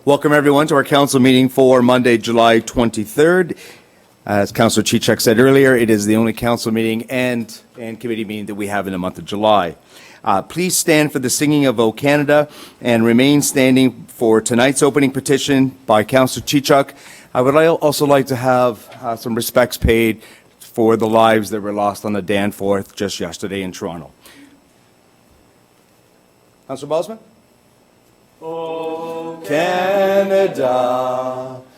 Welcome everyone to our council meeting for Monday, July 23rd. As Councillor Chichak said earlier, it is the only council meeting and committee meeting that we have in the month of July. Please stand for the singing of O Canada and remain standing for tonight's opening petition by Councillor Chichak. I would also like to have some respects paid for the lives that were lost on the Danforth just yesterday in Toronto. Councillor Bosman? O Canada,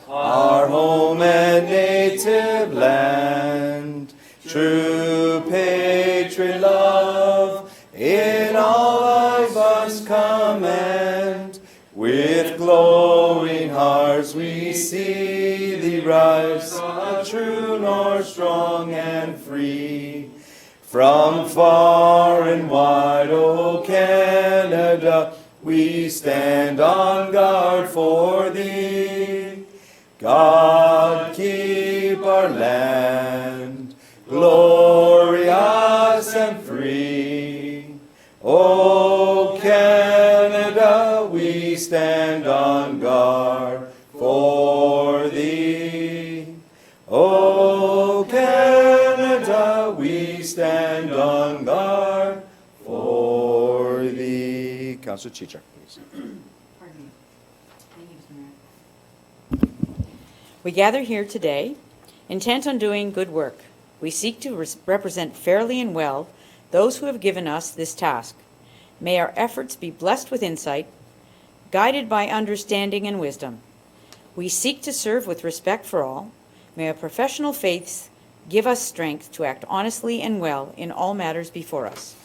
our home and native land, true patriot love in all of us command. With glowing hearts we see thee rise, a true north, strong and free. From far and wide, O Canada, we stand on guard for thee. God keep our land glorious and free. O Canada, we stand on guard for thee. O Canada, we stand on guard for thee. Councillor Chichak, please. Pardon me. Thank you, Mr. Mayor. We gather here today, intent on doing good work. We seek to represent fairly and well those who have given us this task. May our efforts be blessed with insight, guided by understanding and wisdom. We seek to serve with respect for all. May our professional faiths give us strength to act honestly and well in all matters before us.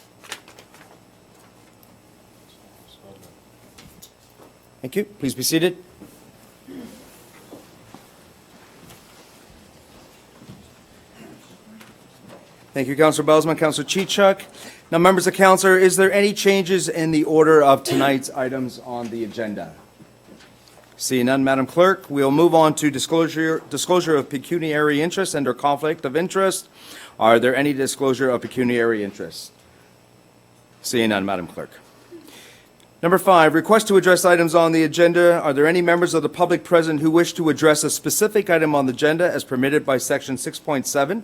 Thank you. Please be seated. Thank you, Councillor Belsman. Councillor Chichak. Now, members of council, is there any changes in the order of tonight's items on the agenda? Seeing none, Madam Clerk, we'll move on to disclosure of pecuniary interest and/or conflict of interest. Are there any disclosure of pecuniary interest? Seeing none, Madam Clerk. Number 5, request to address items on the agenda. Are there any members of the public present who wish to address a specific item on the agenda as permitted by Section 6.7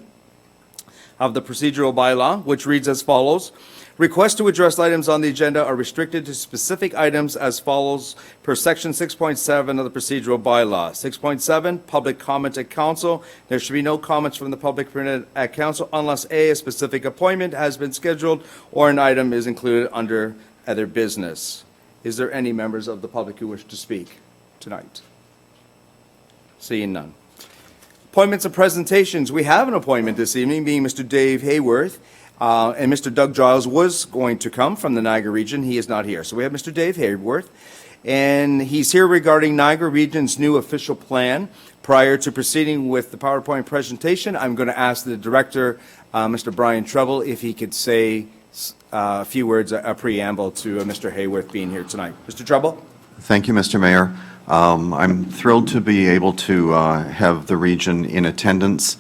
of the procedural bylaw, which reads as follows? Requests to address items on the agenda are restricted to specific items as follows per Section 6.7 of the procedural bylaw. 6.7, public comment at council. There should be no comments from the public permitted at council unless A, a specific appointment has been scheduled or an item is included under other business. Is there any members of the public who wish to speak tonight? Seeing none. Appointments and presentations. We have an appointment this evening, being Mr. Dave Hayworth, and Mr. Doug Giles was going to come from the Niagara region. He is not here. So we have Mr. Dave Hayworth, and he's here regarding Niagara region's new official plan. Prior to proceeding with the PowerPoint presentation, I'm going to ask the director, Mr. Brian Treble, if he could say a few words, a preamble to Mr. Hayworth being here tonight. Mr. Treble? Thank you, Mr. Mayor. I'm thrilled to be able to have the region in attendance.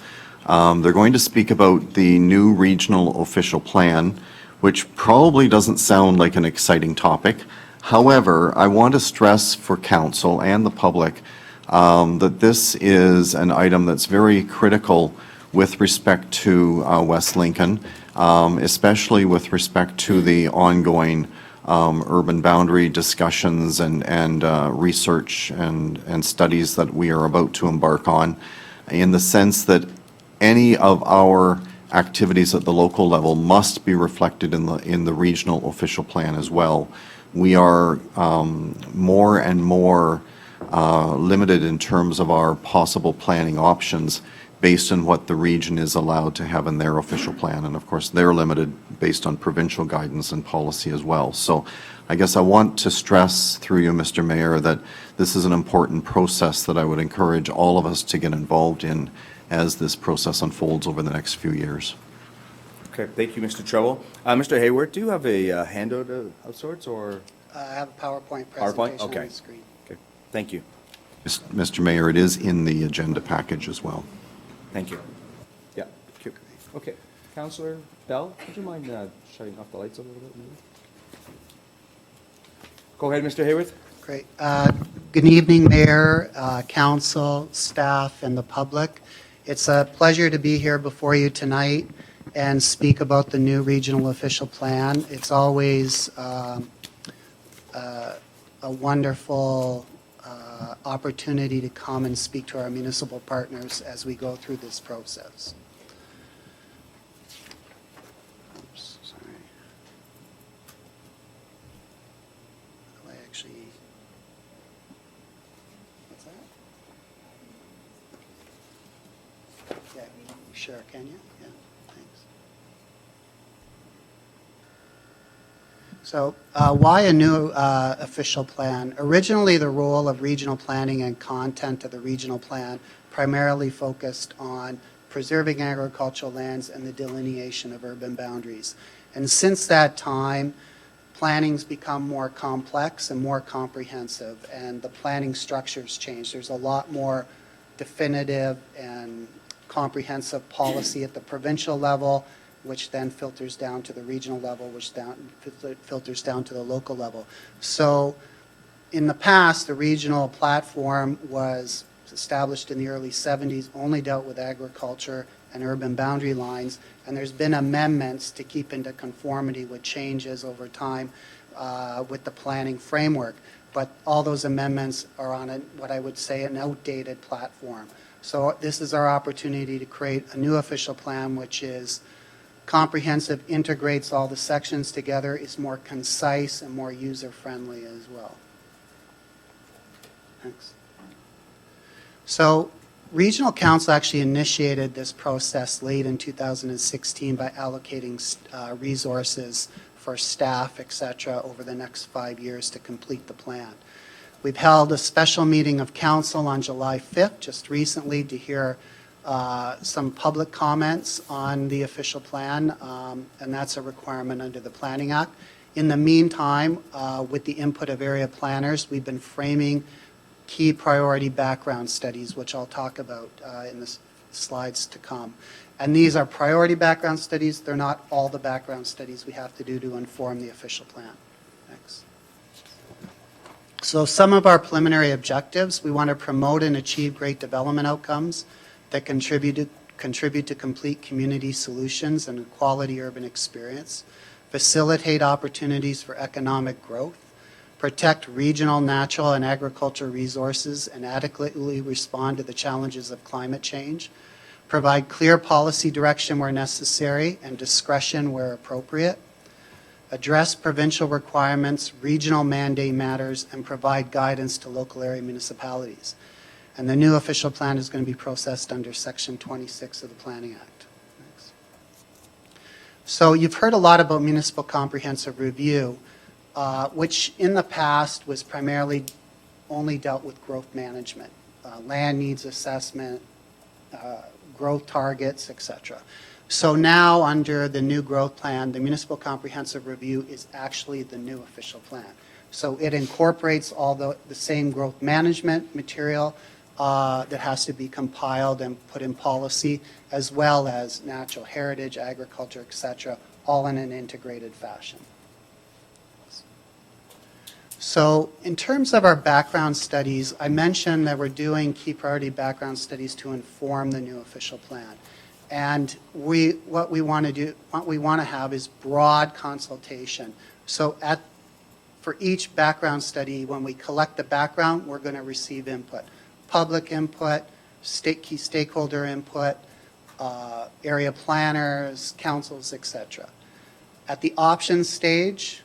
They're going to speak about the new regional official plan, which probably doesn't sound like an exciting topic. However, I want to stress for council and the public that this is an item that's very critical with respect to West Lincoln, especially with respect to the ongoing urban boundary discussions and research and studies that we are about to embark on, in the sense that any of our activities at the local level must be reflected in the regional official plan as well. We are more and more limited in terms of our possible planning options based on what the region is allowed to have in their official plan. And of course, they're limited based on provincial guidance and policy as well. So I guess I want to stress through you, Mr. Mayor, that this is an important process that I would encourage all of us to get involved in as this process unfolds over the next few years. Okay, thank you, Mr. Treble. Mr. Hayward, do you have a handout of sorts, or? I have a PowerPoint presentation Okay. on the screen. Okay, thank you. Mr. Mayor, it is in the agenda package as well. Thank you. Yeah, okay. Councillor Bell, would you mind shutting off the lights a little bit, maybe? Go ahead, Mr. Hayworth. Great. Good evening, Mayor, Council, staff, and the public. It's a pleasure to be here before you tonight and speak about the new regional official plan. It's always a wonderful opportunity to come and speak to our municipal partners as we go through this process. Oops, sorry. I actually... What's that? Yeah, sure, can you? Yeah, thanks. So why a new official plan? Originally, the role of regional planning and content of the regional plan primarily focused on preserving agricultural lands and the delineation of urban boundaries. And since that time, planning's become more complex and more comprehensive, and the planning structure's changed. There's a lot more definitive and comprehensive policy at the provincial level, which then filters down to the regional level, which filters down to the local level. So in the past, the regional platform was established in the early 70s, only dealt with agriculture and urban boundary lines, and there's been amendments to keep into conformity with changes over time with the planning framework. But all those amendments are on what I would say an outdated platform. So this is our opportunity to create a new official plan, which is comprehensive, integrates all the sections together, is more concise and more user-friendly as well. Thanks. So Regional Council actually initiated this process late in 2016 by allocating resources for staff, et cetera, over the next 5 years to complete the plan. We've held a special meeting of council on July 5th, just recently, to hear some public comments on the official plan, and that's a requirement under the Planning Act. In the meantime, with the input of area planners, we've been framing key priority background studies, which I'll talk about in the slides to come. And these are priority background studies. They're not all the background studies we have to do to inform the official plan. Next. So some of our preliminary objectives: we want to promote and achieve great development outcomes that contribute to complete community solutions and a quality urban experience, facilitate opportunities for economic growth, protect regional, natural, and agricultural resources, and adequately respond to the challenges of climate change, provide clear policy direction where necessary and discretion where appropriate, address provincial requirements, regional mandate matters, and provide guidance to local area municipalities. And the new official plan is going to be processed under Section 26 of the Planning Act. Next. So you've heard a lot about municipal comprehensive review, which in the past was primarily only dealt with growth management, land needs assessment, growth targets, etc. So now under the new growth plan, the municipal comprehensive review is actually the new official plan. So it incorporates all the same growth management material that has to be compiled and put in policy, as well as natural heritage, agriculture, etc., all in an integrated fashion. So in terms of our background studies, I mentioned that we're doing key priority background studies to inform the new official plan. And what we want to have is broad consultation. So for each background study, when we collect the background, we're going to receive input. Public input, key stakeholder input, area planners, councils, etc. At the options stage,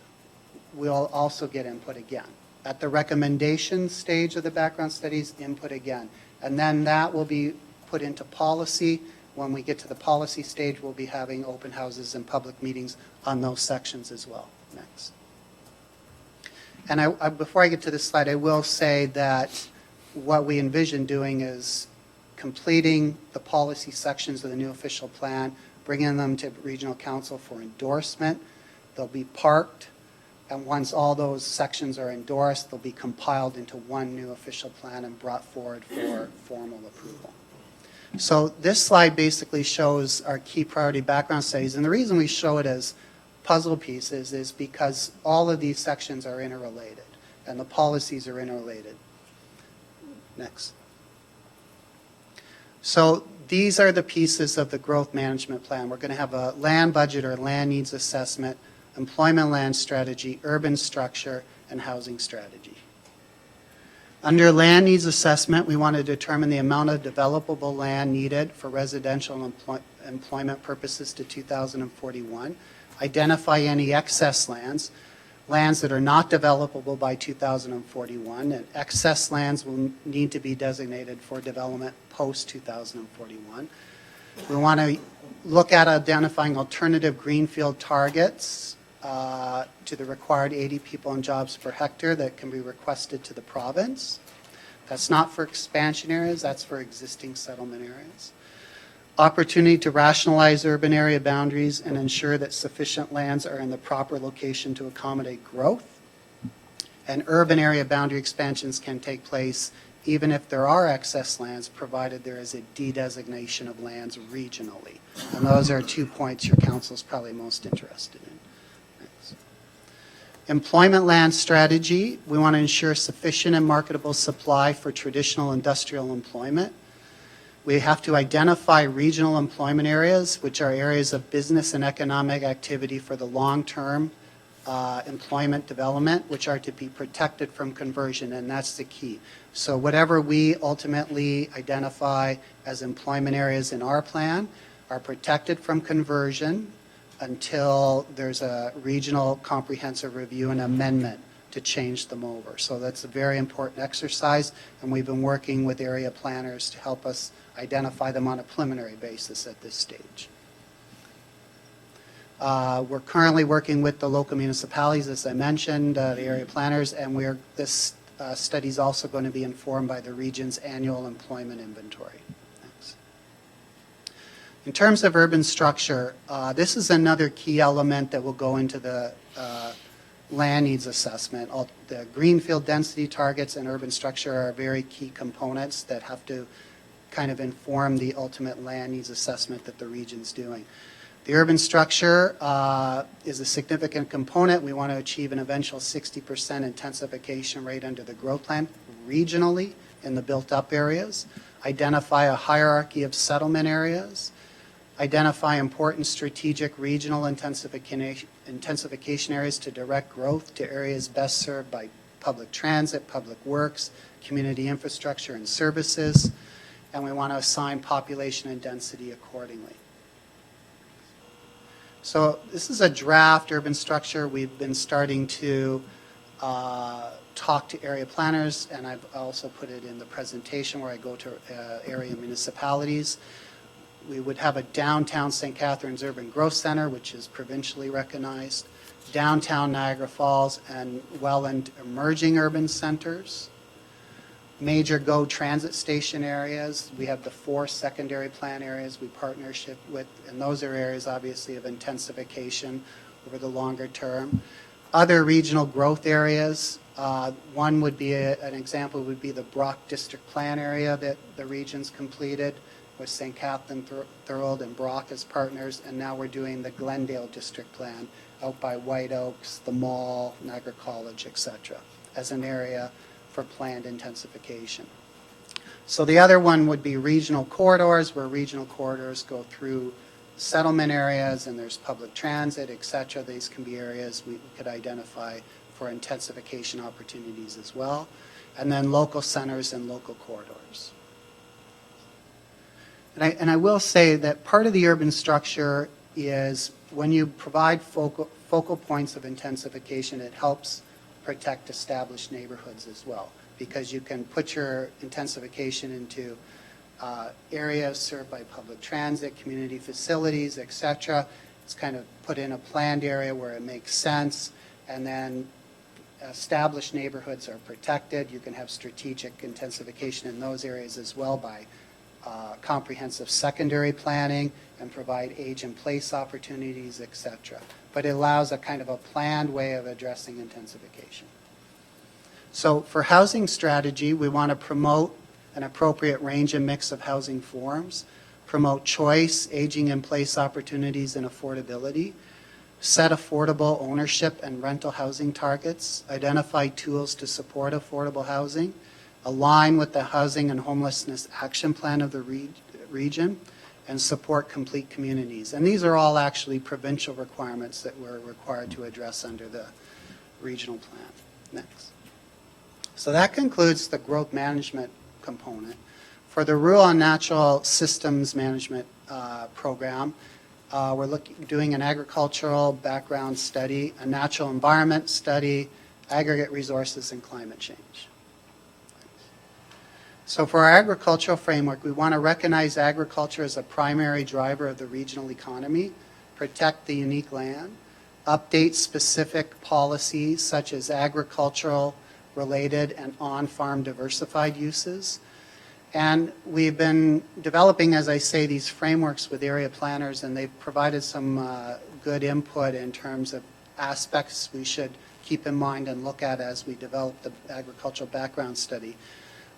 we'll also get input again. At the recommendation stage of the background studies, input again. And then that will be put into policy. When we get to the policy stage, we'll be having open houses and public meetings on those sections as well. Next. And before I get to this slide, I will say that what we envision doing is completing the policy sections of the new official plan, bringing them to regional council for endorsement. They'll be parked, and once all those sections are endorsed, they'll be compiled into one new official plan and brought forward for formal approval. So this slide basically shows our key priority background studies, and the reason we show it as puzzle pieces is because all of these sections are interrelated, and the policies are interrelated. Next. So these are the pieces of the growth management plan. We're going to have a land budget or land needs assessment, employment land strategy, urban structure, and housing strategy. Under land needs assessment, we want to determine the amount of developable land needed for residential and employment purposes to 2041, identify any excess lands, lands that are not developable by 2041, and excess lands will need to be designated for development post-2041. We want to look at identifying alternative greenfield targets to the required 80 people and jobs per hectare that can be requested to the province. That's not for expansion areas, that's for existing settlement areas. Opportunity to rationalize urban area boundaries and ensure that sufficient lands are in the proper location to accommodate growth. And urban area boundary expansions can take place even if there are excess lands, provided there is a de-designation of lands regionally. And those are 2 points your council is probably most interested in. Thanks. Employment land strategy, we want to ensure sufficient and marketable supply for traditional industrial employment. We have to identify regional employment areas, which are areas of business and economic activity for the long-term employment development, which are to be protected from conversion, and that's the key. So whatever we ultimately identify as employment areas in our plan are protected from conversion until there's a regional comprehensive review and amendment to change them over. So that's a very important exercise, and we've been working with area planners to help us identify them on a preliminary basis at this stage. We're currently working with the local municipalities, as I mentioned, the area planners, and this study is also going to be informed by the region's annual employment inventory. Thanks. In terms of urban structure, this is another key element that will go into the land needs assessment. The greenfield density targets and urban structure are very key components that have to kind of inform the ultimate land needs assessment that the region's doing. The urban structure is a significant component. We want to achieve an eventual 60% intensification rate under the growth plan regionally in the built-up areas, identify a hierarchy of settlement areas, identify important strategic regional intensification areas to direct growth to areas best served by public transit, public works, community infrastructure and services, and we want to assign population and density accordingly. So this is a draft urban structure. We've been starting to talk to area planners, and I've also put it in the presentation where I go to area municipalities. We would have a downtown St. Catharines Urban Growth Center, which is provincially recognized, downtown Niagara Falls, and Welland emerging urban centers. Major GO transit station areas. We have the 4 secondary plan areas we partnership with, and those are areas obviously of intensification over the longer term. Other regional growth areas, one would be an example would be the Brock District Plan area that the region's completed with St. Catharines, Thorold, and Brock as partners, and now we're doing the Glendale District Plan out by White Oaks, the Mall, Niagara College, etc., as an area for planned intensification. So the other one would be regional corridors, where regional corridors go through settlement areas and there's public transit, etc. These can be areas we could identify for intensification opportunities as well. And then local centers and local corridors. And I will say that part of the urban structure is when you provide focal points of intensification, it helps protect established neighborhoods as well, because you can put your intensification into areas served by public transit, community facilities, etc. It's kind of put in a planned area where it makes sense, and then established neighborhoods are protected. You can have strategic intensification in those areas as well by comprehensive secondary planning and provide age-in-place opportunities, etc. But it allows a kind of a planned way of addressing intensification. So for housing strategy, we want to promote an appropriate range and mix of housing forms, promote choice, aging-in-place opportunities, and affordability, set affordable ownership and rental housing targets, identify tools to support affordable housing, align with the Housing and Homelessness Action Plan of the region, and support complete communities. And these are all actually provincial requirements that we're required to address under the regional plan. Next. So that concludes the growth management component. For the Rural and Natural Systems Management program, we're doing an agricultural background study, a natural environment study, aggregate resources, and climate change. So for our agricultural framework, we want to recognize agriculture as a primary driver of the regional economy, protect the unique land, update specific policies such as agricultural related and on-farm diversified uses. And we've been developing, as I say, these frameworks with area planners, and they've provided some good input in terms of aspects we should keep in mind and look at as we develop the agricultural background study.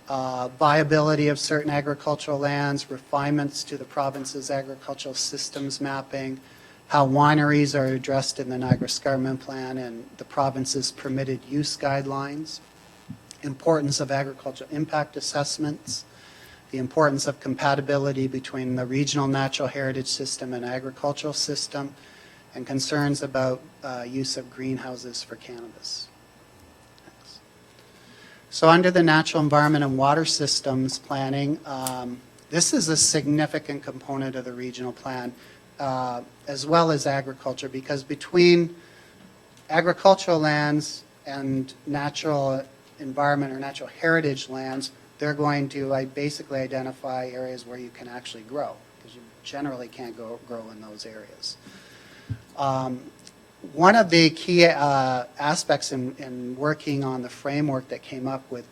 Viability of certain agricultural lands, refinements to the province's agricultural systems mapping, how wineries are addressed in the Niagara Escarpment Plan and the province's permitted use guidelines, importance of agricultural impact assessments, the importance of compatibility between the regional natural heritage system and agricultural system, and concerns about use of greenhouses for cannabis. Thanks. So under the natural environment and water systems planning, this is a significant component of the regional plan, as well as agriculture, because between agricultural lands and natural environment or natural heritage lands, they're going to basically identify areas where you can actually grow, because you generally can't grow in those areas. One of the key aspects in working on the framework that came up with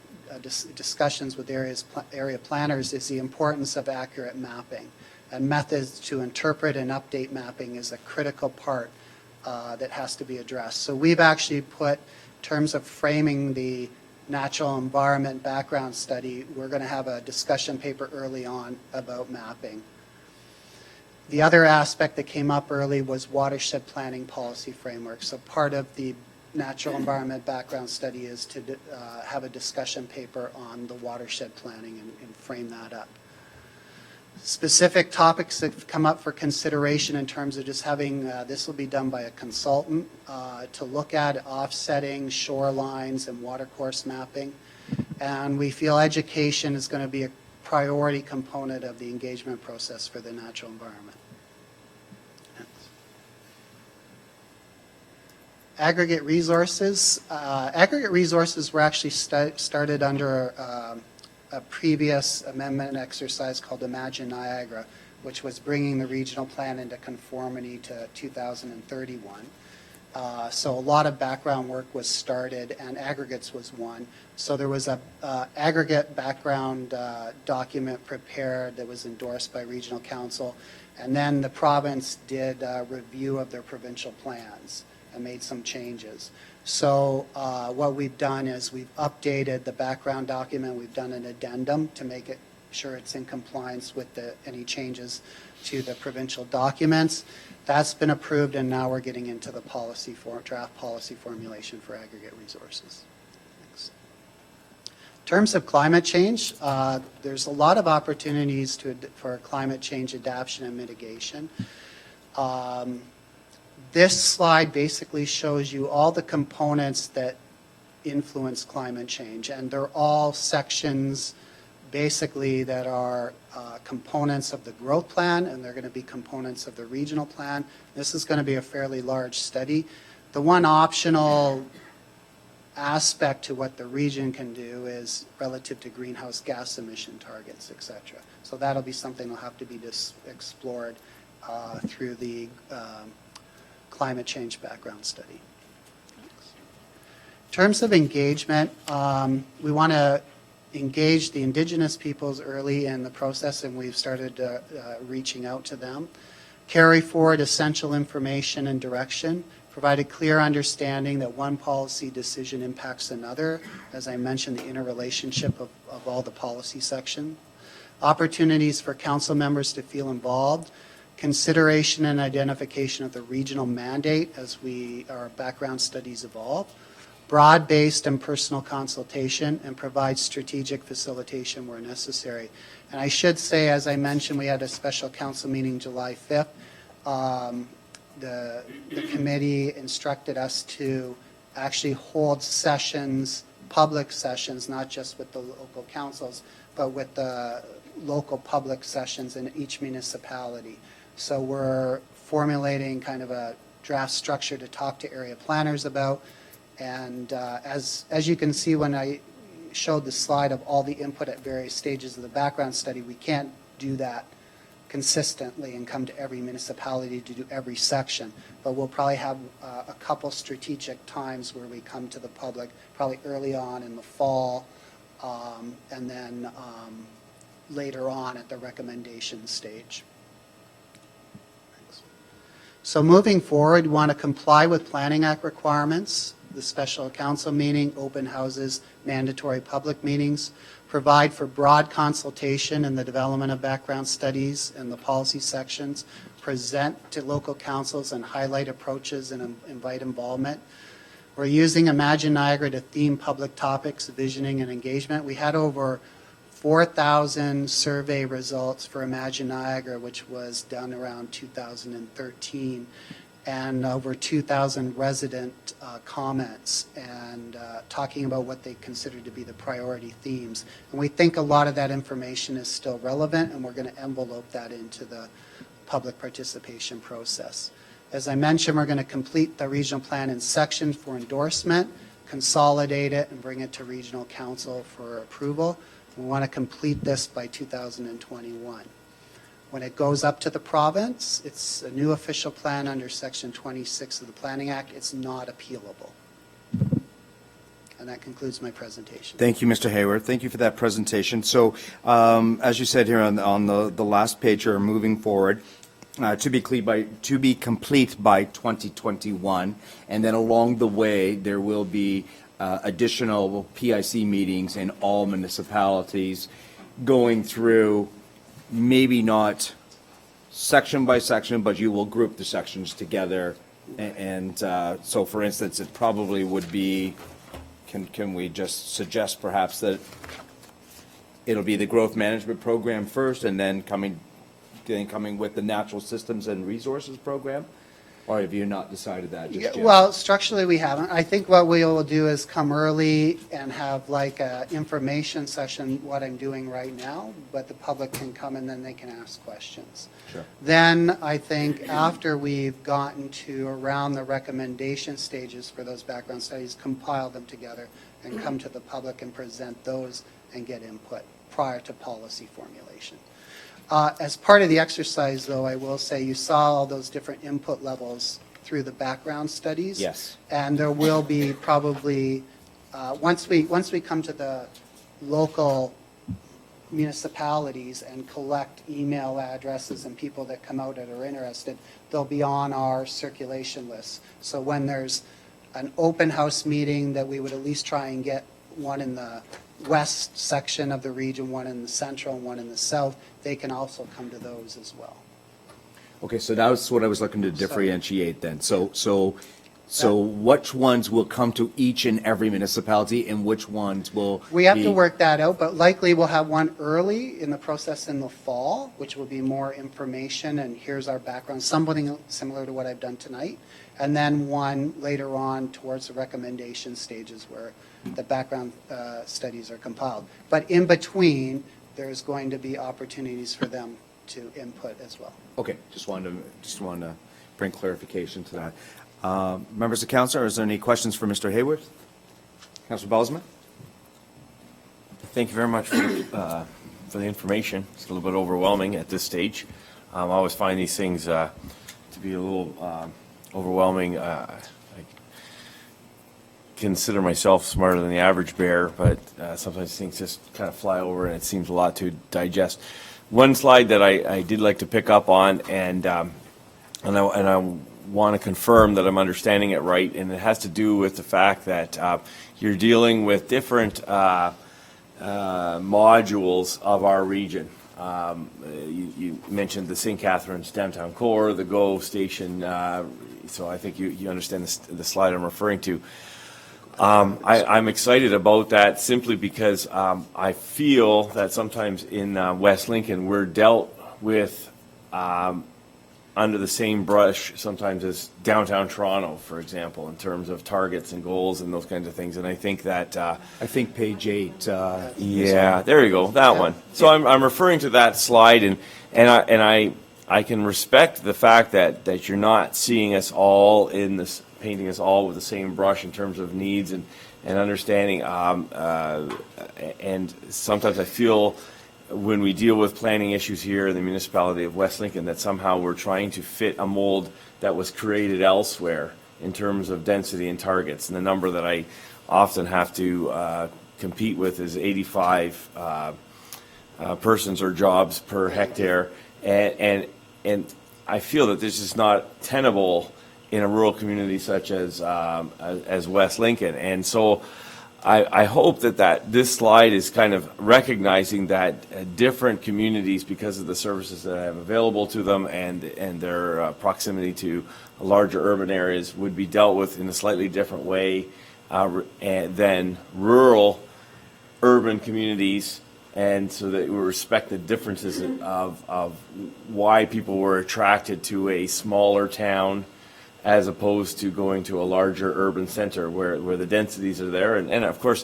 discussions with area planners is the importance of accurate mapping. And methods to interpret and update mapping is a critical part that has to be addressed. So we've actually put, in terms of framing the natural environment background study, we're going to have a discussion paper early on about mapping. The other aspect that came up early was watershed planning policy framework. So part of the natural environment background study is to have a discussion paper on the watershed planning and frame that up. Specific topics that have come up for consideration in terms of just having, this will be done by a consultant, to look at offsetting shorelines and watercourse mapping. And we feel education is going to be a priority component of the engagement process for the natural environment. Aggregate resources. Aggregate resources were actually started under a previous amendment exercise called Imagine Niagara, which was bringing the regional plan into conformity to 2031. So a lot of background work was started, and aggregates was one. So there was a aggregate background document prepared that was endorsed by regional council, and then the province did a review of their provincial plans and made some changes. So what we've done is we've updated the background document. We've done an addendum to make it sure it's in compliance with any changes to the provincial documents. That's been approved, and now we're getting into the draft policy formulation for aggregate resources. Thanks. In terms of climate change, there's a lot of opportunities for climate change adaptation and mitigation. This slide basically shows you all the components that influence climate change, and they're all sections basically that are components of the growth plan, and they're going to be components of the regional plan. This is going to be a fairly large study. The one optional aspect to what the region can do is relative to greenhouse gas emission targets, etc. So that'll be something that'll have to be explored through the climate change background study. In terms of engagement, we want to engage the Indigenous peoples early in the process, and we've started reaching out to them. Carry forward essential information and direction. Provide a clear understanding that one policy decision impacts another. As I mentioned, the interrelationship of all the policy sections. Opportunities for council members to feel involved. Consideration and identification of the regional mandate as our background studies evolve. broad-based and personal consultation, and provide strategic facilitation where necessary. And I should say, as I mentioned, we had a special council meeting July 5th. The committee instructed us to actually hold sessions, public sessions, not just with the local councils, but with the local public sessions in each municipality. So we're formulating kind of a draft structure to talk to area planners about. And as you can see when I showed the slide of all the input at various stages of the background study, we can't do that consistently and come to every municipality to do every section. But we'll probably have a couple strategic times where we come to the public, probably early on in the fall, and then later on at the recommendation stage. So moving forward, we want to comply with Planning Act requirements, the special council meeting, open houses, mandatory public meetings, provide for broad consultation in the development of background studies and the policy sections, present to local councils and highlight approaches and invite involvement. We're using Imagine Niagara to theme public topics, visioning, and engagement. We had over 4,000 survey results for Imagine Niagara, which was done around 2013, and over 2,000 resident comments and talking about what they consider to be the priority themes. And we think a lot of that information is still relevant, and we're going to envelope that into the public participation process. As I mentioned, we're going to complete the regional plan in sections for endorsement, consolidate it, and bring it to regional council for approval. We want to complete this by 2021. When it goes up to the province, it's a new official plan under Section 26 of the Planning Act. It's not appealable. And that concludes my presentation. Thank you, Mr. Hayward. Thank you for that presentation. So, as you said here on the last page, you're moving forward to be complete by 2021, and then along the way there will be additional PIC meetings in all municipalities, going through maybe not section by section, but you will group the sections together. And so, for instance, it probably would be, can we just suggest perhaps that it'll be the growth management program first, and then coming with the natural systems and resources program? Or have you not decided that just yet? Well, structurally we haven't. I think what we will do is come early and have like a information session, what I'm doing right now, but the public can come and then they can ask questions. Sure. Then I think after we've gotten to around the recommendation stages for those background studies, compile them together and come to the public and present those and get input prior to policy formulation. As part of the exercise, though, I will say you saw all those different input levels through the background studies. Yes. And there will be probably, once we come to the local municipalities and collect email addresses and people that come out that are interested, they'll be on our circulation list. So when there's an open house meeting, that we would at least try and get one in the west section of the region, one in the central, and one in the south, they can also come to those as well. Okay, so that was what I was looking to differentiate then. So which ones will come to each and every municipality, and which ones will We have be... to work that out, but likely we'll have one early in the process in the fall, which will be more information, and here's our background, something similar to what I've done tonight, and then one later on towards the recommendation stages where the background studies are compiled. But in between, there's going to be opportunities for them to input as well. Okay, just wanted to bring clarification to that. Members of council, is there any questions for Mr. Hayward? Councilor Balsman? Thank you very much for the information. It's a little bit overwhelming at this stage. I always find these things to be a little overwhelming. I consider myself smarter than the average bear, but sometimes things just kind of fly over and it seems a lot to digest. One slide that I did like to pick up on, and I want to confirm that I'm understanding it right, and it has to do with the fact that you're dealing with different modules of our region. You mentioned the St. Catharines downtown core, the GO station, so I think you understand the slide I'm referring to. I'm excited about that simply because I feel that sometimes in West Lincoln, we're dealt with under the same brush sometimes as downtown Toronto, for example, in terms of targets and goals and those kinds of things. And I think that I think page 8. yeah, there you go, that one. So I'm referring to that slide, and I can respect the fact that you're not seeing us all in this, painting us all with the same brush in terms of needs and understanding. And sometimes I feel when we deal with planning issues here in the municipality of West Lincoln that somehow we're trying to fit a mold that was created elsewhere in terms of density and targets. And the number that I often have to compete with is 85 persons or jobs per hectare. And I feel that this is not tenable in a rural community such as West Lincoln. And so I hope that this slide is kind of recognizing that different communities, because of the services that I have available to them and their proximity to larger urban areas, would be dealt with in a slightly different way than rural urban communities, and so that we respect the differences of why people were attracted to a smaller town as opposed to going to a larger urban center where the densities are there. And of course,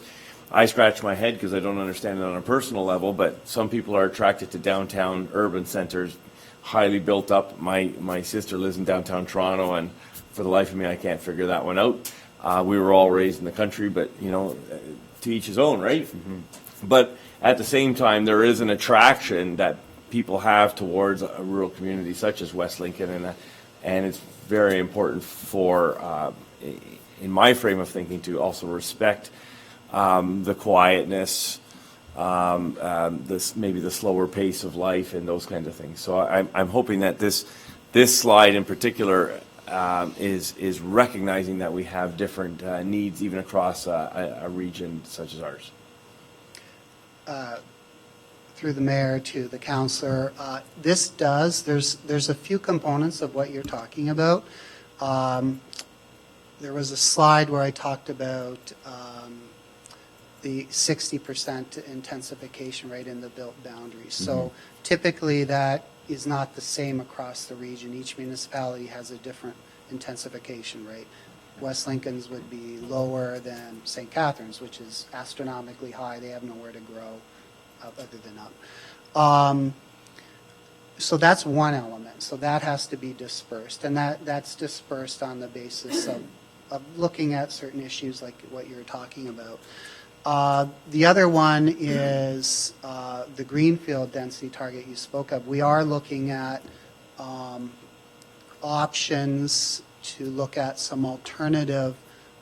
I scratch my head because I don't understand it on a personal level, but some people are attracted to downtown urban centers, highly built up. My sister lives in downtown Toronto, and for the life of me, I can't figure that one out. We were all raised in the country, but, you know, to each his own, right? Mm-hmm. But at the same time, there is an attraction that people have towards a rural community such as West Lincoln, and it's very important for, in my frame of thinking, to also respect the quietness, maybe the slower pace of life and those kinds of things. So I'm hoping that this slide in particular is recognizing that we have different needs even across a region such as ours. Through the mayor to the councillor, there's a few components of what you're talking about. There was a slide where I talked about the 60% intensification rate in the built boundaries. So typically that is not the same across the region. Each municipality has a different intensification rate. West Lincoln's would be lower than St. Catharines, which is astronomically high. They have nowhere to grow other than up. So that's one element. So that has to be dispersed, and that's dispersed on the basis of looking at certain issues like what you're talking about. The other one is the greenfield density target you spoke of. We are looking at options to look at some alternative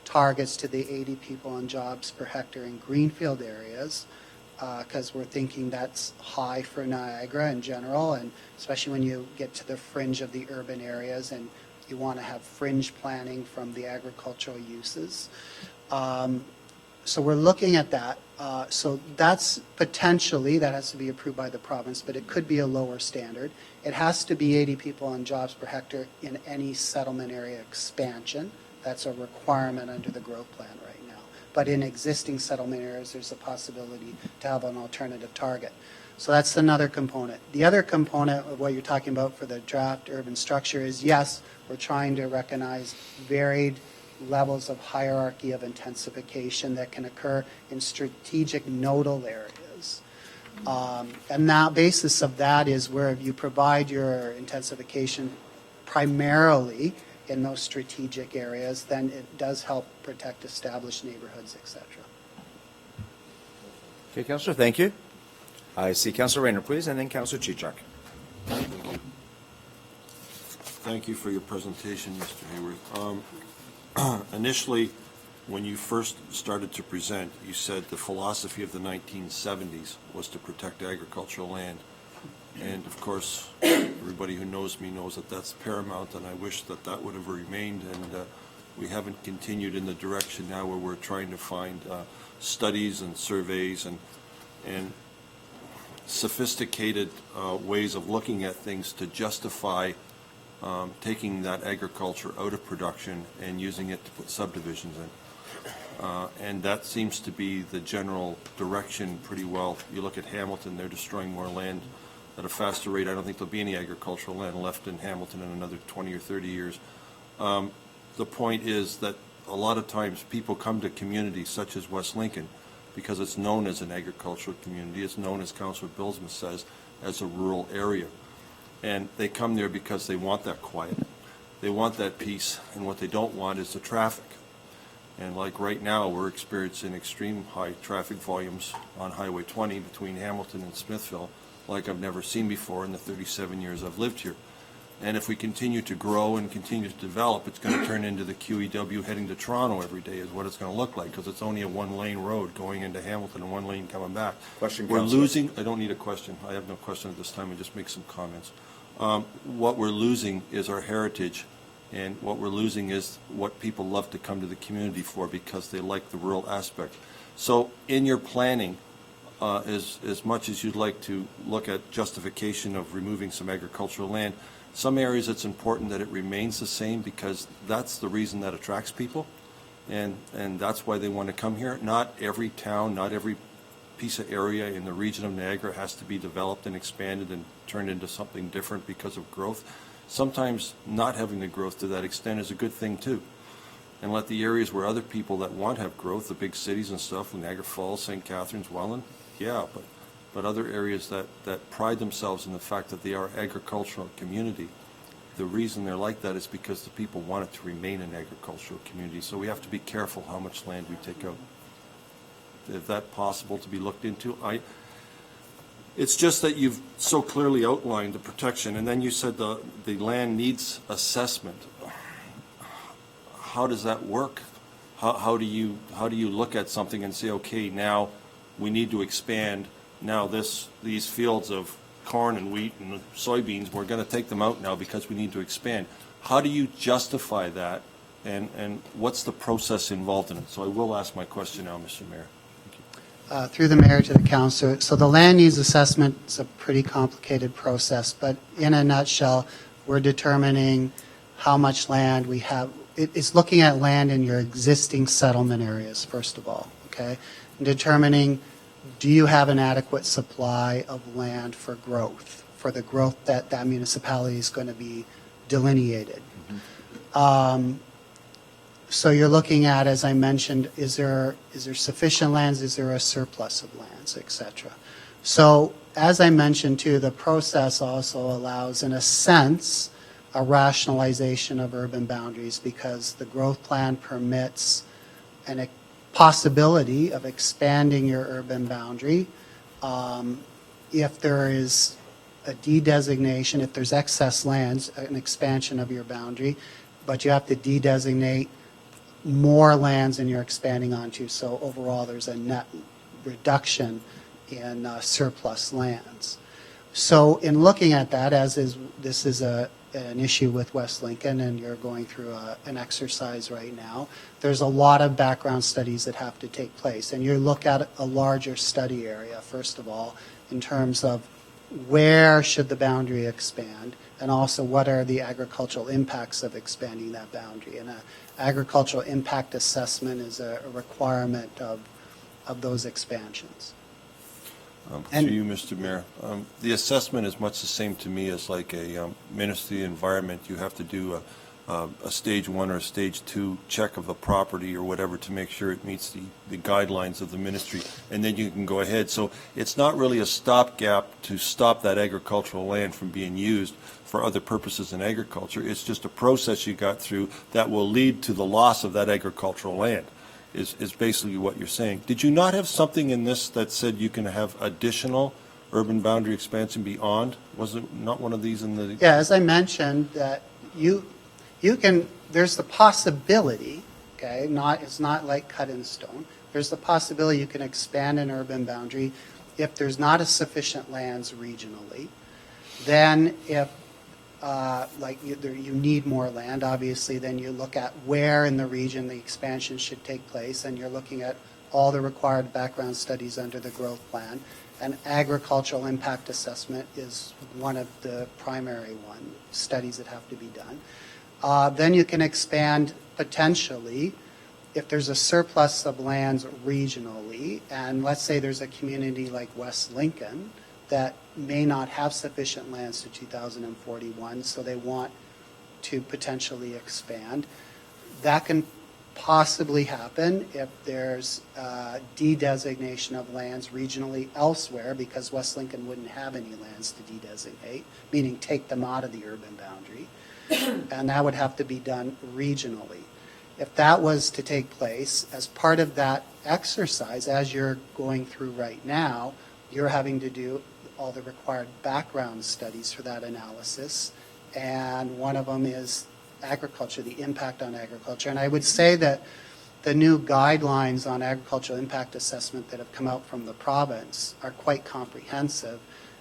targets to the 80 people and jobs per hectare in greenfield areas, because we're thinking that's high for Niagara in general, and especially when you get to the fringe of the urban areas and you want to have fringe planning from the agricultural uses. So we're looking at that. So that's potentially, that has to be approved by the province, but it could be a lower standard. It has to be 80 people and jobs per hectare in any settlement area expansion. That's a requirement under the growth plan right now. But in existing settlement areas, there's a possibility to have an alternative target. So that's another component. The other component of what you're talking about for the draft urban structure is, yes, we're trying to recognize varied levels of hierarchy of intensification that can occur in strategic nodal areas. And the basis of that is where you provide your intensification primarily in those strategic areas, then it does help protect established neighborhoods, etc. Okay, Councillor, thank you. I see Councillor Rayner, please, and then Councillor Chichuk. Thank you for your presentation, Mr. Hayward. Initially, when you first started to present, you said the philosophy of the 1970s was to protect agricultural land. And of course, everybody who knows me knows that that's paramount, and I wish that that would have remained. And we haven't continued in the direction now where we're trying to find studies and surveys and sophisticated ways of looking at things to justify taking that agriculture out of production and using it to put subdivisions in. And that seems to be the general direction pretty well. You look at Hamilton, they're destroying more land at a faster rate. I don't think there'll be any agricultural land left in Hamilton in another 20 or 30 years. The point is that a lot of times people come to communities such as West Lincoln because it's known as an agricultural community. It's known, as Councillor Bilsma says, as a rural area. And they come there because they want that quiet. They want that peace, and what they don't want is the traffic. And like right now, we're experiencing extreme high traffic volumes on Highway 20 between Hamilton and Smithville like I've never seen before in the 37 years I've lived here. And if we continue to grow and continue to develop, it's going to turn into the QEW heading to Toronto every day is what it's going to look like, because it's only a one-lane road going into Hamilton and one lane coming back. Question, We're Councillor. losing, I don't need a question. I have no question at this time. I just make some comments. What we're losing is our heritage, and what we're losing is what people love to come to the community for because they like the rural aspect. So in your planning, as much as you'd like to look at justification of removing some agricultural land, some areas it's important that it remains the same because that's the reason that attracts people, and that's why they want to come here. Not every town, not every piece of area in the region of Niagara has to be developed and expanded and turned into something different because of growth. Sometimes not having the growth to that extent is a good thing too. And let the areas where other people that want to have growth, the big cities and stuff, Niagara Falls, St. Catharines, Welland, yeah, but other areas that pride themselves in the fact that they are agricultural community, the reason they're like that is because the people want it to remain an agricultural community. So we have to be careful how much land we take out. Is that possible to be looked into? It's just that you've so clearly outlined the protection, and then you said the land needs assessment. How does that work? How do you look at something and say, okay, now we need to expand. Now these fields of corn and wheat and soybeans, we're going to take them out now because we need to expand. How do you justify that, and what's the process involved in it? So I will ask my question now, Mr. Mayor. Through the mayor to the councillor. So the land needs assessment is a pretty complicated process, but in a nutshell, we're determining how much land we have. It's looking at land in your existing settlement areas, first of all, okay? And determining, do you have an adequate supply of land for growth, for the growth that that municipality is going to be delineated. So you're looking at, as I mentioned, is there sufficient lands, is there a surplus of lands, et cetera. So as I mentioned too, the process also allows, in a sense, a rationalization of urban boundaries because the growth plan permits a possibility of expanding your urban boundary if there is a de-designation, if there's excess lands, an expansion of your boundary, but you have to de-designate more lands than you're expanding onto. So overall, there's a net reduction in surplus lands. So in looking at that, this is an issue with West Lincoln, and you're going through an exercise right now, there's a lot of background studies that have to take place. And you look at a larger study area, first of all, in terms of where should the boundary expand, and also what are the agricultural impacts of expanding that boundary. And an agricultural impact assessment is a requirement of those expansions. To you, Mr. Mayor, the assessment is much the same to me as like a Ministry of the Environment. You have to do a stage 1 or a stage 2 check of the property or whatever to make sure it meets the guidelines of the ministry, and then you can go ahead. So it's not really a stopgap to stop that agricultural land from being used for other purposes in agriculture. It's just a process you got through that will lead to the loss of that agricultural land. Is basically what you're saying. Did you not have something in this that said you can have additional urban boundary expansion beyond? Was it not one of these in the... Yeah, as I mentioned, that you can, there's the possibility, okay, it's not like cut in stone. There's the possibility you can expand an urban boundary if there's not a sufficient lands regionally. Then if you need more land, obviously, then you look at where in the region the expansion should take place, and you're looking at all the required background studies under the growth plan. And agricultural impact assessment is one of the primary studies that have to be done. Then you can expand potentially if there's a surplus of lands regionally, and let's say there's a community like West Lincoln that may not have sufficient lands to 2041, so they want to potentially expand, that can possibly happen if there's de-designation of lands regionally elsewhere, because West Lincoln wouldn't have any lands to de-designate, meaning take them out of the urban boundary, and that would have to be done regionally. If that was to take place, as part of that exercise, as you're going through right now, you're having to do all the required background studies for that analysis, and one of them is agriculture, the impact on agriculture. And I would say that the new guidelines on agricultural impact assessment that have come out from the province are quite comprehensive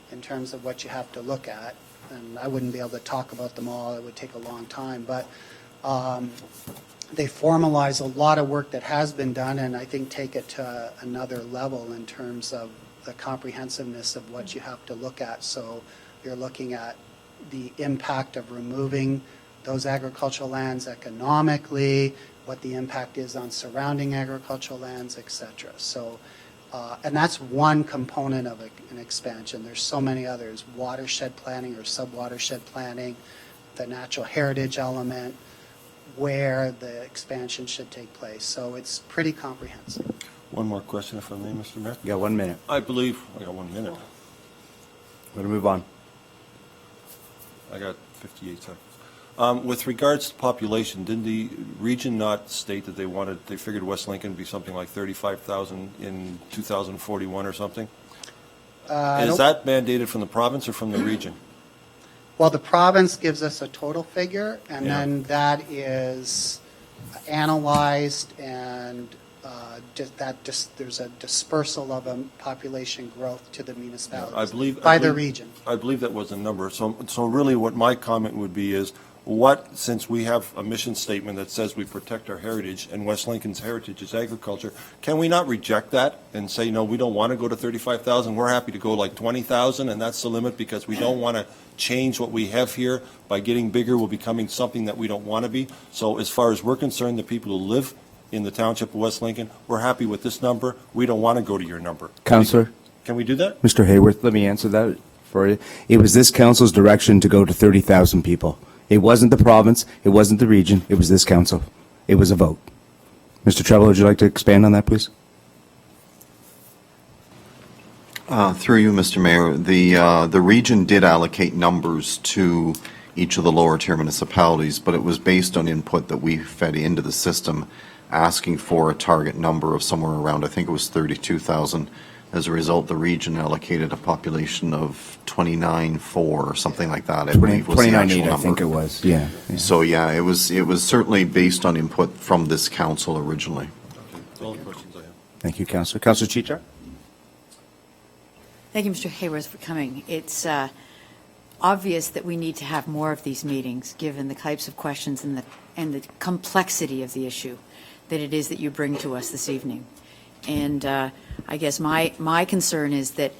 in terms of what you have to look at. And I wouldn't be able to talk about them all, it would take a long time, but they formalize a lot of work that has been done, and I think take it to another level in terms of the comprehensiveness of what you have to look at. So you're looking at the impact of removing those agricultural lands economically, what the impact is on surrounding agricultural lands, et cetera. So, and that's one component of an expansion. There's so many others: watershed planning or sub-watershed planning, the natural heritage element, where the expansion should take place. So it's pretty comprehensive. One more question, if I may, Mr. Mayor. You got 1 minute. I believe, I got 1 minute. We're going to move on. I got 58 seconds. With regards to population, didn't the region not state that they figured West Lincoln would be something like 35,000 in 2041 or something? Is that mandated from the province or from the region? Well, the province gives us a total figure, and Yeah. then that is analyzed, and there's a dispersal of a population growth to the municipalities I believe by the region. I believe that was the number. So really what my comment would be is, since we have a mission statement that says we protect our heritage and West Lincoln's heritage is agriculture, can we not reject that and say, no, we don't want to go to 35,000, we're happy to go like 20,000, and that's the limit, because we don't want to change what we have here. By getting bigger, we're becoming something that we don't want to be. So as far as we're concerned, the people who live in the township of West Lincoln, we're happy with this number. We don't want to go to your number. Councillor, Can we do that? Mr. Hayworth, let me answer that for you. It was this council's direction to go to 30,000 people. It wasn't the province, it wasn't the region, it was this council. It was a vote. Mr. Treble, would you like to expand on that, please? Through you, Mr. Mayor, the region did allocate numbers to each of the lower tier municipalities, but it was based on input that we fed into the system, asking for a target number of somewhere around, I think it was 32,000. As a result, the region allocated a population of 29.4 or something like that, I believe was the actual 29.8, number. I think it was, yeah. So, yeah, it was certainly based on input from this council originally. Okay, that's all the questions I have. Thank you, Councillor. Councillor Chichar? Thank you, Mr. Hayworth, for coming. It's obvious that we need to have more of these meetings, given the types of questions and the complexity of the issue that it is that you bring to us this evening. And I guess my concern is that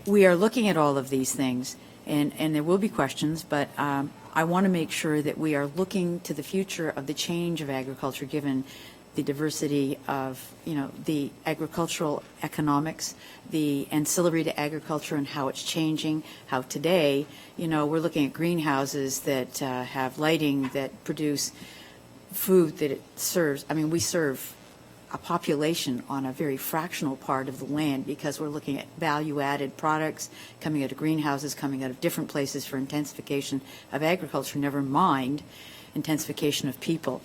we are looking at all of these things, and there will be questions, but I want to make sure that we are looking to the future of the change of agriculture, given the diversity of, the agricultural economics, the ancillary to agriculture and how it's changing, how today, we're looking at greenhouses that have lighting that produce food that it serves. I mean, we serve a population on a very fractional part of the land, because we're looking at value-added products coming out of greenhouses, coming out of different places for intensification of agriculture, never mind intensification of people.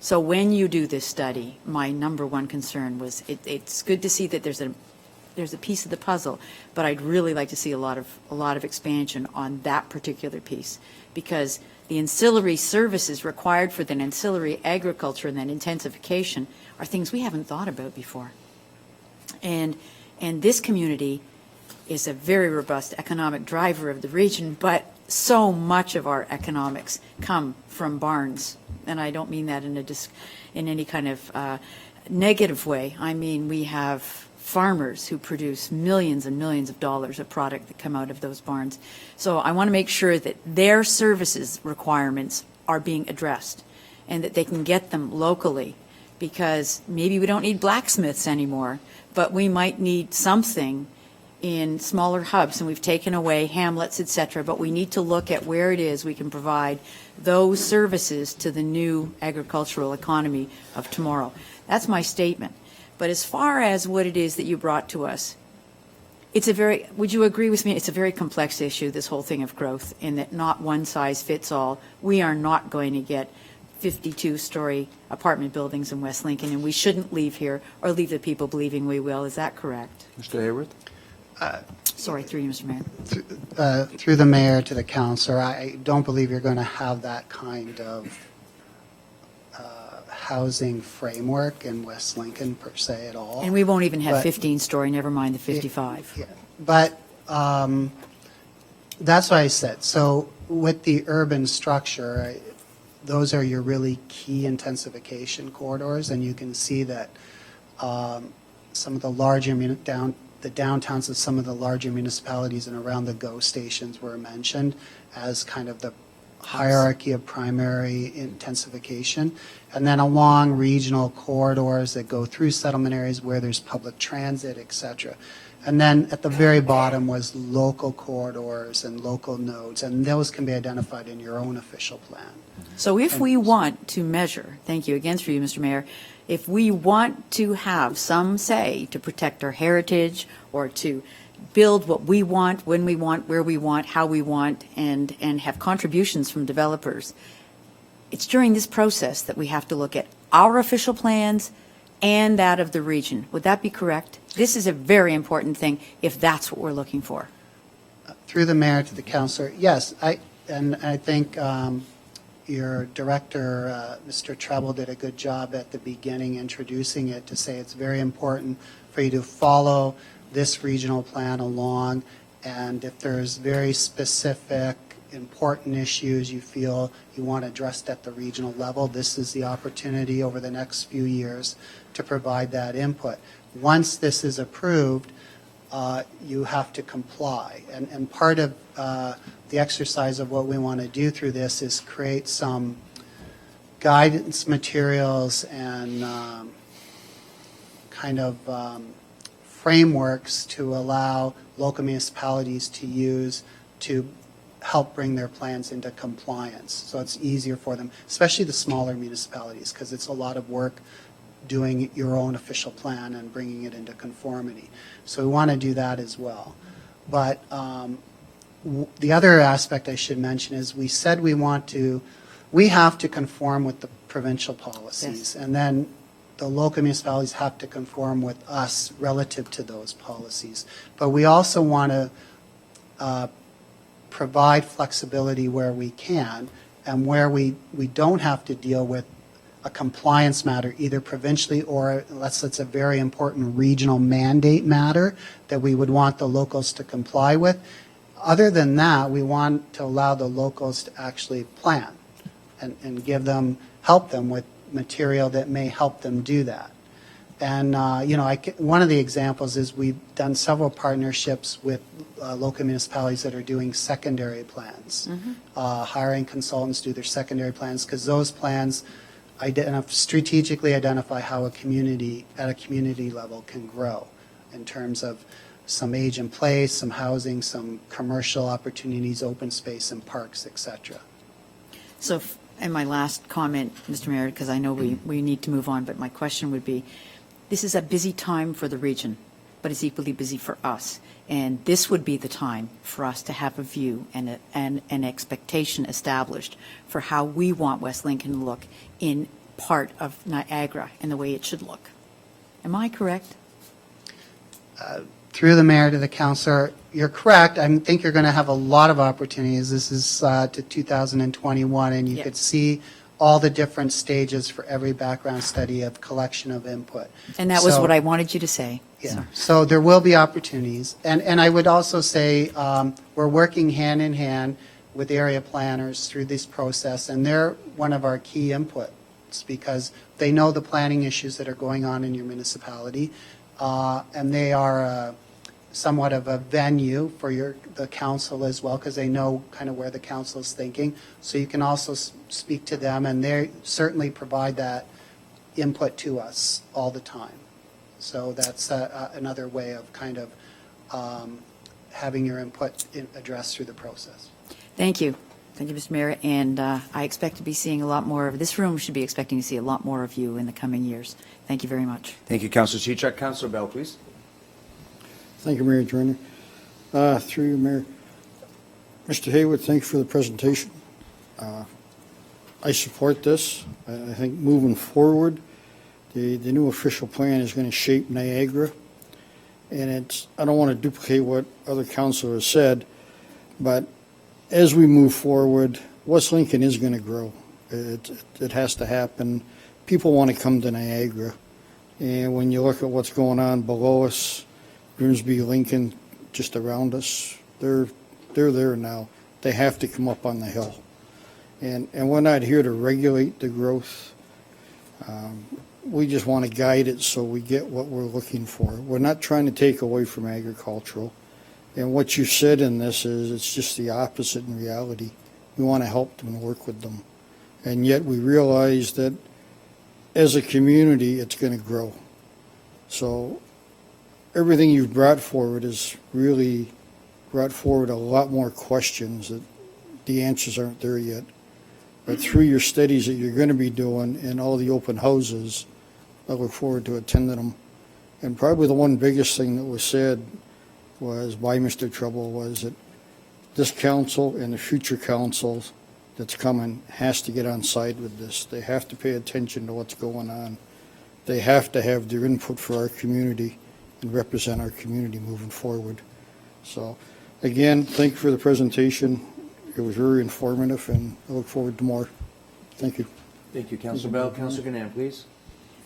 So when you do this study, my number one concern was it's good to see that there's a piece of the puzzle, but I'd really like to see a lot of expansion on that particular piece, because the ancillary services required for the ancillary agriculture and then intensification are things we haven't thought about before. And this community is a very robust economic driver of the region, but so much of our economics come from barns. And I don't mean that in any kind of negative way. I mean, we have farmers who produce millions and millions of dollars of product that come out of those barns. So I want to make sure that their services requirements are being addressed and that they can get them locally because maybe we don't need blacksmiths anymore, but we might need something in smaller hubs, and we've taken away hamlets, et cetera, but we need to look at where it is we can provide those services to the new agricultural economy of tomorrow. That's my statement. But as far as what it is that you brought to us, would you agree with me, it's a very complex issue, this whole thing of growth, in that not one size fits all. We are not going to get 52-story apartment buildings in West Lincoln, and we shouldn't leave here or leave the people believing we will. Is that correct? Mr. Hayworth? Sorry, through you, Mr. Mayor. Through the mayor to the councilor, I don't believe you're going to have that kind of housing framework in West Lincoln per se at all. And we won't even have But- 15-story, never mind the 55. Yeah, but that's what I said. So with the urban structure, those are your really key intensification corridors, and you can see that some of the larger the downtowns of some of the larger municipalities and around the GO stations were mentioned as kind of the hierarchy of primary intensification. And then along regional corridors that go through settlement areas where there's public transit, et cetera. And then at the very bottom was local corridors and local nodes, and those can be identified in your own official plan. So if we want to measure, thank you again through you, Mr. Mayor, if we want to have some say to protect our heritage or to build what we want, when we want, where we want, how we want, and have contributions from developers, it's during this process that we have to look at our official plans and that of the region. Would that be correct? This is a very important thing if that's what we're looking for. Through the mayor to the councilor, yes, I think your director, Mr. Treble, did a good job at the beginning introducing it to say it's very important for you to follow this regional plan along, and if there's very specific, important issues you feel you want addressed at the regional level, this is the opportunity over the next few years to provide that input. Once this is approved, you have to comply. And part of the exercise of what we want to do through this is create some guidance materials and kind of frameworks to allow local municipalities to use to help bring their plans into compliance. So it's easier for them, especially the smaller municipalities, because it's a lot of work doing your own official plan and bringing it into conformity. So we want to do that as well. But the other aspect I should mention is we said we have to conform with the provincial policies, and then the local municipalities have to conform with us relative to those policies. But we also want to provide flexibility where we can, and where we don't have to deal with a compliance matter, either provincially or, unless it's a very important regional mandate matter that we would want the locals to comply with. Other than that, we want to allow the locals to actually plan and help them with material that may help them do that. And, one of the examples is we've done several partnerships with local municipalities that are doing secondary plans, hiring consultants to do their secondary plans, because those plans strategically identify how a community at a community level can grow in terms of some age in place, some housing, some commercial opportunities, open space and parks, et cetera. So, and my last comment, Mr. Mayor, because I know we need to move on, but my question would be, this is a busy time for the region, but it's equally busy for us. And this would be the time for us to have a view and an expectation established for how we want West Lincoln to look in part of Niagara and the way it should look. Am I correct? Through the mayor to the councilor, you're correct. I think you're going to have a lot of opportunities. This is to 2021, and you Yeah. could see all the different stages for every background study of collection of input. And that was So- what I wanted you to say. Yeah, Sorry. so there will be opportunities. And I would also say we're working hand in hand with area planners through this process, and they're one of our key inputs because they know the planning issues that are going on in your municipality, and they are somewhat of a venue for the council as well, because they know kind of where the council is thinking. So you can also speak to them, and they certainly provide that input to us all the time. So that's another way of kind of having your input addressed through the process. Thank you. Thank you, Mr. Mayor. And I expect to be seeing a lot more of, this room should be expecting to see a lot more of you in the coming years. Thank you very much. Thank you, Councillor Chichak. Councillor Bell, please. Thank you, Mayor Joyner. Through you, Mayor. Mr. Haywood, thank you for the presentation. I support this. I think moving forward, the new official plan is going to shape Niagara. And I don't want to duplicate what other councilors said, but as we move forward, West Lincoln is going to grow. It has to happen. People want to come to Niagara. And when you look at what's going on below us, Grimsby, Lincoln, just around us, they're there now. They have to come up on the hill. And we're not here to regulate the growth. We just want to guide it so we get what we're looking for. We're not trying to take away from agricultural. And what you said in this is it's just the opposite in reality. We want to help them and work with them. And yet we realize that as a community, it's going to grow. So everything you've brought forward has really brought forward a lot more questions that the answers aren't there yet. But through your studies that you're going to be doing and all the open houses, I look forward to attending them. And probably the one biggest thing that was said was by Mr. Trouble was that this council and the future councils that's coming has to get on side with this. They have to pay attention to what's going on. They have to have their input for our community and represent our community moving forward. So again, thank you for the presentation. It was very informative, and I look forward to more. Thank you. Thank you, Councillor Bell. Councillor Gannon, please.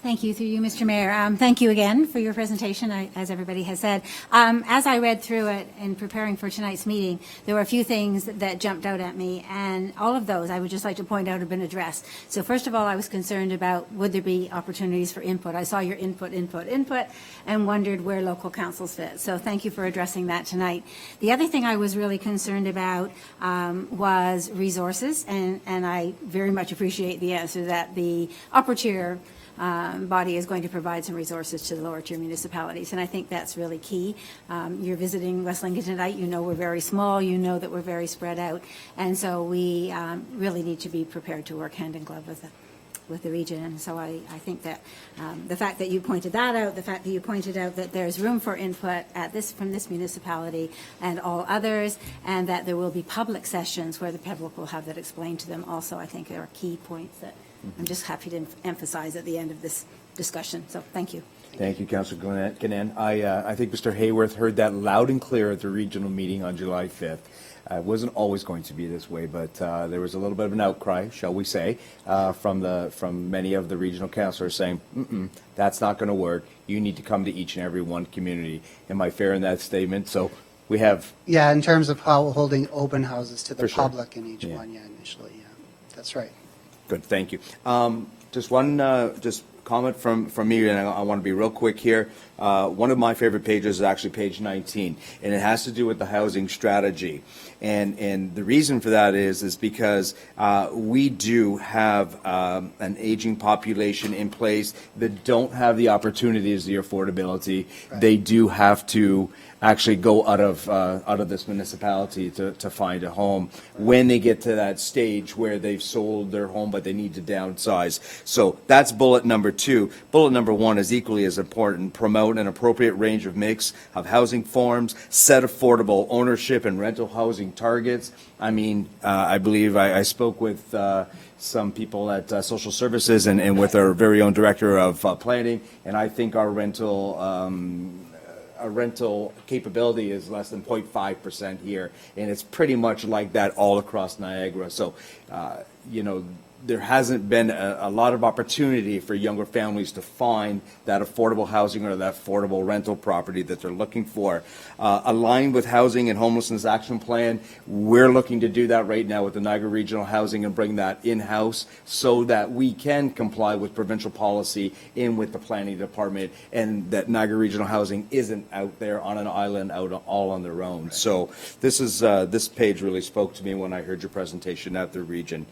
Thank you, through you, Mr. Mayor. Thank you again for your presentation, as everybody has said. As I read through it in preparing for tonight's meeting, there were a few things that jumped out at me, and all of those I would just like to point out have been addressed. So first of all, I was concerned about would there be opportunities for input. I saw your input, and wondered where local councils fit. So thank you for addressing that tonight. The other thing I was really concerned about was resources, and I very much appreciate the answer that the upper tier body is going to provide some resources to the lower tier municipalities, and I think that's really key. You're visiting West Lincoln tonight. You know we're very small. You know that we're very spread out, and so we really need to be prepared to work hand in glove with the region. And so I think that the fact that you pointed that out, the fact that you pointed out that there's room for input from this municipality and all others, and that there will be public sessions where the public will have that explained to them also, I think are key points that I'm just happy to emphasize at the end of this discussion. So thank you. Thank you, Councillor Gannon. I think Mr. Hayworth heard that loud and clear at the regional meeting on July 5th. It wasn't always going to be this way, but there was a little bit of an outcry, shall we say, from many of the regional councillors saying, that's not going to work. You need to come to each and every one community. Am I fair in that statement? So we have... Yeah, in terms of how holding open houses to the For sure. public in each one, initially, that's right. Good, thank you. Just one comment from me, and I want to be real quick here. One of my favorite pages is actually page 19, and it has to do with the housing strategy. And the reason for that is because we do have an aging population in place that don't have the opportunities, the affordability. Right. They do have to actually go out of this municipality to find a home when they get to that stage where they've sold their home but they need to downsize. So that's bullet number 2. Bullet number 1 is equally as important. Promote an appropriate range of mix of housing forms, set affordable ownership and rental housing targets. I mean, I believe I spoke with some people at Social Services and with our very own Director of Planning, and I think our rental capability is less than 0.5% here, and it's pretty much like that all across Niagara. So, there hasn't been a lot of opportunity for younger families to find that affordable housing or that affordable rental property that they're looking for. Aligned with Housing and Homelessness Action Plan, we're looking to do that right now with the Niagara Regional Housing and bring that in-house so that we can comply with provincial policy in with the planning department, and that Niagara Regional Housing isn't out there on an island out all on their own. Right. So this page really spoke to me when I heard your presentation at the region.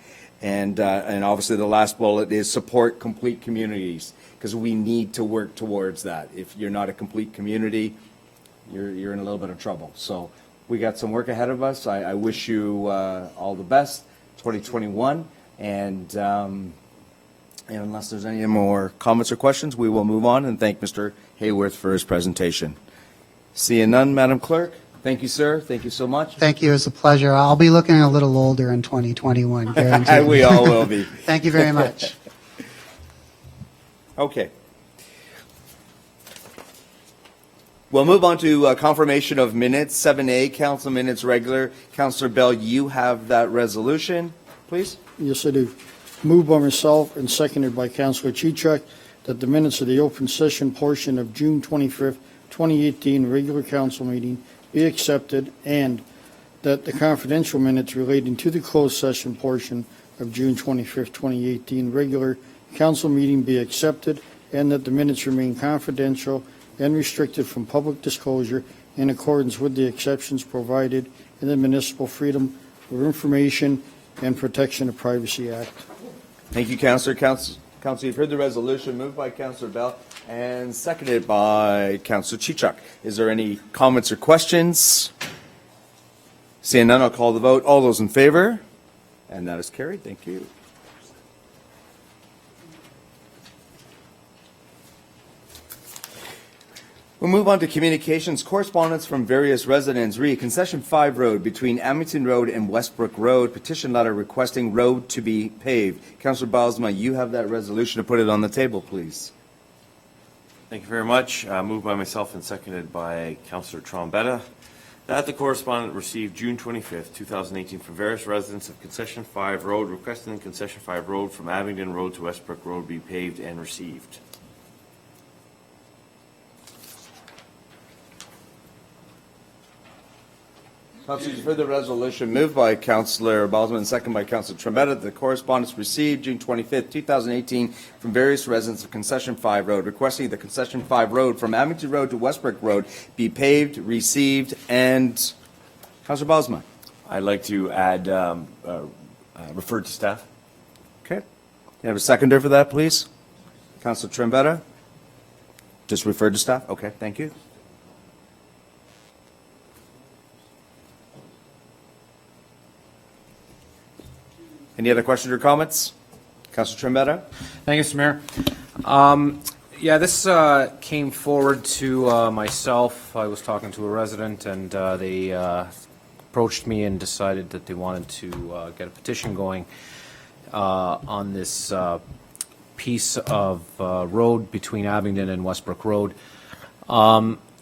And obviously, the last bullet is support complete communities, because we need to work towards that. If you're not a complete community, you're in a little bit of trouble. So we got some work ahead of us. I wish you all the best, 2021. And unless there's any more comments or questions, we will move on and thank Mr. Hayworth for his presentation. Seeing none, Madam Clerk. Thank you, sir. Thank you so much. Thank you. It was a pleasure. I'll be looking a little older in 2021, guaranteed. We all will be. Thank you very much. Okay. We'll move on to confirmation of minutes, 7A, council minutes regular. Councillor Bell, you have that resolution, please. Yes, I do. Moved by myself and seconded by Councillor Chichak that the minutes of the open session portion of June 25th, 2018 regular council meeting be accepted, and that the confidential minutes relating to the closed session portion of June 25th, 2018 regular council meeting be accepted, and that the minutes remain confidential and restricted from public disclosure in accordance with the exceptions provided in the Municipal Freedom of Information and Protection of Privacy Act. Thank you, Councillor. Councillor, you've heard the resolution moved by Councillor Bell and seconded by Councillor Chichak. Is there any comments or questions? Seeing none, I'll call the vote. All those in favor? And that is carried. Thank you. We'll move on to communications correspondence from various residents. Concession 5 Road between Amington Road and Westbrook Road. Petition letter requesting road to be paved. Councillor Bylsma, you have that resolution to put it on the table, please. Thank you very much. Moved by myself and seconded by Councillor Trombetta, that the correspondent received June 25th, 2018 from various residents of Concession 5 Road requesting the Concession 5 Road from Abingdon Road to Westbrook Road be paved and received. Councillor, you've heard the resolution moved by Councillor Bosman and seconded by Councillor Trombetta. The correspondence received June 25th, 2018 from various residents of Concession 5 Road requesting the Concession 5 Road from Abington Road to Westbrook Road be paved, received, and Councillor Bosman. I'd like to add referred to staff. Okay. You have a seconder for that, please? Councillor Trombetta? Just referred to staff? Okay, thank you. Any other questions or comments? Councillor Trombetta? Thank you, Mr. Mayor. Yeah, this came forward to myself. I was talking to a resident, and they approached me and decided that they wanted to get a petition going on this piece of road between Abingdon and Westbrook Road.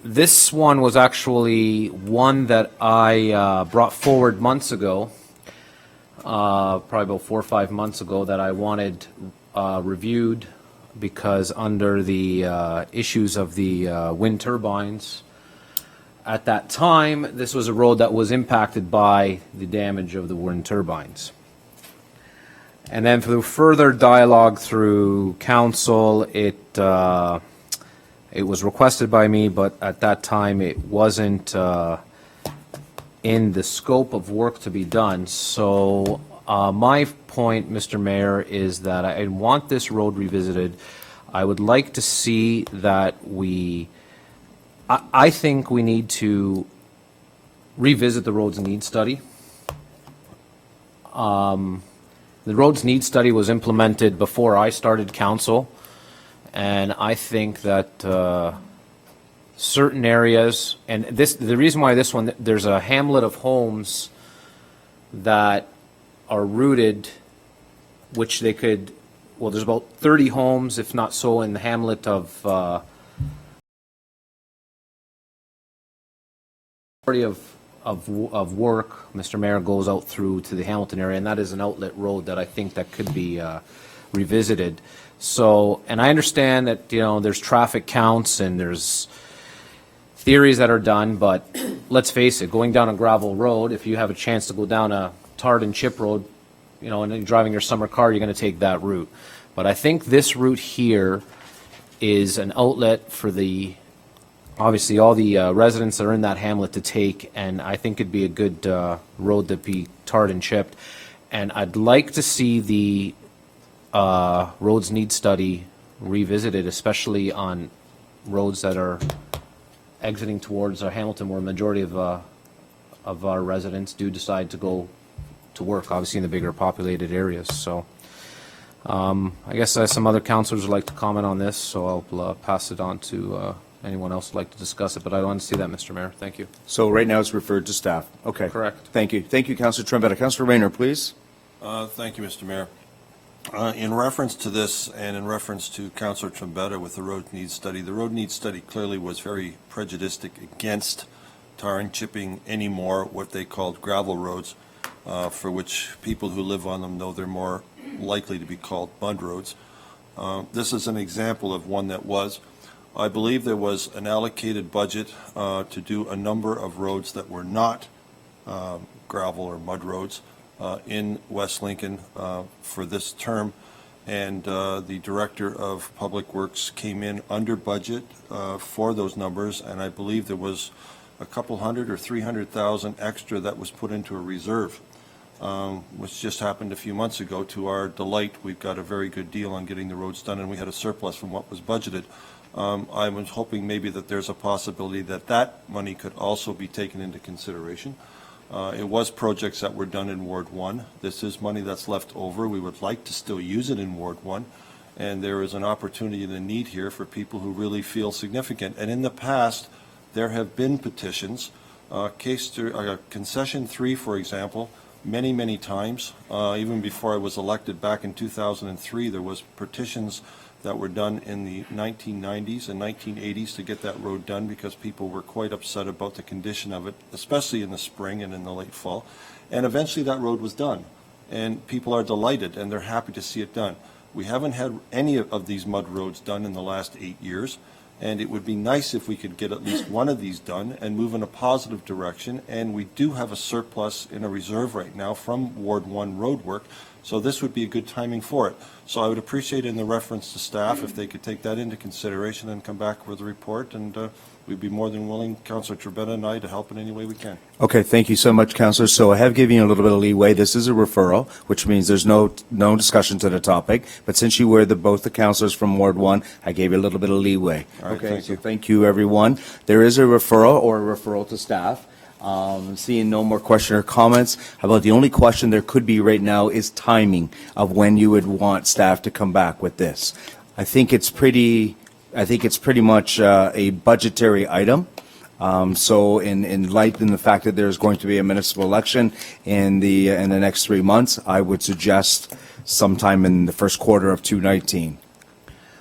This one was actually one that I brought forward months ago. Probably about 4 or 5 months ago, that I wanted reviewed, because under the issues of the wind turbines, at that time, this was a road that was impacted by the damage of the wind turbines. And then through further dialogue through council, it was requested by me, but at that time it wasn't in the scope of work to be done. So my point, Mr. Mayor, is that I want this road revisited. I would like to see that I think we need to revisit the roads need study. The roads need study was implemented before I started council, and I think that certain areas, and the reason why this one, there's a hamlet of homes that are rooted, which they could, well, there's about 30 homes, if not so, in the hamlet of work. Mr. Mayor goes out through to the Hamilton area, and that is an outlet road that I think that could be revisited. So, and I understand that, you know, there's traffic counts and there's theories that are done, but let's face it, going down a gravel road, if you have a chance to go down a tarred and chip road, you know, and then driving your summer car, you're going to take that route. But I think this route here is an outlet for the, obviously, all the residents that are in that hamlet to take, and I think it'd be a good road to be tarred and chipped. And I'd like to see the roads need study revisited, especially on roads that are exiting towards Hamilton, where a majority of our residents do decide to go to work, obviously in the bigger populated areas. So I guess some other councillors would like to comment on this, so I'll pass it on to anyone else who'd like to discuss it, but I don't want to see that, Mr. Mayor. Thank you. So right now it's referred to staff. Okay. Correct. Thank you. Thank you, Councillor Trombetta. Councillor Rayner, please. Thank you, Mr. Mayor. In reference to this and in reference to Councillor Trombetta with the road needs study, the road needs study clearly was very prejudiced against tar and chipping anymore, what they called gravel roads, for which people who live on them know they're more likely to be called mud roads. This is an example of one that was. I believe there was an allocated budget to do a number of roads that were not gravel or mud roads in West Lincoln for this term, and the Director of Public Works came in under budget for those numbers, and I believe there was a couple hundred or 300,000 extra that was put into a reserve, which just happened a few months ago. To our delight, we've got a very good deal on getting the roads done, and we had a surplus from what was budgeted. I was hoping maybe that there's a possibility that that money could also be taken into consideration. It was projects that were done in Ward 1. This is money that's left over. We would like to still use it in Ward 1, and there is an opportunity and a need here for people who really feel significant. And in the past, there have been petitions, Concession 3, for example, many, many times. Even before I was elected back in 2003, there was petitions that were done in the 1990s and 1980s to get that road done because people were quite upset about the condition of it, especially in the spring and in the late fall. And eventually that road was done, and people are delighted and they're happy to see it done. We haven't had any of these mud roads done in the last 8 years, and it would be nice if we could get at least one of these done and move in a positive direction. And we do have a surplus in a reserve right now from Ward 1 road work, so this would be a good timing for it. So I would appreciate, in the reference to staff, if they could take that into consideration and come back with a report, and we'd be more than willing, Councillor Trombetta and I, to help in any way we can. Okay, thank you so much, Councillor. So I have given you a little bit of leeway. This is a referral, which means there's no discussion to the topic. But since you were both the councillors from Ward 1, I gave you a little bit of leeway. All right, Okay, thank so you. thank you, everyone. There is a referral or a referral to staff. Seeing no more question or comments, how about the only question there could be right now is timing of when you would want staff to come back with this. I think it's pretty much a budgetary item. So in light in the fact that there's going to be a municipal election in the next 3 months, I would suggest sometime in the first quarter of 2019.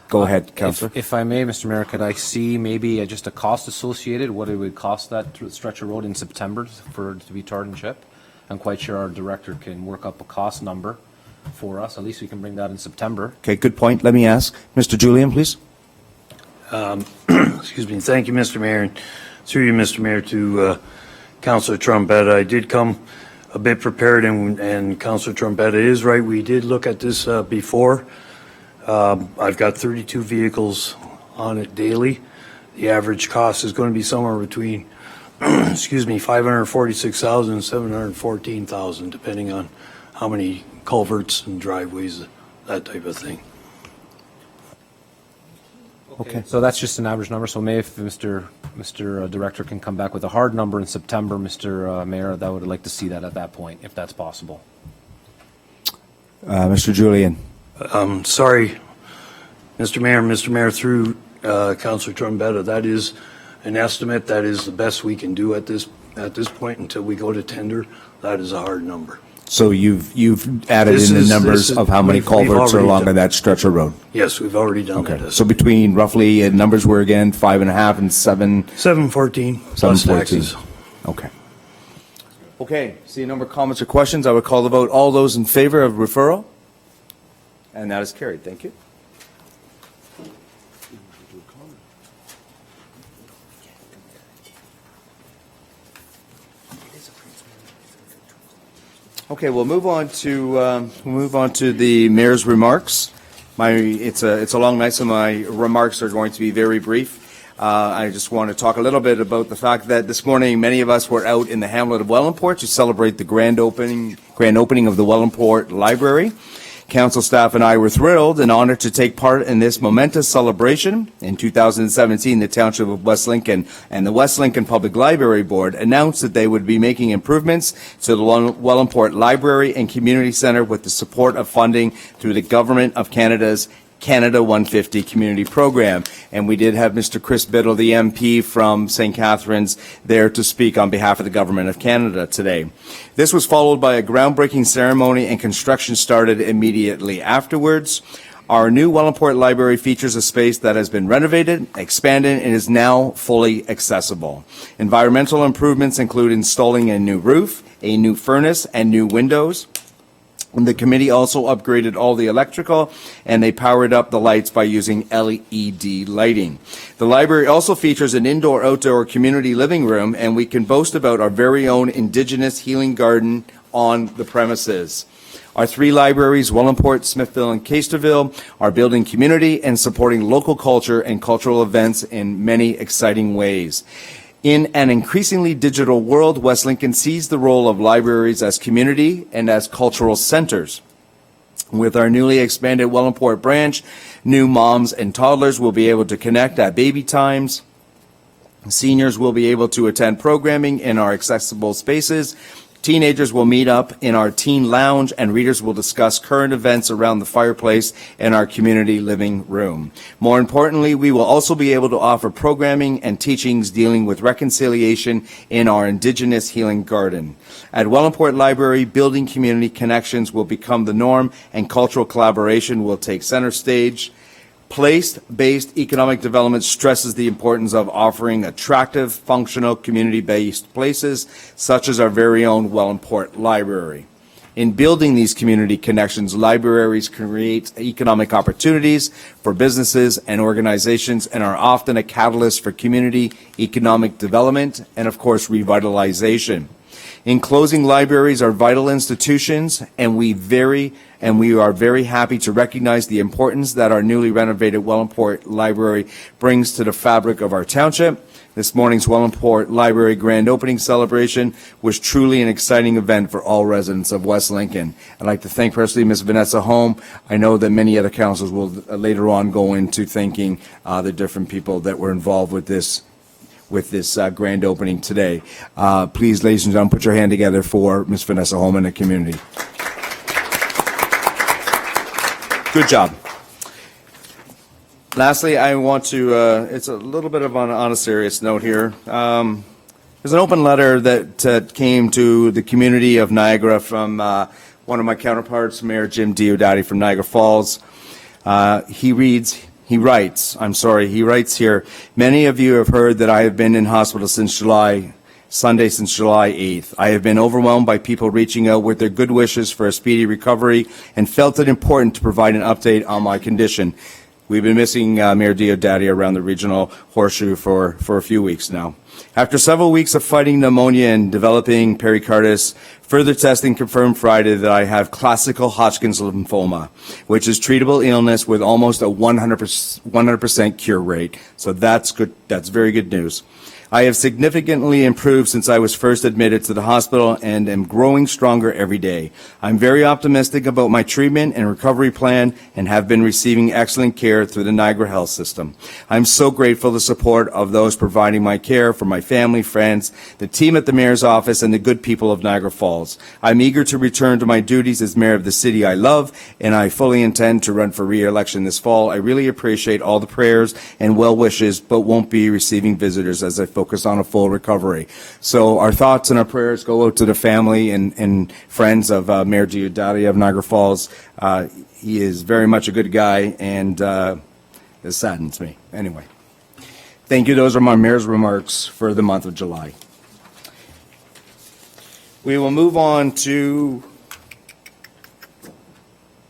Go ahead, Councillor. If I may, Mr. Mayor, could I see maybe just a cost associated, what it would cost that stretch of road in September for it to be tarred and chipped? I'm quite sure our director can work up a cost number for us. At least we can bring that in September. Okay, good point. Let me ask Mr. Julian, please. Excuse me. Thank you, Mr. Mayor. And through you, Mr. Mayor, to Councillor Trombetta. I did come a bit prepared, and Councillor Trombetta is right. We did look at this before. I've got 32 vehicles on it daily. The average cost is going to be somewhere between, excuse me, $546,000 and $714,000, depending on how many culverts and driveways, that type of thing. Okay. So that's just an average number. So maybe if Mr. Director can come back with a hard number in September, Mr. Mayor, I would like to see that at that point, if that's possible. Mr. Julian. Sorry, Mr. Mayor, through Councillor Trombetta, that is an estimate. That is the best we can do at this point until we go to tender. That is a hard number. So you've added in the numbers of how many culverts are along that stretch of road? Yes, we've already done that. Okay. So between roughly, numbers were again 5.5 and 7. 714 plus 714. taxes. Okay. Okay. See a number of comments or questions. I would call the vote. All those in favor of referral? And that is carried. Thank you. Okay, we'll move on to the mayor's remarks. It's a long night, so my remarks are going to be very brief. I just want to talk a little bit about the fact that this morning many of us were out in the hamlet of Wellandport to celebrate the grand opening of the Wellandport Library. Council staff and I were thrilled and honored to take part in this momentous celebration. In 2017, the Township of West Lincoln and the West Lincoln Public Library Board announced that they would be making improvements to the Wellandport Library and Community Centre with the support of funding through the Government of Canada's Canada 150 Community Program. And we did have Mr. Chris Biddle, the MP from St. Catharines, there to speak on behalf of the Government of Canada today. This was followed by a groundbreaking ceremony, and construction started immediately afterwards. Our new Wellandport Library features a space that has been renovated, expanded, and is now fully accessible. Environmental improvements include installing a new roof, a new furnace, and new windows. The committee also upgraded all the electrical, and they powered up the lights by using LED lighting. The library also features an indoor-outdoor community living room, and we can boast about our very own Indigenous healing garden on the premises. Our three libraries, Wellandport, Smithville, and Casterville, are building community and supporting local culture and cultural events in many exciting ways. In an increasingly digital world, West Lincoln sees the role of libraries as community and as cultural centers. With our newly expanded Wellandport branch, new moms and toddlers will be able to connect at baby times. Seniors will be able to attend programming in our accessible spaces. Teenagers will meet up in our teen lounge, and readers will discuss current events around the fireplace in our community living room. More importantly, we will also be able to offer programming and teachings dealing with reconciliation in our Indigenous healing garden. At Wellandport Library, building community connections will become the norm, and cultural collaboration will take center stage. Place-based economic development stresses the importance of offering attractive, functional, community-based places, such as our very own Wellandport Library. In building these community connections, libraries create economic opportunities for businesses and organizations and are often a catalyst for community economic development and, of course, revitalization. In closing, libraries are vital institutions, and we are very happy to recognize the importance that our newly renovated Wellandport Library brings to the fabric of our township. This morning's Wellandport Library grand opening celebration was truly an exciting event for all residents of West Lincoln. I'd like to thank personally Ms. Vanessa Holm. I know that many other councils will later on go into thanking the different people that were involved with this grand opening today. Please, ladies and gentlemen, put your hand together for Ms. Vanessa Holm and the community. Good job. Lastly, I want to, it's a little bit of on a serious note here. There's an open letter that came to the community of Niagara from one of my counterparts, Mayor Jim Diodati from Niagara Falls. He writes here, many of you have heard that I have been in hospital since July 8th. I have been overwhelmed by people reaching out with their good wishes for a speedy recovery and felt it important to provide an update on my condition. We've been missing Mayor Diodati around the regional horseshoe for a few weeks now. After several weeks of fighting pneumonia and developing pericarditis, further testing confirmed Friday that I have classical Hodgkin's lymphoma, which is treatable illness with almost a 100% cure rate. So that's good. That's very good news. I have significantly improved since I was first admitted to the hospital and am growing stronger every day. I'm very optimistic about my treatment and recovery plan and have been receiving excellent care through the Niagara Health System. I'm so grateful for the support of those providing my care, for my family, friends, the team at the Mayor's office, and the good people of Niagara Falls. I'm eager to return to my duties as Mayor of the city I love, and I fully intend to run for re-election this fall. I really appreciate all the prayers and well wishes, but won't be receiving visitors as I focus on a full recovery. So our thoughts and our prayers go out to the family and friends of Mayor Diodati of Niagara Falls. He is very much a good guy, and it saddens me. Anyway, thank you. Those are my mayor's remarks for the month of July. We will move on to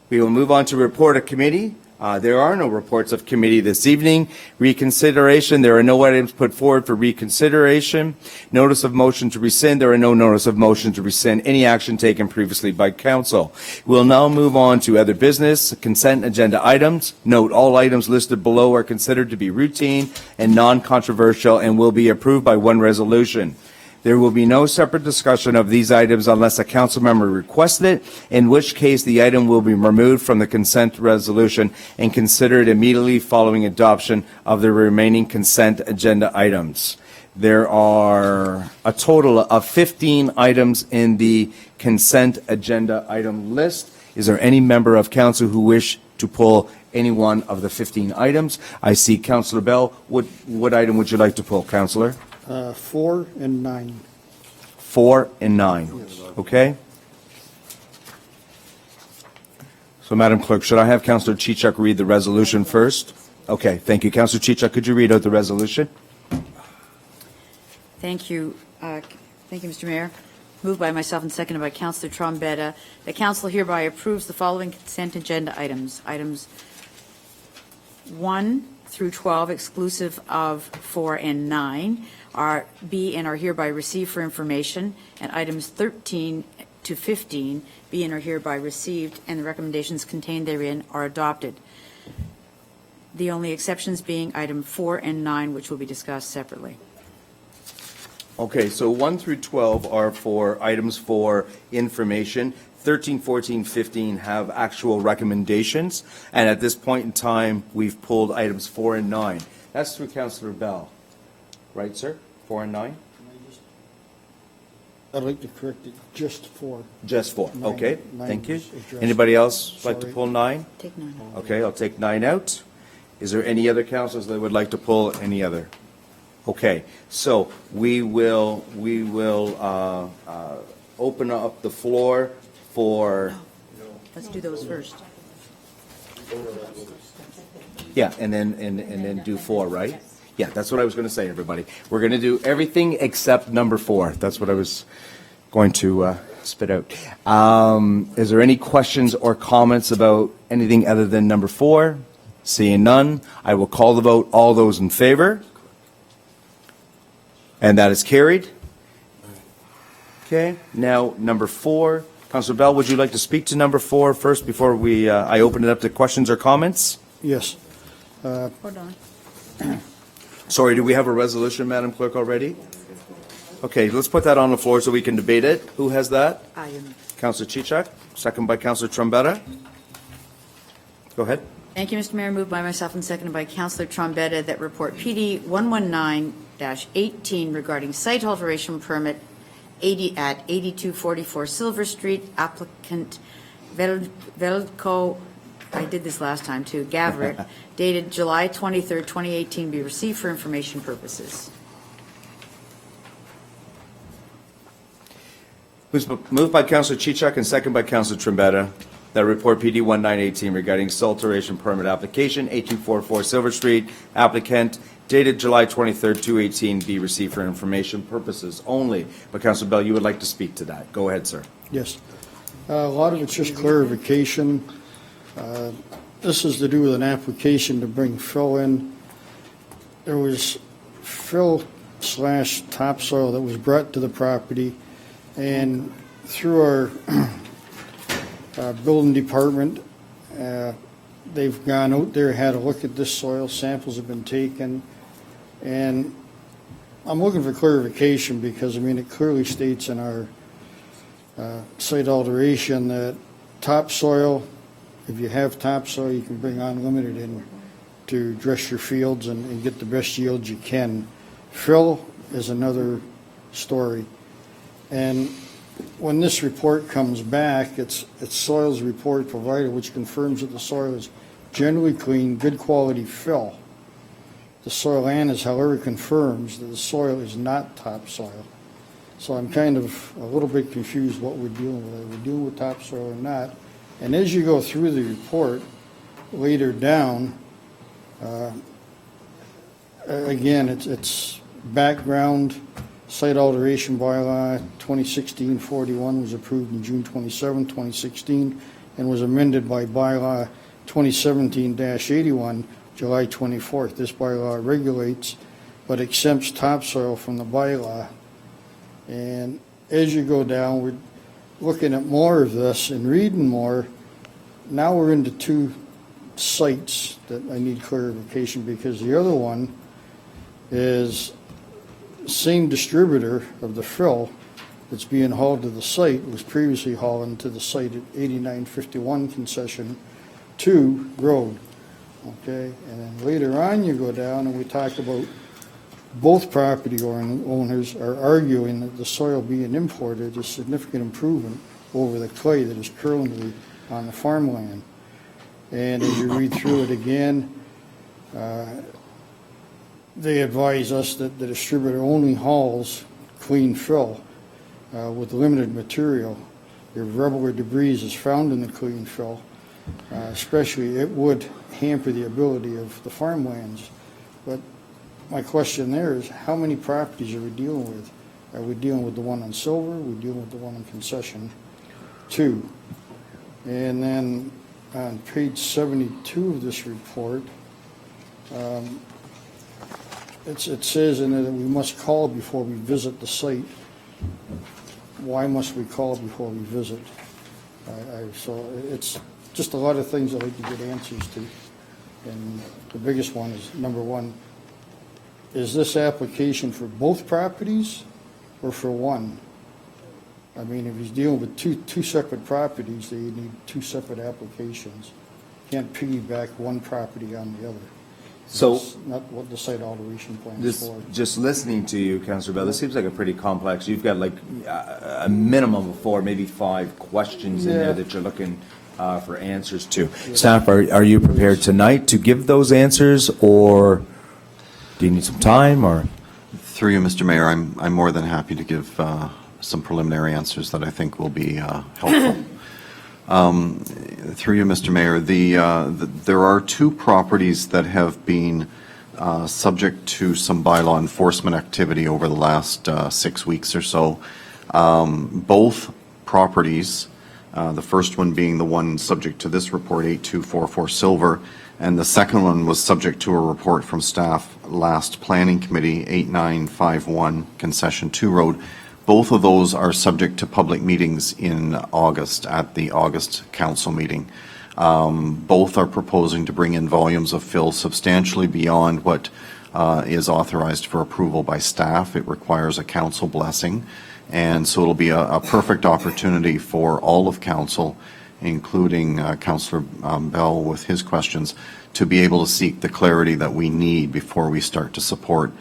report of committee. There are no reports of committee this evening. Reconsideration, there are no items put forward for reconsideration. Notice of motion to rescind, there are no notice of motion to rescind any action taken previously by council. We'll now move on to other business, consent agenda items. Note, all items listed below are considered to be routine and non-controversial and will be approved by one resolution. There will be no separate discussion of these items unless a council member requests it, in which case the item will be removed from the consent resolution and considered immediately following adoption of the remaining consent agenda items. There are a total of 15 items in the consent agenda item list. Is there any member of council who wish to pull any one of the 15 items? I see Councillor Bell. What item would you like to pull, Councillor? 4 and 9. 4 and 9. Okay. So, Madam Clerk, should I have Councillor Chichuk read the resolution first? Okay, thank you. Councillor Chichuk, could you read out the resolution? Thank you. Thank you, Mr. Mayor. Moved by myself and seconded by Councillor Trombetta. The council hereby approves the following consent agenda items. Items 1 through 12, exclusive of 4 and 9, are be and are hereby received for information, and items 13 to 15 be and are hereby received, and the recommendations contained therein are adopted. The only exceptions being item 4 and 9, which will be discussed separately. Okay, so 1 through 12 are for items for information. 13, 14, 15 have actual recommendations. And at this point in time, we've pulled items 4 and 9. That's through Councillor Bell. Right, sir? 4 and 9? I'd like to correct it, just 4. Just 4. Nine- Okay, nine thank you. is addressed. Anybody else like to Sorry. pull 9? Take 9. Okay, I'll take 9 out. Is there any other councils that would like to pull any other? Okay, so we will open up the floor for, Let's do those first. yeah, and then do 4, right? Yeah, that's what I was going to say, everybody. We're going to do everything except number 4. That's what I was going to spit out. Is there any questions or comments about anything other than number 4? Seeing none, I will call the vote. All those in favor? And that is carried. Okay, now number 4. Councillor Bell, would you like to speak to number 4 first before I open it up to questions or comments? Yes. Hold on. Sorry, do we have a resolution, Madam Clerk, already? Okay, let's put that on the floor so we can debate it. Who has that? I am. Councillor Chichuk, second by Councillor Trombetta. Go ahead. Thank you, Mr. Mayor. Moved by myself and seconded by Councillor Trombetta that report PD 119-18 regarding site alteration permit 80 at 8244 Silver Street, applicant Veldco, I did this last time too, Gavrit, dated July 23rd, 2018, be received for information purposes. Moved by Councillor Chichuk and second by Councillor Trombetta. That report PD 1918 regarding salt alteration permit application 8244 Silver Street, applicant dated July 23rd, 2018, be received for information purposes only. But Councillor Bell, you would like to speak to that. Go ahead, sir. Yes. A lot of it's just clarification. This is to do with an application to bring fill in. There was fill/topsoil that was brought to the property, and through our building department, they've gone out there, had a look at this soil, samples have been taken, and I'm looking for clarification because, I mean, it clearly states in our site alteration that topsoil, if you have topsoil, you can bring unlimited in to dress your fields and get the best yields you can. Fill is another story. And when this report comes back, it's soils report provided which confirms that the soil is generally clean, good quality fill. The soil analyst, however, confirms that the soil is not topsoil. So I'm kind of a little bit confused what we're dealing with. Are we dealing with topsoil or not? And as you go through the report, later down, again, it's background. Site alteration bylaw 2016-41 was approved in June 27, 2016, and was amended by bylaw 2017-81, July 24th. This bylaw regulates but exempts topsoil from the bylaw. And as you go down, we're looking at more of this and reading more. Now we're into two sites that I need clarification, because the other one is same distributor of the fill that's being hauled to the site was previously hauling to the site at 8951 Concession 2 Road. Okay, and then later on you go down and we talk about both property owners are arguing that the soil being imported is significant improvement over the clay that is currently on the farmland. And as you read through it again, they advise us that the distributor only hauls clean fill with limited material. If rubble or debris is found in the clean fill, especially it would hamper the ability of the farmlands. But my question there is, how many properties are we dealing with? Are we dealing with the one on Silver? Are we dealing with the one on Concession 2? And then on page 72 of this report, it says in it that we must call before we visit the site. Why must we call before we visit? So it's just a lot of things I'd like to get answers to. And the biggest one is, number one, is this application for both properties or for one? I mean, if he's dealing with two separate properties, then you need two separate applications. Can't piggyback one property on the other. So- That's not what the site alteration plan is This, for. just listening to you, Councillor Bell, this seems like a pretty complex, you've got like a minimum of 4, maybe 5 questions in there Yeah. that you're looking for answers to. Staff, are you prepared tonight to give those answers, or do you need some time, or? Through you, Mr. Mayor, I'm more than happy to give some preliminary answers that I think will be helpful. Through you, Mr. Mayor, there are 2 properties that have been subject to some bylaw enforcement activity over the last 6 weeks or so. Both properties, the first one being the one subject to this report, 8244 Silver, and the second one was subject to a report from staff last planning committee, 8951 Concession 2 Road. Both of those are subject to public meetings in August at the August council meeting. Both are proposing to bring in volumes of fill substantially beyond what is authorized for approval by staff. It requires a council blessing, and so it'll be a perfect opportunity for all of council, including Councillor Bell with his questions, to be able to seek the clarity that we need before we start to support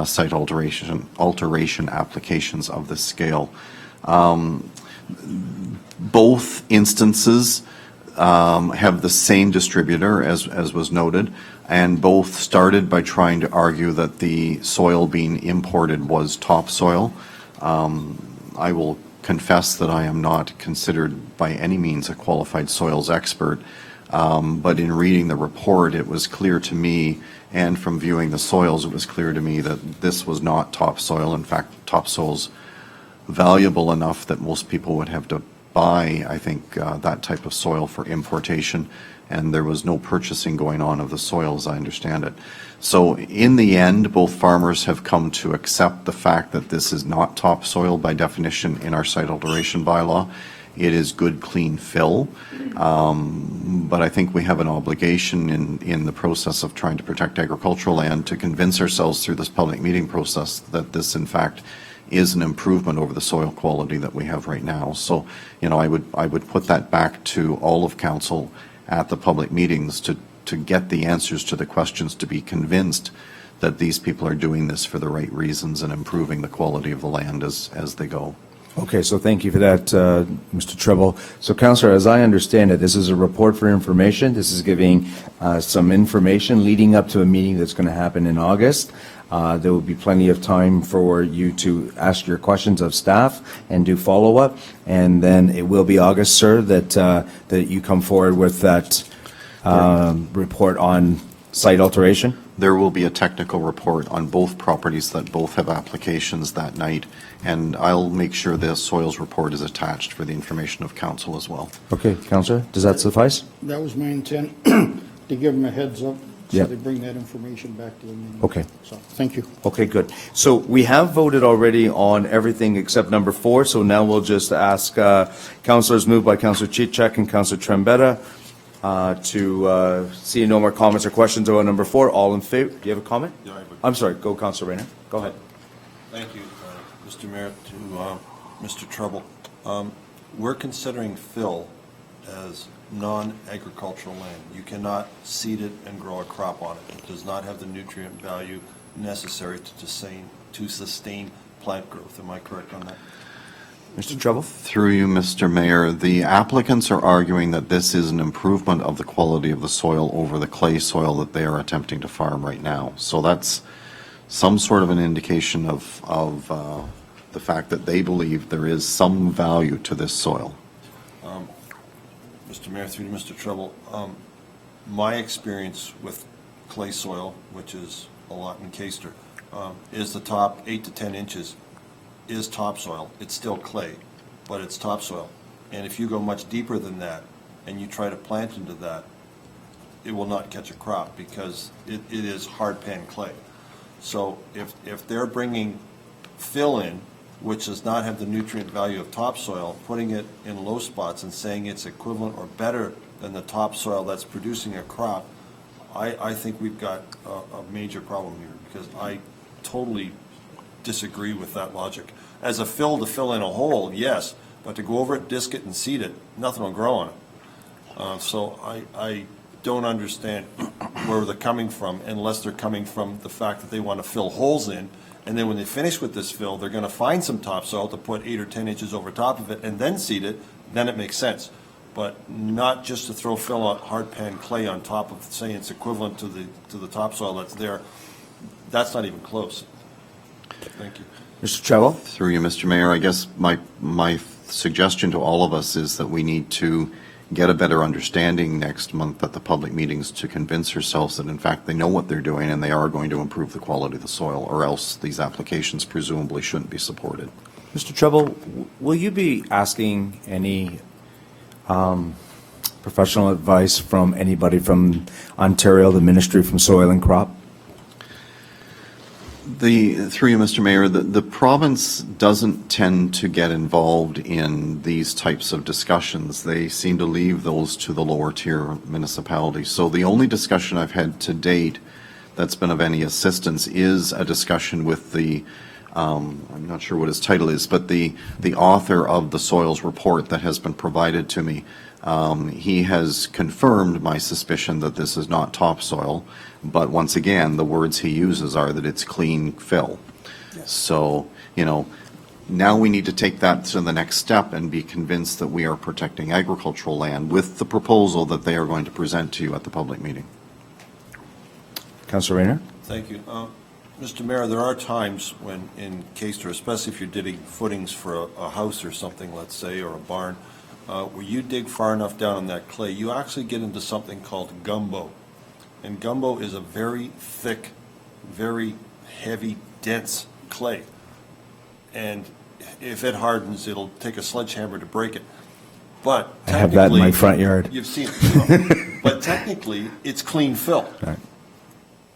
site alteration applications of this scale. Both instances have the same distributor, as was noted, and both started by trying to argue that the soil being imported was topsoil. I will confess that I am not considered by any means a qualified soils expert, but in reading the report, it was clear to me, and from viewing the soils, it was clear to me that this was not topsoil. In fact, topsoil's valuable enough that most people would have to buy, I think, that type of soil for importation, and there was no purchasing going on of the soil, as I understand it. So in the end, both farmers have come to accept the fact that this is not topsoil by definition in our site alteration bylaw. It is good, clean fill, but I think we have an obligation in the process of trying to protect agricultural land to convince ourselves through this public meeting process that this, in fact, is an improvement over the soil quality that we have right now. So, you know, I would put that back to all of council at the public meetings to get the answers to the questions, to be convinced that these people are doing this for the right reasons and improving the quality of the land as they go. Okay, so thank you for that, Mr. Tribble. So, Councillor, as I understand it, this is a report for information. This is giving some information leading up to a meeting that's going to happen in August. There will be plenty of time for you to ask your questions of staff and do follow-up. And then it will be August, sir, that you come forward with that report on site alteration? There will be a technical report on both properties that both have applications that night, and I'll make sure the soils report is attached for the information of council as well. Okay, Councillor, does that suffice? That was my intent, to give them a heads up, so Yep. they bring that information back to the meeting. Okay. So, thank you. Okay, good. So we have voted already on everything except number 4, so now we'll just ask councillors moved by Councillor Chichak and Councillor Trembetta to see no more comments or questions on number 4. All in favor? Do you have a comment? Yeah, I have a- I'm sorry, go Councillor Rayner. Go ahead. Thank you, Mr. Mayor, to Mr. Trouble. We're considering fill as non-agricultural land. You cannot seed it and grow a crop on it. It does not have the nutrient value necessary to sustain plant growth. Am I correct on that? Mr. Treble? Through you, Mr. Mayor, the applicants are arguing that this is an improvement of the quality of the soil over the clay soil that they are attempting to farm right now. So that's some sort of an indication of the fact that they believe there is some value to this soil. Mr. Mayor, through to Mr. Treble, my experience with clay soil, which is a lot in Caister, is the top 8 to 10 inches is topsoil. It's still clay, but it's topsoil. And if you go much deeper than that and you try to plant into that, it will not catch a crop because it is hard pan clay. So if they're bringing fill in, which does not have the nutrient value of topsoil, putting it in low spots and saying it's equivalent or better than the topsoil that's producing a crop, I think we've got a major problem here because I totally disagree with that logic. As a fill to fill in a hole, yes, but to go over it, disc it, and seed it, nothing will grow on it. So I don't understand where they're coming from unless they're coming from the fact that they want to fill holes in, and then when they finish with this fill, they're going to find some topsoil to put 8 or 10 inches over top of it and then seed it, then it makes sense. But not just to throw fill on hard pan clay on top of saying it's equivalent to the topsoil that's there. That's not even close. Thank you. Mr. Treble? Through you, Mr. Mayor, I guess my suggestion to all of us is that we need to get a better understanding next month at the public meetings to convince ourselves that in fact they know what they're doing and they are going to improve the quality of the soil, or else these applications presumably shouldn't be supported. Mr. Treble, will you be asking any professional advice from anybody from Ontario, the Ministry from Soil and Crop? Through you, Mr. Mayor, the province doesn't tend to get involved in these types of discussions. They seem to leave those to the lower tier municipalities. So the only discussion I've had to date that's been of any assistance is a discussion with the, I'm not sure what his title is, but the author of the soils report that has been provided to me. He has confirmed my suspicion that this is not topsoil, but once again, the words he uses are that it's clean fill. Yes. So, now we need to take that to the next step and be convinced that we are protecting agricultural land with the proposal that they are going to present to you at the public meeting. Councillor Rayner? Thank you. Mr. Mayor, there are times when in Caister, especially if you're digging footings for a house or something, let's say, or a barn, where you dig far enough down on that clay, you actually get into something called gumbo. And gumbo is a very thick, very heavy, dense clay. And if it hardens, it'll take a sledgehammer to break it. But I have that in my front yard. You've seen it. But technically, it's clean fill. Right.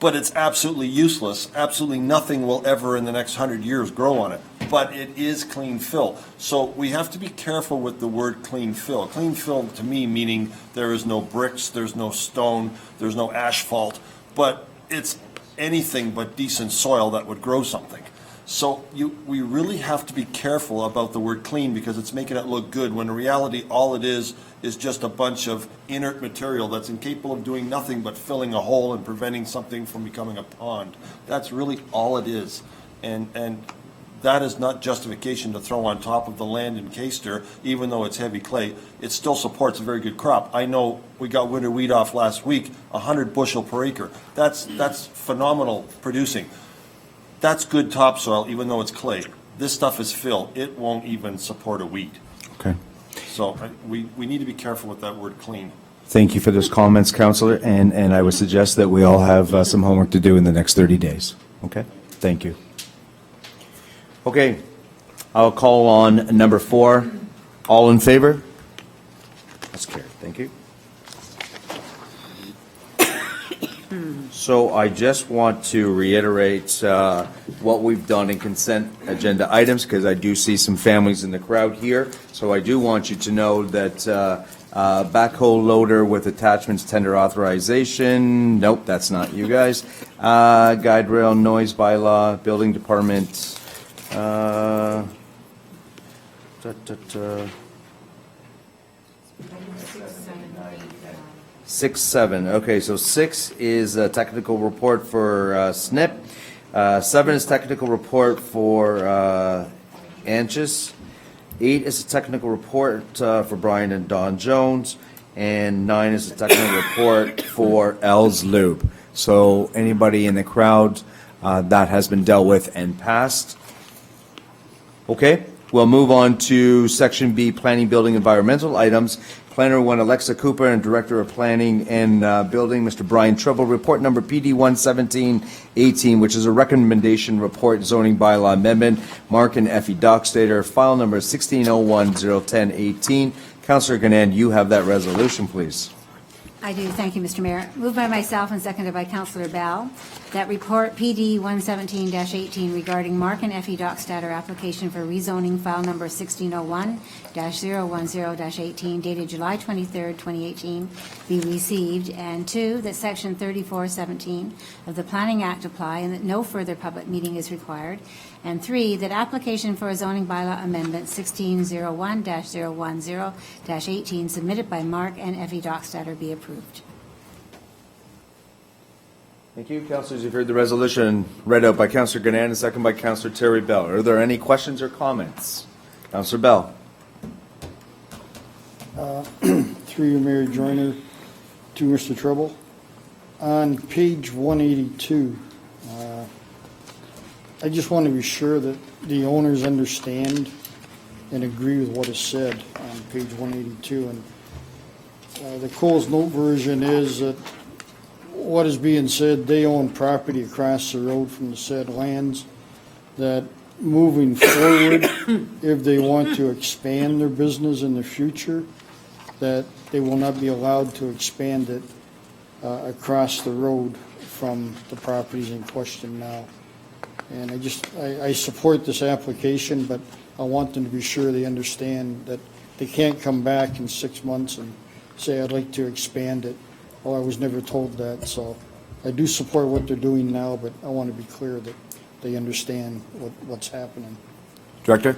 But it's absolutely useless. Absolutely nothing will ever in the next 100 years grow on it. But it is clean fill. So we have to be careful with the word clean fill. Clean fill to me meaning there is no bricks, there's no stone, there's no asphalt, but it's anything but decent soil that would grow something. So we really have to be careful about the word clean because it's making it look good when in reality all it is just a bunch of inert material that's incapable of doing nothing but filling a hole and preventing something from becoming a pond. That's really all it is. And that is not justification to throw on top of the land in Caister, even though it's heavy clay. It still supports a very good crop. I know we got winter wheat off last week, 100 bushel per acre. That's phenomenal producing. That's good topsoil, even though it's clay. This stuff is fill. It won't even support a wheat. Okay. So we need to be careful with that word clean. Thank you for those comments, Councillor, and I would suggest that we all have some homework to do in the next 30 days. Okay? Thank you. Okay, I'll call on number 4. All in favor? That's carried. Thank you. So I just want to reiterate what we've done in consent agenda items, because I do see some families in the crowd here. So I do want you to know that backhoe loader with attachments tender authorization, nope, that's not you guys. Guide rail noise bylaw, building department. 6, 7. Okay, so 6 is a technical report for SNP. 7 is technical report for ANCHIS. 8 is a technical report for Brian and Don Jones. And 9 is a technical report for Els Loop. So anybody in the crowd, that has been dealt with and passed. Okay, we'll move on to Section B, Planning, Building, Environmental Items. Planner 1, Alexa Cooper, and Director of Planning and Building, Mr. Brian Treble, report number PD 11718, which is a recommendation report zoning bylaw amendment, Mark and Effie Dockstader, file number 1601-01018. Councillor Ganand, you have that resolution, please. I do. Thank you, Mr. Mayor. Moved by myself and seconded by Councillor Bell, that report PD 117-18 regarding Mark and Effie Dockstader application for rezoning file number 1601-010-18 dated July 23rd, 2018 be received, and 2, that section 3417 of the Planning Act apply and that no further public meeting is required, and 3, that application for a zoning bylaw amendment 1601-010-18 submitted by Mark and Effie Dockstader be approved. Thank you. Councillors, you've heard the resolution read out by Councillor Ganand and second by Councillor Terry Bell. Are there any questions or comments? Councillor Bell. Through you, Mayor Joyner, to Mr. Treble. On page 182, I just want to be sure that the owners understand and agree with what is said on page 182. And the Coles Note version is that what is being said, they own property across the road from the said lands, that moving forward, if they want to expand their business in the future, that they will not be allowed to expand it across the road from the properties in question now. And I support this application, but I want them to be sure they understand that they can't come back in 6 months and say, I'd like to expand it. Oh, I was never told that. So I do support what they're doing now, but I want to be clear that they understand what's happening. Director?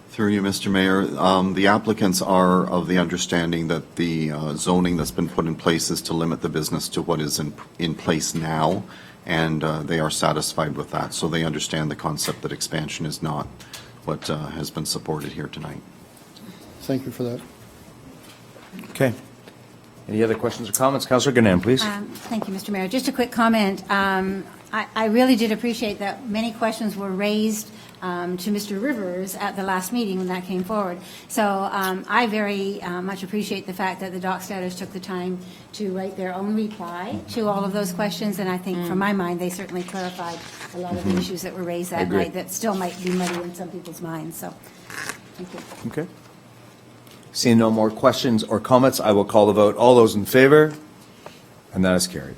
Through you, Mr. Mayor, the applicants are of the understanding that the zoning that's been put in place is to limit the business to what is in place now, and they are satisfied with that. So they understand the concept that expansion is not what has been supported here tonight. Thank you for that. Okay. Any other questions or comments? Councillor Ganand, please. Thank you, Mr. Mayor. Just a quick comment. I really did appreciate that many questions were raised to Mr. Rivers at the last meeting when that came forward. So I very much appreciate the fact that the Dockstaders took the time to write their own reply to all of those questions, and I think from my mind they certainly clarified a lot of the issues that were raised that night that still might be muddy in some people's minds. So thank you. Okay. Seeing no more questions or comments, I will call the vote. All those in favor? And that is carried.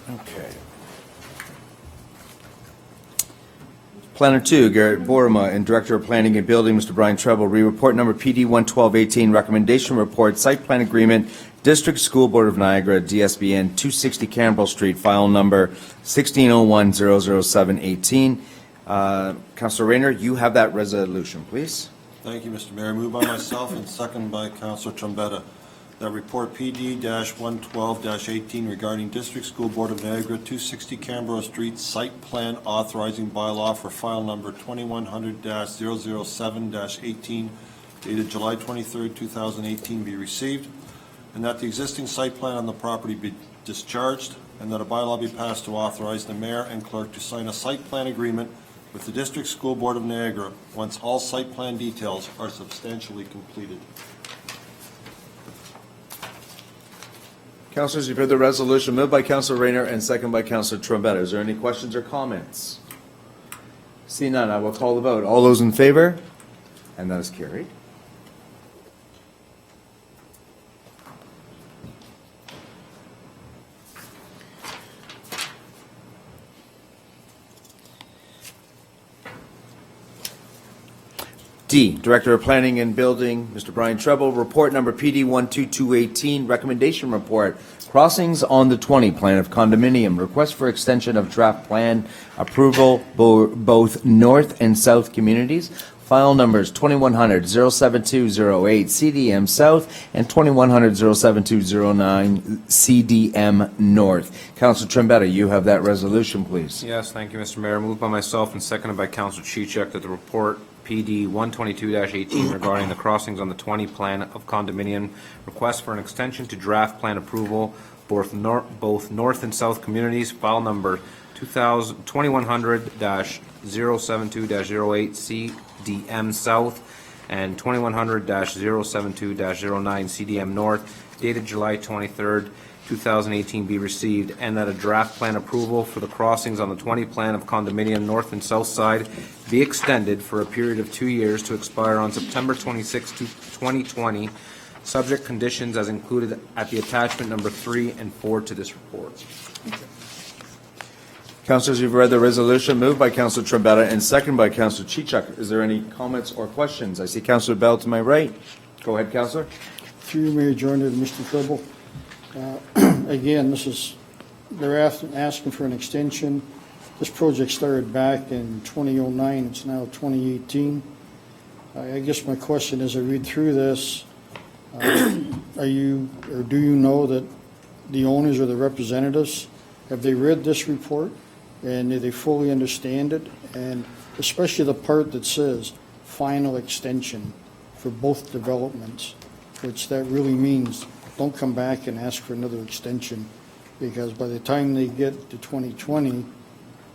Okay. Planner 2, Garrett Borma, and Director of Planning and Building, Mr. Brian Treble, re-report number PD 11218, recommendation report, site plan agreement, District School Board of Niagara, DSBN 260 Campbell Street, file number 1601-00718. Councillor Rayner, you have that resolution, please. Thank you, Mr. Mayor. Moved by myself and second by Councillor Trombetta. That report PD-112-18 regarding District School Board of Niagara, 260 Canberra Street, site plan authorizing bylaw for file number 2100-007-18, dated July 23rd, 2018, be received. and that the existing site plan on the property be discharged, and that a bylaw be passed to authorize the mayor and clerk to sign a site plan agreement with the District School Board of Niagara once all site plan details are substantially completed. Councilors, you've heard the resolution moved by Councilor Rayner and second by Councilor Trombetta. Is there any questions or comments? See none, I will call the vote. All those in favor? And that is carried. D, Director of Planning and Building, Mr. Brian Treble, report number PD 12218, recommendation report, crossings on the 20, plan of condominium, request for extension of draft plan approval, both north and south communities, file numbers 2100-07208 CDM South and 2100-07209 CDM North. Councilor Trombetta, you have that resolution, please. Yes, thank you, Mr. Mayor. Moved by myself and seconded by Councilor Chichek that the report PD 122-18 regarding the crossings on the 20 plan of condominium, request for an extension to draft plan approval, both north and south communities, file number 2100-072-08 CDM South and 2100-072-09 CDM North, dated July 23rd, 2018 be received, and that a draft plan approval for the crossings on the 20 plan of condominium north and south side be extended for a period of 2 years to expire on September 26, 2020, subject conditions as included at the attachment number 3 and 4 to this report. Councilors, you've read the resolution moved by Councilor Trombetta and seconded by Councilor Chichuk. Is there any comments or questions? I see Councilor Bell to my right. Go ahead, Councilor. Through you, Mayor Joyner, to Mr. Treble. Again, they're asking for an extension. This project started back in 2009. It's now 2018. I guess my question as I read through this, do you know that the owners or the representatives, have they read this report and do they fully understand it? And especially the part that says final extension for both developments, which that really means don't come back and ask for another extension, because by the time they get to 2020,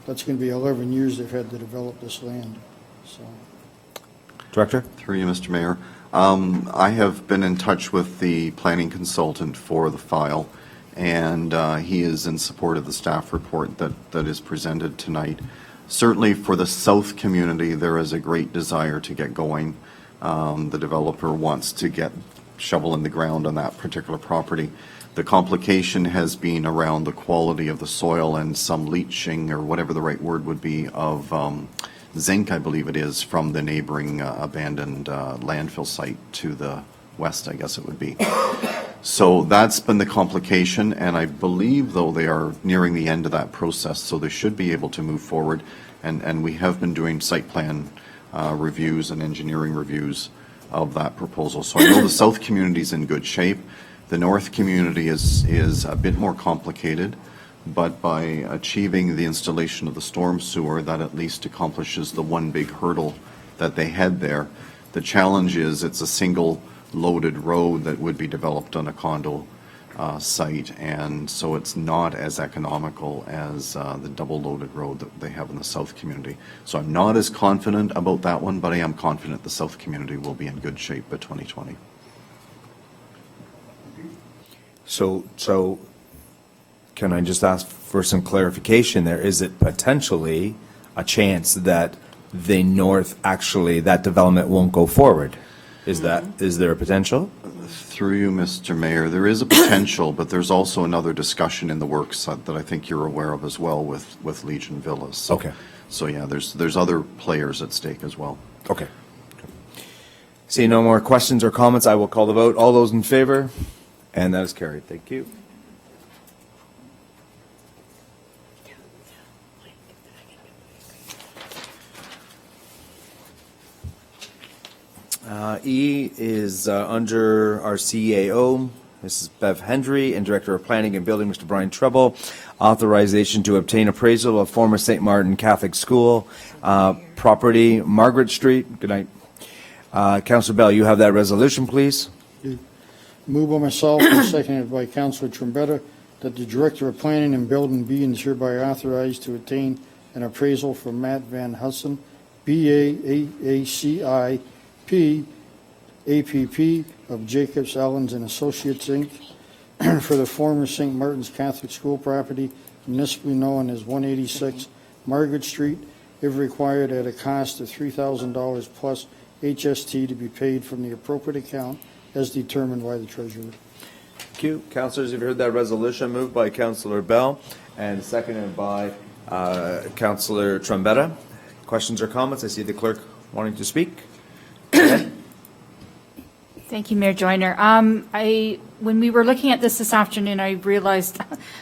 that's going to be 11 years they've had to develop this land. So, Director? Through you, Mr. Mayor. I have been in touch with the planning consultant for the file, and he is in support of the staff report that is presented tonight. Certainly for the south community, there is a great desire to get going. The developer wants to get shovel in the ground on that particular property. The complication has been around the quality of the soil and some leaching, or whatever the right word would be, of zinc, I believe it is, from the neighboring abandoned landfill site to the west, I guess it would be. So that's been the complication, and I believe, though, they are nearing the end of that process, so they should be able to move forward. And we have been doing site plan reviews and engineering reviews of that proposal. So I know the south community is in good shape. The north community is a bit more complicated, but by achieving the installation of the storm sewer, that at least accomplishes the one big hurdle that they had there. The challenge is it's a single loaded road that would be developed on a condo site, and so it's not as economical as the double-loaded road that they have in the south community. So I'm not as confident about that one, but I am confident the south community will be in good shape by 2020. So can I just ask for some clarification there? Is it potentially a chance that the north, actually, that development won't go forward? Is there a potential? Through you, Mr. Mayor, there is a potential, but there's also another discussion in the works that I think you're aware of as well with Legion Villas. So, Okay. So yeah, there's other players at stake as well. Okay. Seeing no more questions or comments, I will call the vote. All those in favor? And that is carried. Thank you. E is under our CAO, Mrs. Bev Hendry, and Director of Planning and Building, Mr. Brian Treble. Authorization to obtain appraisal of former St. Martin Catholic School property, Margaret Street. Good night. Councilor Bell, you have that resolution, please. Moved by myself and seconded by Councilor Trombetta that the Director of Planning and Building be and is hereby authorized to obtain an appraisal from Matt Van Hussen, BAACI, APP of Jacobs, Allens and Associates, Inc., for the former St. Martin's Catholic School property, municipally known as 186 Margaret Street, if required at a cost of $3,000 plus HST to be paid from the appropriate account as determined by the treasurer. Thank you. Councilors, you've heard that resolution moved by Councilor Bell and seconded by Councilor Trombetta. Questions or comments? I see the clerk wanting to speak. Go ahead. Thank you, Mayor Joyner. When we were looking at this afternoon, I realized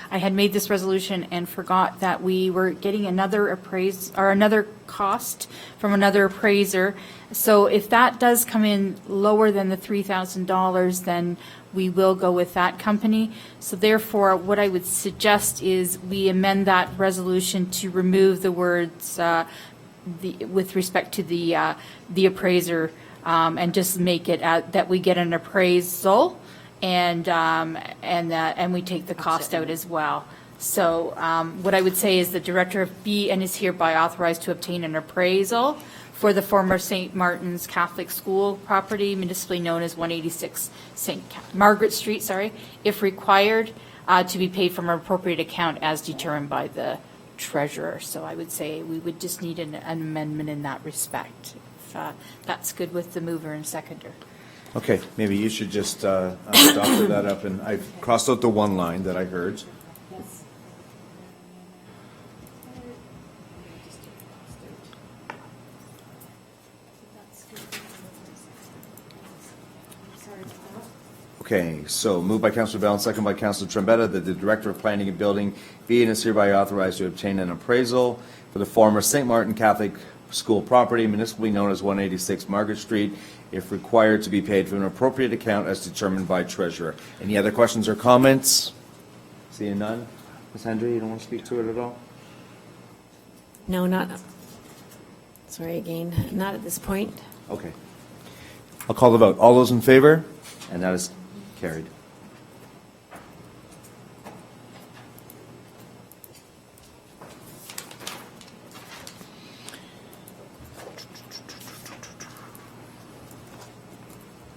I had made this resolution and forgot that we were getting another cost from another appraiser. So if that does come in lower than the $3,000, then we will go with that company. So therefore, what I would suggest is we amend that resolution to remove the words with respect to the appraiser, and just make it that we get an appraisal and we take the cost out as well. So what I would say is the director of B and is hereby authorized to obtain an appraisal for the former St. Martin's Catholic School property, municipally known as 186 St. Margaret Street, if required, to be paid from an appropriate account as determined by the treasurer. So I would say we would just need an amendment in that respect. That's good with the mover and seconder. Okay, maybe you should just doctor that up, and I've crossed out the one line that I heard. Okay, so moved by Councilor Bell and second by Councilor Trombetta that the Director of Planning and Building be and is hereby authorized to obtain an appraisal for the former St. Martin Catholic School property, municipally known as 186 Margaret Street, if required to be paid from an appropriate account as determined by treasurer. Any other questions or comments? Seeing none. Ms. Hendry, you don't want to speak to it at all? No, not, sorry again, not at this point. Okay. I'll call the vote. All those in favor? And that is carried.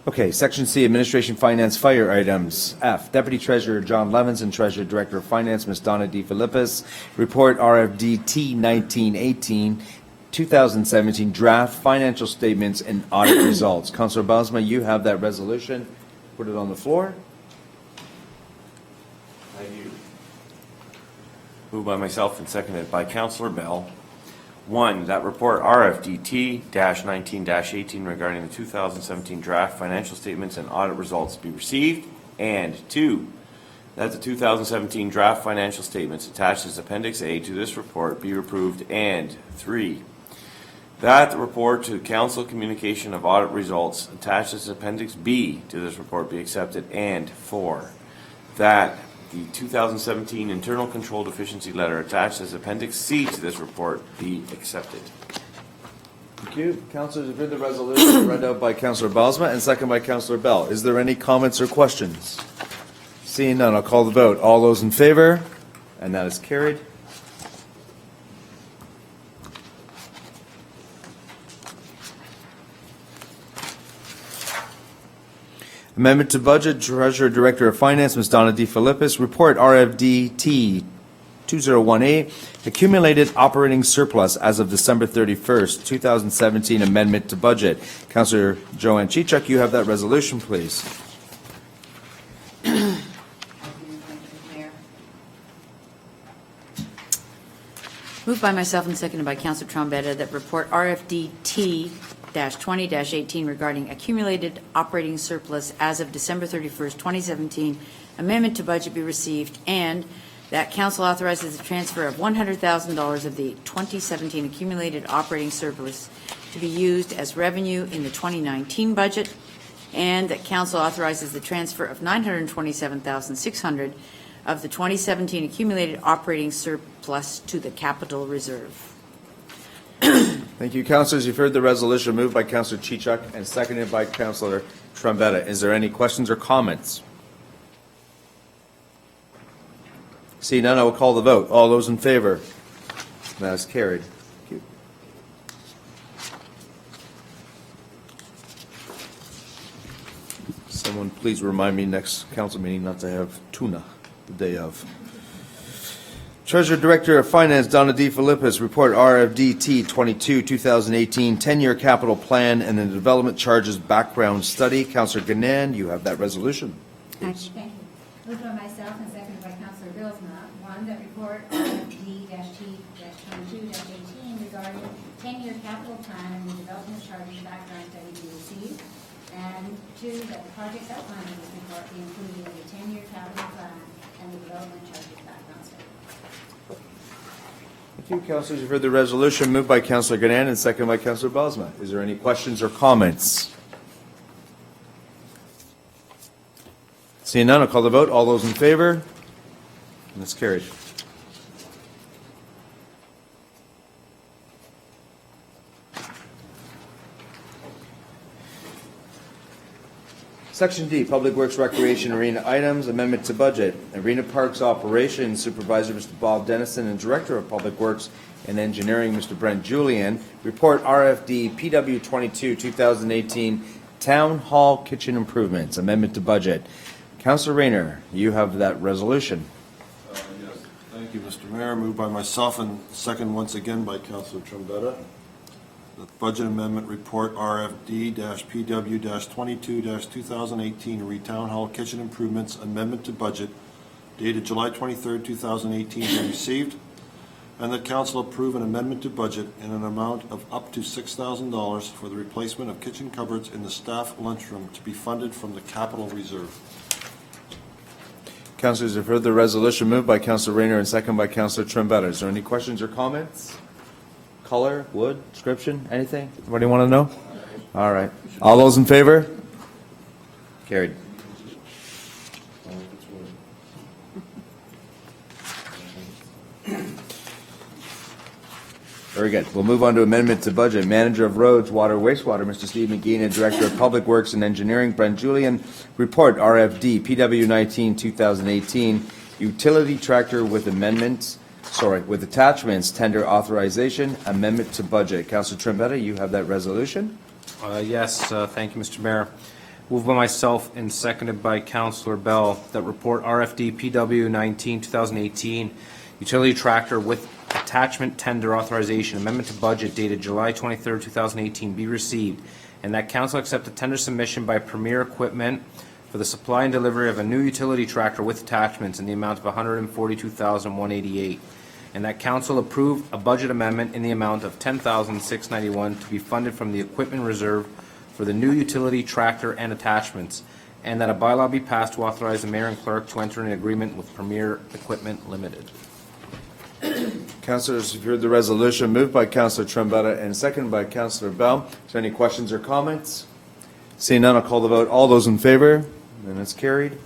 Okay, Section C, Administration, Finance, Fire items. F, Deputy Treasurer John Levins and Treasurer Director of Finance Ms. Donna D. Philippis report RFD T1918 2017 draft financial statements and audit results. Councilor Bosma, you have that resolution. Put it on the floor. Thank you. Moved by myself and seconded by Councilor Bell. 1, that report RFDT-19-18 regarding the 2017 draft financial statements and audit results be received. And 2, that the 2017 draft financial statements attached as Appendix A to this report be approved. And 3, that the report to Council communication of audit results attached as Appendix B to this report be accepted. And 4, that the 2017 internal control deficiency letter attached as Appendix C to this report be accepted. Thank you. Councilors, you've heard the resolution read out by Councilor Bosma and second by Councilor Bell. Is there any comments or questions? Seeing none, I'll call the vote. All those in favor? And that is carried. Amendment to Budget, Treasurer Director of Finance, Ms. Donna D. Philippis, report RFD T2018, accumulated operating surplus as of December 31st, 2017, amendment to budget. Councillor Joanne Chichuk, you have that resolution, please. Moved by myself and seconded by Councilor Trombetta that report RFD T-20-18 regarding accumulated operating surplus as of December 31st, 2017, amendment to budget be received, and that Council authorizes the transfer of $100,000 of the 2017 accumulated operating surplus to be used as revenue in the 2019 budget, and that Council authorizes the transfer of $927,600 of the 2017 accumulated operating surplus to the capital reserve. Thank you, councilors. You've heard the resolution moved by Councilor Chichuk and seconded by Councilor Trombetta. Is there any questions or comments? Seeing none, I will call the vote. All those in favor? That is carried. Thank you. Someone please remind me next council meeting not to have tuna the day of. Treasurer Director of Finance Donna D. Philippus, report RFDT 22, 2018, 10-year capital plan and the development charges background study. Councillor Ganand, you have that resolution. Please. Thank you. Moved by myself and seconded by Councillor Bilsma. One, that report RFD-T-22-18 regarding 10-year capital plan and the development charges background study be received. And two, that the projects outlined in this report be included in the 10-year capital plan and the development charges background study. Thank you, councillors. You've heard the resolution moved by Councillor Ganand and seconded by Councillor Bosma. Is there any questions or comments? Seeing none, I'll call the vote. All those in favor? And that's carried. Section D, Public Works Recreation Arena Items, Amendment to Budget. Arena Parks Operations Supervisor Mr. Bob Dennison and Director of Public Works and Engineering Mr. Brent Julian. Report RFD PW 22 2018 Town Hall Kitchen Improvements, Amendment to Budget. Councillor Rayner, you have that resolution. Yes. Thank you, Mr. Mayor. Moved by myself and second once again by Councillor Trombetta. The Budget Amendment Report RFD-PW-22-2018 Re-Town Hall Kitchen Improvements Amendment to Budget dated July 23, 2018 be received, and that Council approve an amendment to budget in an amount of up to $6,000 for the replacement of kitchen cupboards in the staff lunchroom to be funded from the Capital Reserve. Councillors have heard the resolution moved by Councillor Rayner and seconded by Councillor Trombetta. Is there any questions or comments? Color, wood, description, anything? Anybody want to know? All right. All those in favor? Carried. Very good. We'll move on to amendment to budget. Manager of Roads, Water, Wastewater, Mr. Steve McGee, and Director of Public Works and Engineering, Brent Julian. Report RFD PW 19-2018 Utility Tractor with amendments. With attachments, tender authorization, amendment to budget. Councillor Trombetta, you have that resolution. Yes, thank you, Mr. Mayor. Moved by myself and seconded by Councillor Bell that report RFD PW 19-2018 Utility Tractor with attachment tender authorization amendment to budget dated July 23, 2018 be received, and that Council accept a tender submission by Premier Equipment for the supply and delivery of a new utility tractor with attachments in the amount of $142,188. And that Council approve a budget amendment in the amount of $10,691 to be funded from the equipment reserve for the new utility tractor and attachments, and that a bylaw be passed to authorize the mayor and clerk to enter an agreement with Premier Equipment Limited. Councillors, you've heard the resolution moved by Councillor Trombetta and seconded by Councillor Bell. Is there any questions or comments? Seeing none, I'll call the vote. All those in favor? And it's carried.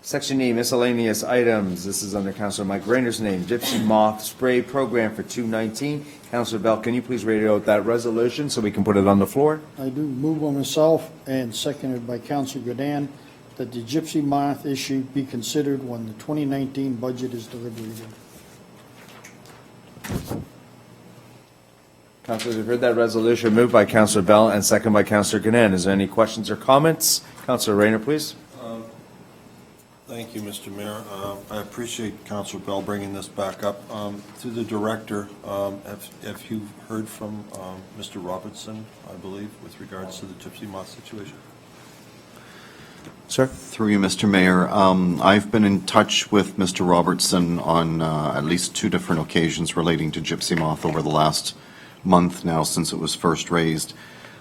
Section E, miscellaneous items. This is under Councillor Mike Rayner's name. Gypsy Moth Spray Program for 219. Councillor Bell, can you please read out that resolution so we can put it on the floor? I do. Move by myself and seconded by Councillor Godin that the gypsy moth issue be considered when the 2019 budget is deliberated. Councillors, you've heard that resolution moved by Councillor Bell and seconded by Councillor Ganand. Is there any questions or comments? Councillor Rayner, please. Thank you, Mr. Mayor. I appreciate Councillor Bell bringing this back up. To the Director, have you heard from Mr. Robertson, I believe, with regards to the gypsy moth situation? Sir? Through you, Mr. Mayor, I've been in touch with Mr. Robertson on at least 2 different occasions relating to gypsy moth over the last month now since it was first raised.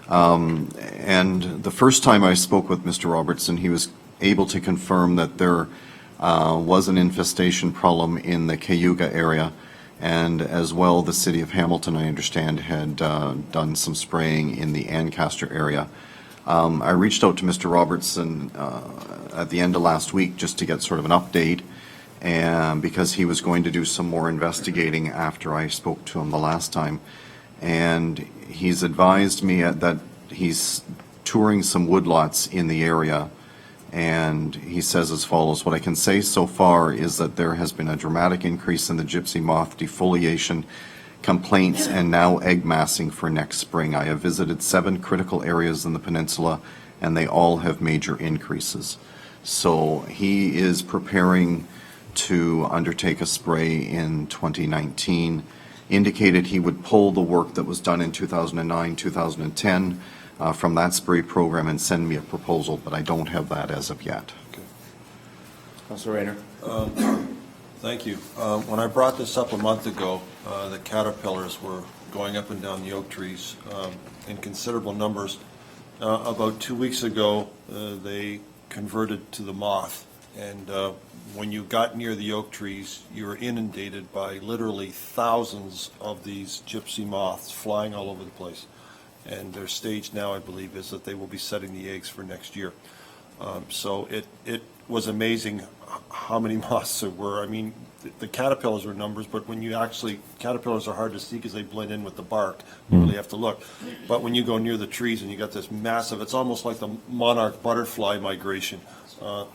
And the first time I spoke with Mr. Robertson, he was able to confirm that there was an infestation problem in the Cayuga area, And as well, the city of Hamilton, I understand, had done some spraying in the Ancaster area. I reached out to Mr. Robertson at the end of last week just to get sort of an update, and because he was going to do some more investigating after I spoke to him the last time. And he's advised me that he's touring some woodlots in the area, and he says as follows: what I can say so far is that there has been a dramatic increase in the gypsy moth defoliation complaints and now egg massing for next spring. I have visited 7 critical areas in the peninsula, and they all have major increases. So he is preparing to undertake a spray in 2019. Indicated he would pull the work that was done in 2009, 2010 from that spray program and send me a proposal, but I don't have that as of yet. Councilor Rayner. Thank you. When I brought this up a month ago, the caterpillars were going up and down the oak trees in considerable numbers. About 2 weeks ago, they converted to the moth, and when you got near the oak trees, you were inundated by literally thousands of these gypsy moths flying all over the place. And their stage now, I believe, is that they will be setting the eggs for next year. So it was amazing how many moths there were. I mean, the caterpillars were numbers, but when you actually, caterpillars are hard to see because they blend in with the bark. You really have to look. But when you go near the trees and you got this massive, it's almost like the monarch butterfly migration.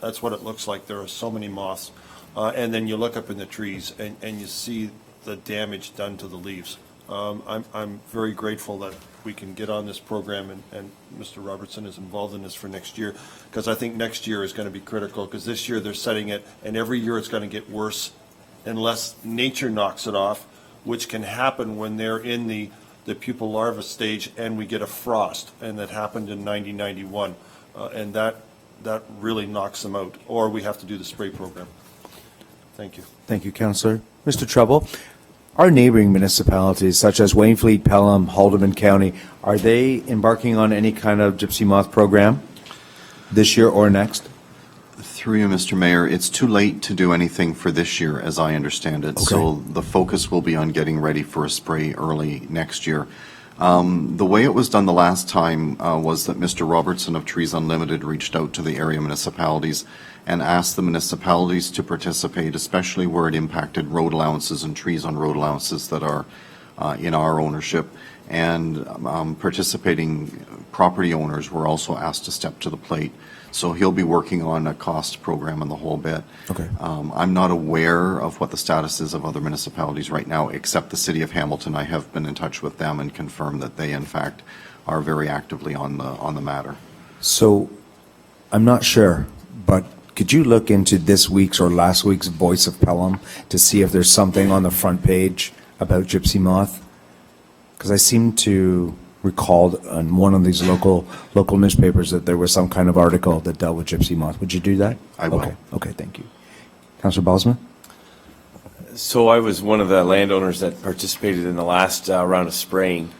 That's what it looks like. There are so many moths. And then you look up in the trees and you see the damage done to the leaves. I'm very grateful that we can get on this program, and Mr. Robertson is involved in this for next year, because I think next year is going to be critical, because this year they're setting it, and every year it's going to get worse unless nature knocks it off, which can happen when they're in the pupal larva stage and we get a frost, and that happened in 1991, and that really knocks them out, or we have to do the spray program. Thank you. Thank you, Councillor. Mr. Treble, our neighboring municipalities, such as Wainfleet, Pelham, Haldimand County, are they embarking on any kind of gypsy moth program this year or next? Through you, Mr. Mayor, it's too late to do anything for this year, as I understand it. Okay. So the focus will be on getting ready for a spray early next year. The way it was done the last time was that Mr. Robertson of Trees Unlimited reached out to the area municipalities and asked the municipalities to participate, especially where it impacted road allowances and trees on road allowances that are in our ownership. And participating property owners were also asked to step to the plate. So he'll be working on a cost program and the whole bit. Okay. I'm not aware of what the status is of other municipalities right now, except the city of Hamilton. I have been in touch with them and confirmed that they, in fact, are very actively on the matter. So, I'm not sure, but could you look into this week's or last week's Voice of Pelham to see if there's something on the front page about gypsy moth? Because I seem to recall on one of these local newspapers that there was some kind of article that dealt with gypsy moth. Would you do that? I will. Okay, thank you. Councillor Balsman? So I was one of the landowners that participated in the last round of spraying.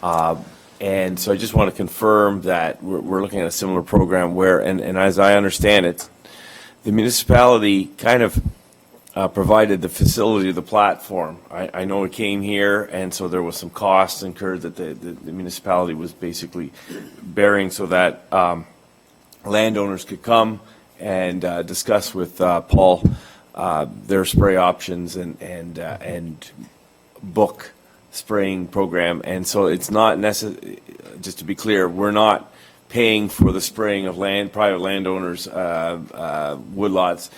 And so I just want to confirm that we're looking at a similar program where, and as I understand it, the municipality kind of provided the facility, the platform. I know it came here, and so there was some costs incurred that the municipality was basically bearing so that landowners could come and discuss with Paul their spray options and book spraying program. And so it's not necessary, just to be clear, we're not paying for the spraying of private landowners' woodlots.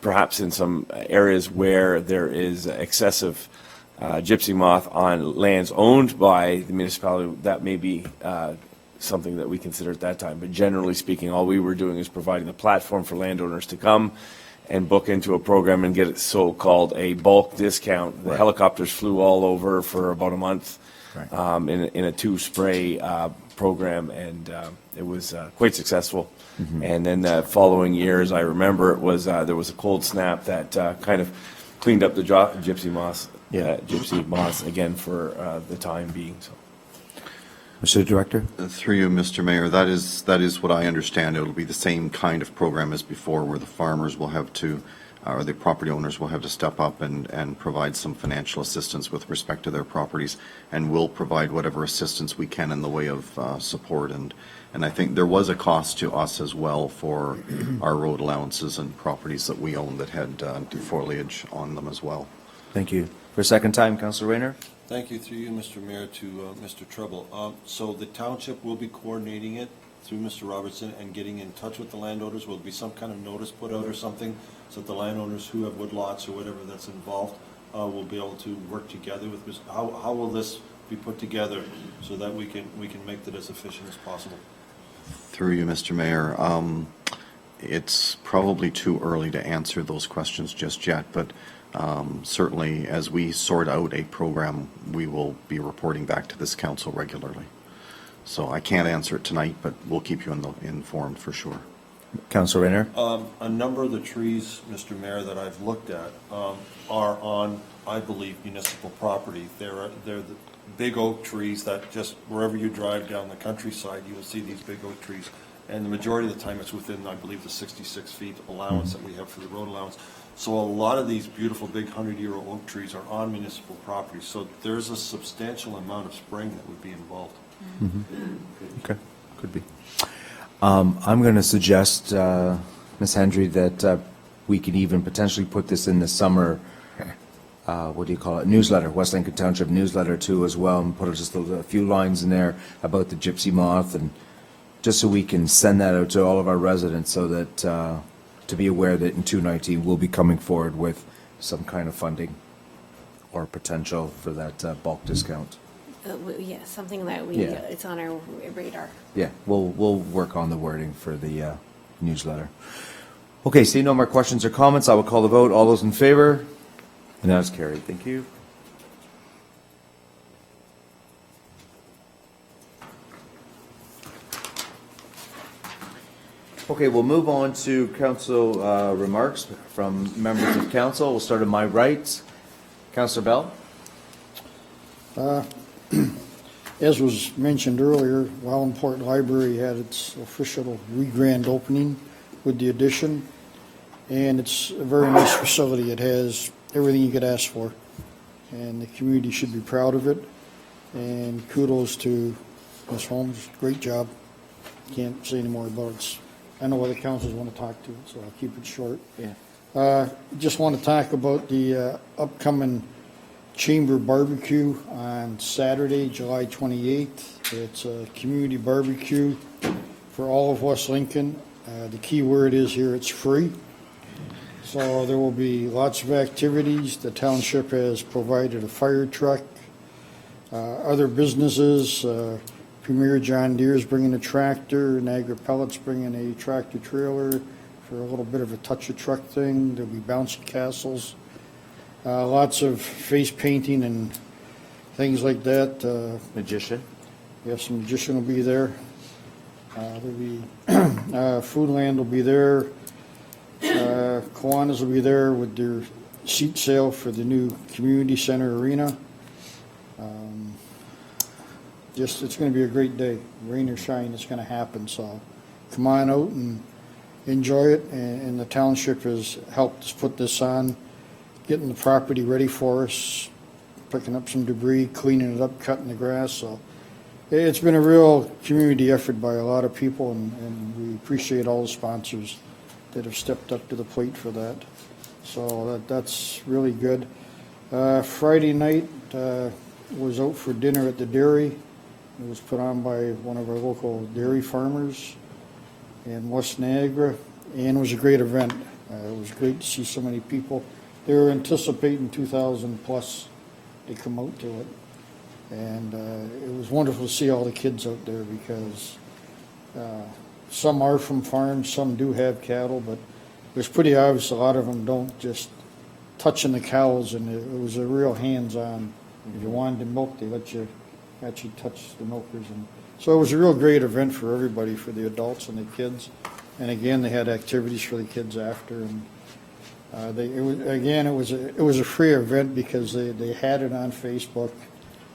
Perhaps in some areas where there is excessive gypsy moth on lands owned by the municipality, that may be something that we consider at that time. But generally speaking, all we were doing is providing the platform for landowners to come and book into a program and get it so-called a bulk discount. The helicopters flew all over for about a month in a 2-spray program, and it was quite successful. Mm-hmm. And then the following year, as I remember, it was there was a cold snap that kind of cleaned up the gypsy moths again for the time being. So, Mr. Director? Through you, Mr. Mayor, that is what I understand. It will be the same kind of program as before, where the farmers will have to or the property owners will have to step up and provide some financial assistance with respect to their properties, and we'll provide whatever assistance we can in the way of support. And I think there was a cost to us as well for our road allowances and properties that we own that had defoliage on them as well. Thank you. For a second time, Councillor Rayner. Thank you, through you, Mr. Mayor, to Mr. Treble. So the township will be coordinating it through Mr. Robertson and getting in touch with the landowners? Will there be some kind of notice put out or something so that the landowners who have woodlots or whatever that's involved will be able to work together with Mr. How will this be put together so that we can make that as efficient as possible? Through you, Mr. Mayor, it's probably too early to answer those questions just yet, but certainly as we sort out a program, we will be reporting back to this council regularly. So I can't answer it tonight, but we'll keep you informed for sure. Councillor Rayner. A number of the trees, Mr. Mayor, that I've looked at are on, I believe, municipal property. They're the big oak trees that just wherever you drive down the countryside, you will see these big oak trees. And the majority of the time it's within, I believe, the 66 feet allowance that we have for the road allowance. So a lot of these beautiful big 100-year-old oak trees are on municipal property. So there's a substantial amount of spraying that would be involved. Okay, could be. I'm going to suggest, Ms. Hendry, that we could even potentially put this in the summer, what do you call it, newsletter, West Lincoln Township newsletter too as well, and put just a few lines in there about the gypsy moth, and just so we can send that out to all of our residents so that to be aware that in 2019 we'll be coming forward with some kind of funding or potential for that bulk discount. Yeah, something that it's on our radar. Yeah, we'll work on the wording for the newsletter. Okay, seeing no more questions or comments, I will call the vote. All those in favor? And that is carried. Thank you. Okay, we'll move on to council remarks from members of council. We'll start on my right. Councillor Bell. As was mentioned earlier, Wallingport Library had its official re-grand opening with the addition, and it's a very nice facility. It has everything you could ask for, and the community should be proud of it. And kudos to Ms. Holmes, great job. Can't say any more about it. I know other councils want to talk to it, so I'll keep it short. Yeah. Just want to talk about the upcoming Chamber Barbecue on Saturday, July 28th. It's a community barbecue for all of West Lincoln. The key word is here, it's free. So there will be lots of activities. The township has provided a fire truck. Other businesses, Premier John Deere's bringing a tractor, Niagara Pellet's bringing a tractor trailer for a little bit of a touch-a-truck thing. There'll be bouncy castles. Lots of face painting and things like that. Magician. Yes, the magician will be there. There'll be Foodland will be there. Kiwanis will be there with their seat sale for the new community center arena. Just it's going to be a great day. Rain or shine, it's going to happen. So come on out and enjoy it. And the township has helped us put this on, getting the property ready for us, picking up some debris, cleaning it up, cutting the grass. So it's been a real community effort by a lot of people, and we appreciate all the sponsors that have stepped up to the plate for that. So that's really good. Friday night was out for dinner at the dairy. It was put on by one of our local dairy farmers in West Niagara, and it was a great event. It was great to see so many people. They were anticipating 2,000 plus to come out to it. And it was wonderful to see all the kids out there because some are from farms, some do have cattle, but it was pretty obvious a lot of them don't, just touching the cows, and it was a real hands-on. If you wanted to milk, they let you actually touch the milkers. And so it was a real great event for everybody, for the adults and the kids. And again, they had activities for the kids after. And it was a free event because they had it on Facebook.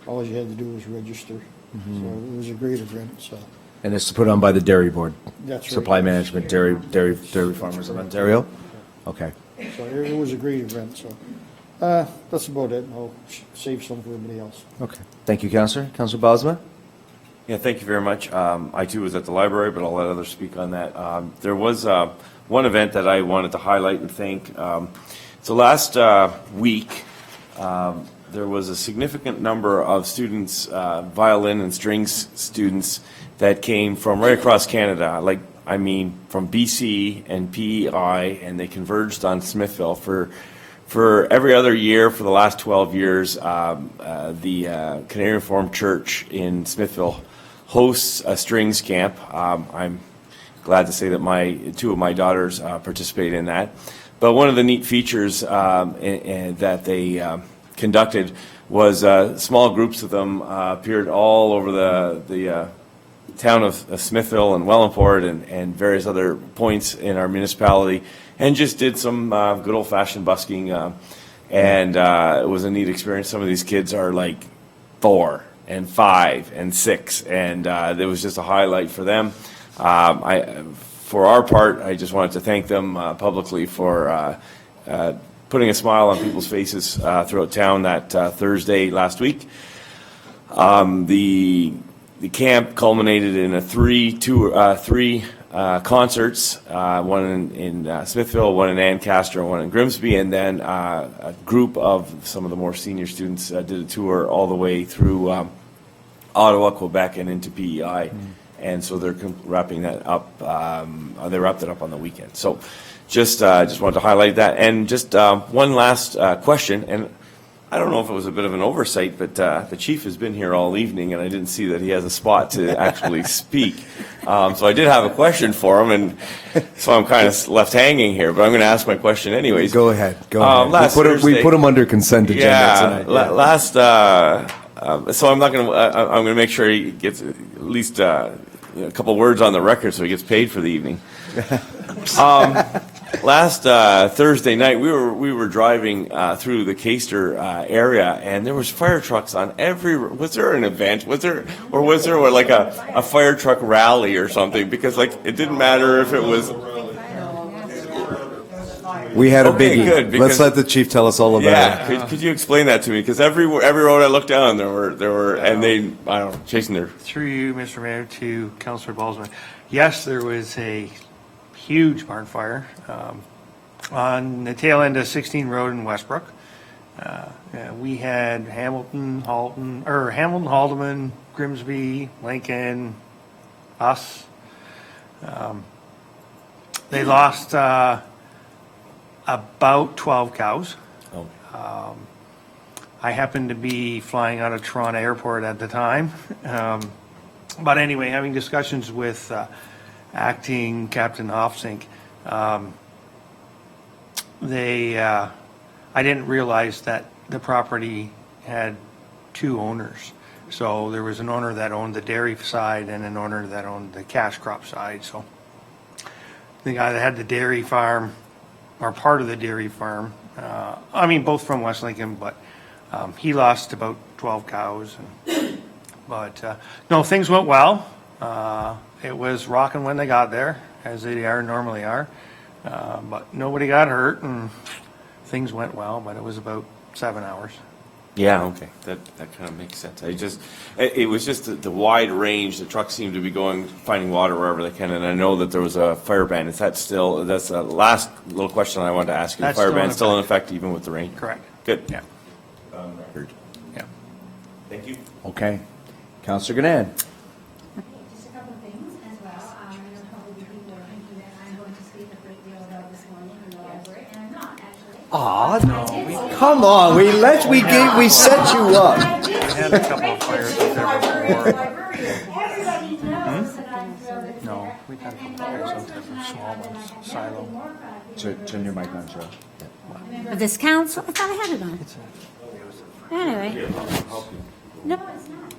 All you had to do was register. Mm-hmm. So it was a great event. So. And it's put on by the Dairy Board. That's right. Supply Management, Dairy Farmers of Ontario. Okay. So it was a great event, so that's about it. I'll save some for everybody else. Okay. Thank you, Councillor. Councillor Bosma? Yeah, thank you very much. I too was at the library, but I'll let others speak on that. There was one event that I wanted to highlight and thank. So last week, there was a significant number of students, violin and strings students, that came from right across Canada, from BC and PEI, and they converged on Smithville for every other year for the last 12 years. The Canadian Reformed Church in Smithville hosts a strings camp. I'm glad to say that two of my daughters participate in that. But one of the neat features that they conducted was small groups of them appeared all over the town of Smithville and Wellandport and various other points in our municipality, and just did some good old-fashioned busking, and it was a neat experience. Some of these kids are like 4 and 5 and 6, and it was just a highlight for them. For our part, I just wanted to thank them publicly for putting a smile on people's faces throughout town that Thursday last week. The camp culminated in three concerts, one in Smithville, one in Ancaster, and one in Grimsby, and then a group of some of the more senior students did a tour all the way through Ottawa, Quebec, and into PEI. And so they're wrapping that up. They wrapped it up on the weekend. So just wanted to highlight that. And just one last question, and I don't know if it was a bit of an oversight, but the chief has been here all evening, and I didn't see that he has a spot to actually speak. So I did have a question for him, and so I'm kind of left hanging here, but I'm going to ask my question anyways. Go ahead. Go ahead. We put him under consent agenda tonight. So I'm going to make sure he gets at least a couple words on the record so he gets paid for the evening. Last Thursday night, we were driving through the Caister area, and there was fire trucks on every. Was there an event? Was there like a fire truck rally or something? Because it didn't matter if it was. We had a biggie. Good, Let's let the chief tell us all about it. Yeah, could you explain that to me? Because every road I looked down, there were, and they, I don't know, chasing their. Through you, Mr. Mayor, to Councillor Balsman. Yes, there was a huge barn fire on the tail end of 16 Road in Westbrook. We had Hamilton, Haldeman, Grimsby, Lincoln, us. They lost about 12 cows. Oh. I happened to be flying out of Toronto Airport at the time. But anyway, having discussions with acting Captain Hofsink, I didn't realize that the property had 2 owners. So there was an owner that owned the dairy side and an owner that owned the cash crop side. So the guy that had the dairy farm, or part of the dairy farm, both from West Lincoln, but he lost about 12 cows. But no, things went well. It was rocking when they got there, as they normally are. But nobody got hurt, and things went well, but it was about 7 hours. Yeah, okay, that kind of makes sense. It was just the wide range. The trucks seemed to be finding water wherever they can, and I know that there was a fire ban. Is that still? That's the last little question I wanted to ask you. The fire ban still in effect even with the rain? Correct. Good. Yeah. On record. Yeah. Thank you. Okay. Councillor Ganad. Just a couple of things as well. I know probably people are thinking that I'm going to speak a great deal about this morning in the library, and I'm not actually. Come on, we set you up. We had a couple of fires up there before. Everybody knows that I'm thrilled it's No, there. we had a couple of fires up there, small ones, silo. Turn your mic on, Cheryl. Of this council, I thought I had it on. Anyway. No, it's not.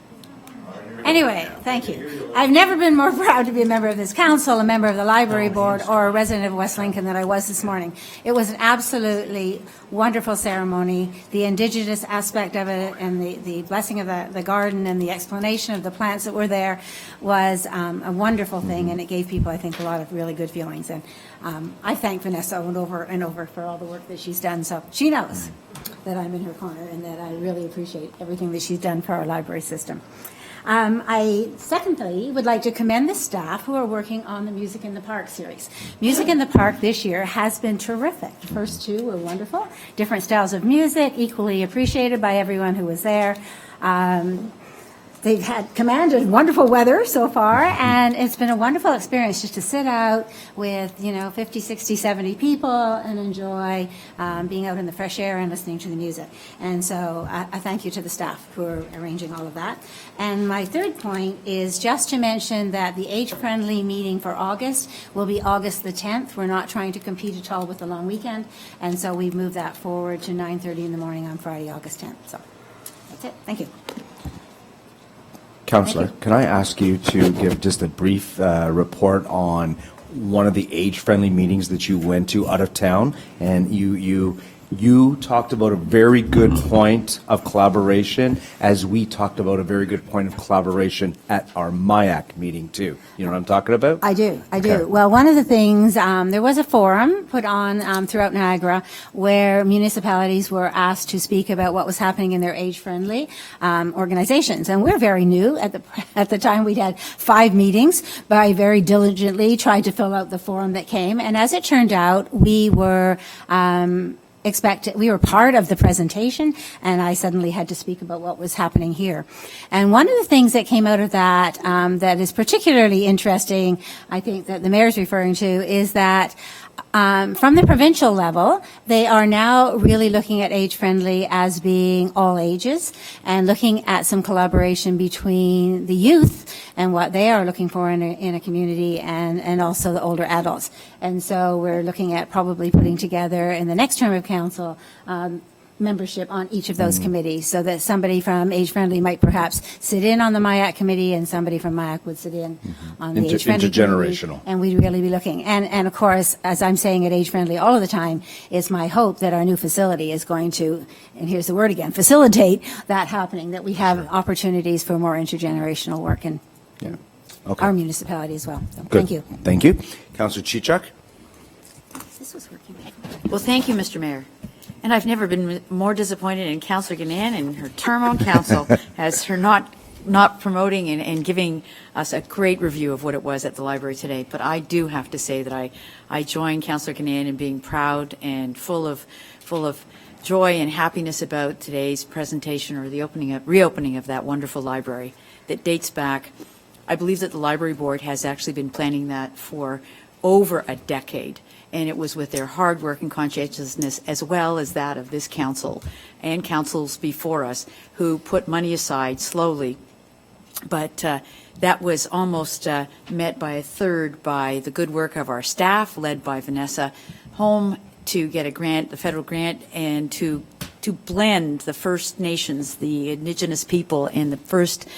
Anyway, thank you. I've never been more proud to be a member of this council, a member of the library board, or a resident of West Lincoln than I was this morning. It was an absolutely wonderful ceremony. The Indigenous aspect of it and the blessing of the garden and the explanation of the plants that were there was a wonderful thing, and it gave people, I think, a lot of really good feelings. And I thank Vanessa over and over for all the work that she's done. So she knows that I'm in her corner and that I really appreciate everything that she's done for our library system. I, secondly, would like to commend the staff who are working on the Music in the Park series. Music in the Park this year has been terrific. The first two were wonderful. Different styles of music, equally appreciated by everyone who was there. They've had commanded wonderful weather so far, and it's been a wonderful experience just to sit out with, 50, 60, 70 people and enjoy being out in the fresh air and listening to the music. And so I thank you to the staff who are arranging all of that. And my third point is just to mention that the age-friendly meeting for August will be August the 10th. We're not trying to compete at all with the long weekend, and so we've moved that forward to 9:30 in the morning on Friday, August 10th. So that's it. Thank you. Councillor, can I ask you to give just a brief report on one of the age-friendly meetings that you went to out of town? And you talked about a very good point of collaboration, as we talked about a very good point of collaboration at our MIAC meeting too. You know what I'm talking about? I do. Okay. Well, one of the things, there was a forum put on throughout Niagara where municipalities were asked to speak about what was happening in their age-friendly organizations. And we're very new. At the time, we'd had 5 meetings, but I very diligently tried to fill out the forum that came. And as it turned out, we were we were part of the presentation, and I suddenly had to speak about what was happening here. And one of the things that came out of that that is particularly interesting, I think that the mayor's referring to, is that from the provincial level, they are now really looking at age-friendly as being all ages and looking at some collaboration between the youth and what they are looking for in a community and also the older adults. And so we're looking at probably putting together in the next term of council membership on each of those committees, so that somebody from Age Friendly might perhaps sit in on the MIAC committee and somebody from MIAC would sit in on the Age Friendly intergenerational committee, and we'd really be looking. And of course, as I'm saying at Age Friendly all of the time, it's my hope that our new facility is going to, and here's the word again, facilitate that happening, that we have opportunities for more intergenerational work in our municipality as well. So, Good. thank you. Thank you. Councillor Chichuk? This was working. Well, thank you, Mr. Mayor. And I've never been more disappointed in Councillor Gannan and her term on council as her not promoting and giving us a great review of what it was at the library today. But I do have to say that I join Councillor Gannan in being proud and full of joy and happiness about today's presentation, or the reopening of that wonderful library that dates back. I believe that the library board has actually been planning that for over a decade. And it was with their hard work and conscientiousness, as well as that of this council and councils before us, who put money aside slowly. But that was almost met by a third by the good work of our staff, led by Vanessa Home, to get a grant, the federal grant, and to blend the First Nations, the Indigenous people, and the first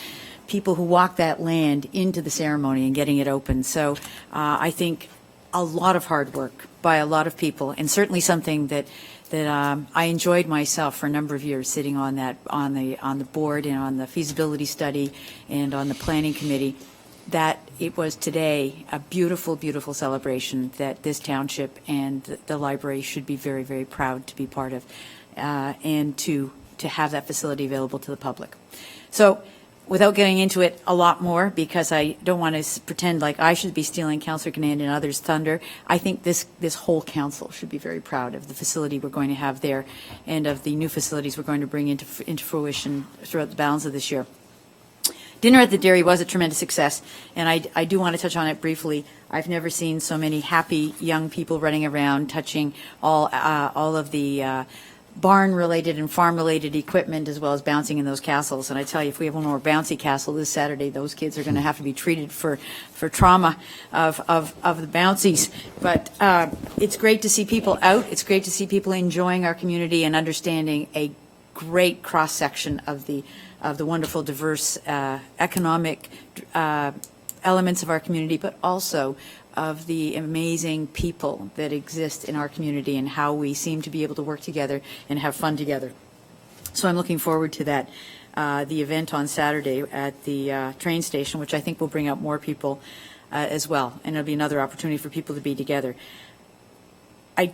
people who walked that land into the ceremony and getting it open. So I think a lot of hard work by a lot of people, and certainly something that I enjoyed myself for a number of years, sitting on the board and on the feasibility study and on the planning committee. That it was today a beautiful, beautiful celebration that this township and the library should be very, very proud to be part of, and to have that facility available to the public. So, without getting into it a lot more, because I don't want to pretend like I should be stealing Councillor Gannan and others' thunder, I think this whole council should be very proud of the facility we're going to have there and of the new facilities we're going to bring into fruition throughout the balance of this year. Dinner at the Dairy was a tremendous success, and I do want to touch on it briefly. I've never seen so many happy young people running around, touching all of the barn-related and farm-related equipment, as well as bouncing in those castles. And I tell you, if we have one more bouncy castle this Saturday, those kids are going to have to be treated for trauma of the bouncies. But it's great to see people out. It's great to see people enjoying our community and understanding a great cross-section of the wonderful, diverse economic elements of our community, but also of the amazing people that exist in our community and how we seem to be able to work together and have fun together. So I'm looking forward to that, the event on Saturday at the train station, which I think will bring out more people as well, and it'll be another opportunity for people to be together. I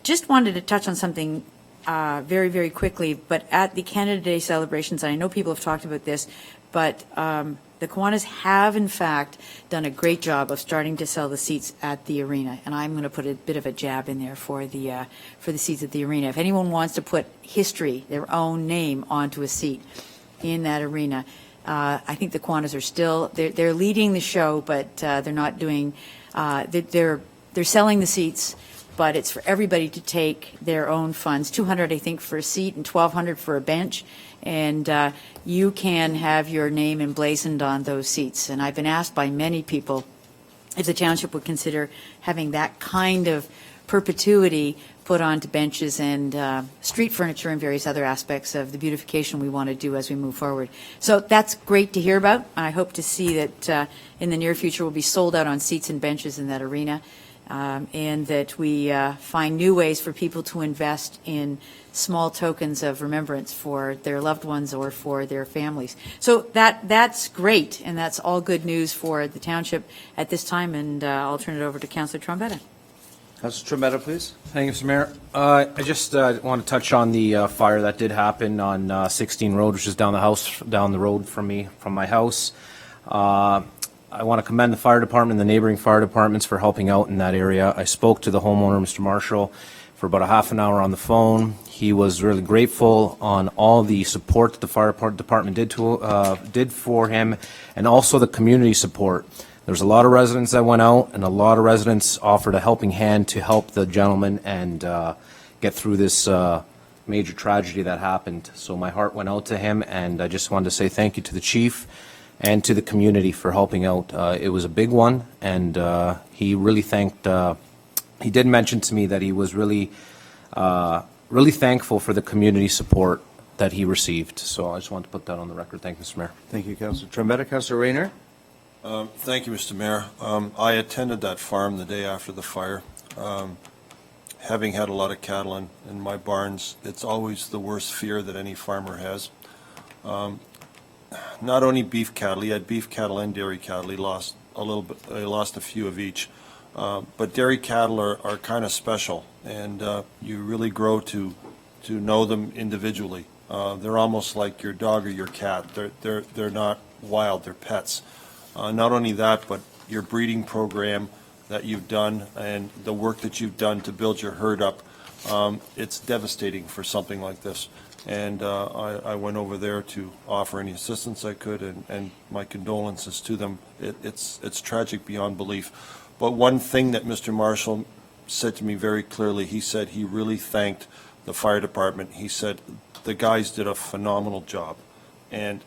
just wanted to touch on something very, very quickly, but at the Canada Day celebrations, and I know people have talked about this, but the Kiwanis have, in fact, done a great job of starting to sell the seats at the arena, and I'm going to put a bit of a jab in there for the seats at the arena. If anyone wants to put history, their own name, onto a seat in that arena, I think the Kiwanis are still they're leading the show, but they're not doing. They're selling the seats, but it's for everybody to take their own funds. $200, I think, for a seat, and $1,200 for a bench. And you can have your name emblazoned on those seats. And I've been asked by many people if the township would consider having that kind of perpetuity put onto benches and street furniture and various other aspects of the beautification we want to do as we move forward. So that's great to hear about. I hope to see that in the near future we'll be sold out on seats and benches in that arena. And that we find new ways for people to invest in small tokens of remembrance for their loved ones or for their families. So that's great, and that's all good news for the township at this time, and I'll turn it over to Councillor Trombetta. Councillor Trombetta, please. Thank you, Mr. Mayor. I just want to touch on the fire that did happen on 16 Road, which is down the road from my house. I want to commend the fire department and the neighboring fire departments for helping out in that area. I spoke to the homeowner, Mr. Marshall, for about a half an hour on the phone. He was really grateful on all the support that the fire department did for him, and also the community support. There's a lot of residents that went out, and a lot of residents offered a helping hand to help the gentleman and get through this major tragedy that happened. So my heart went out to him, and I just wanted to say thank you to the chief and to the community for helping out. It was a big one, and he really thanked, he did mention to me that he was really thankful for the community support that he received. So I just wanted to put that on the record. Thank you, Mr. Mayor. Thank you, Councillor Trombetta. Councillor Rayner. Thank you, Mr. Mayor. I attended that farm the day after the fire. Having had a lot of cattle in my barns, it's always the worst fear that any farmer has. Not only beef cattle, he had beef cattle and dairy cattle. He lost a little bit, he lost a few of each. But dairy cattle are kind of special, and you really grow to know them individually. They're almost like your dog or your cat. They're not wild, they're pets. Not only that, but your breeding program that you've done and the work that you've done to build your herd up, it's devastating for something like this. And I went over there to offer any assistance I could, and my condolences to them. It's tragic beyond belief. But one thing that Mr. Marshall said to me very clearly, he said he really thanked the fire department. He said the guys did a phenomenal job. And,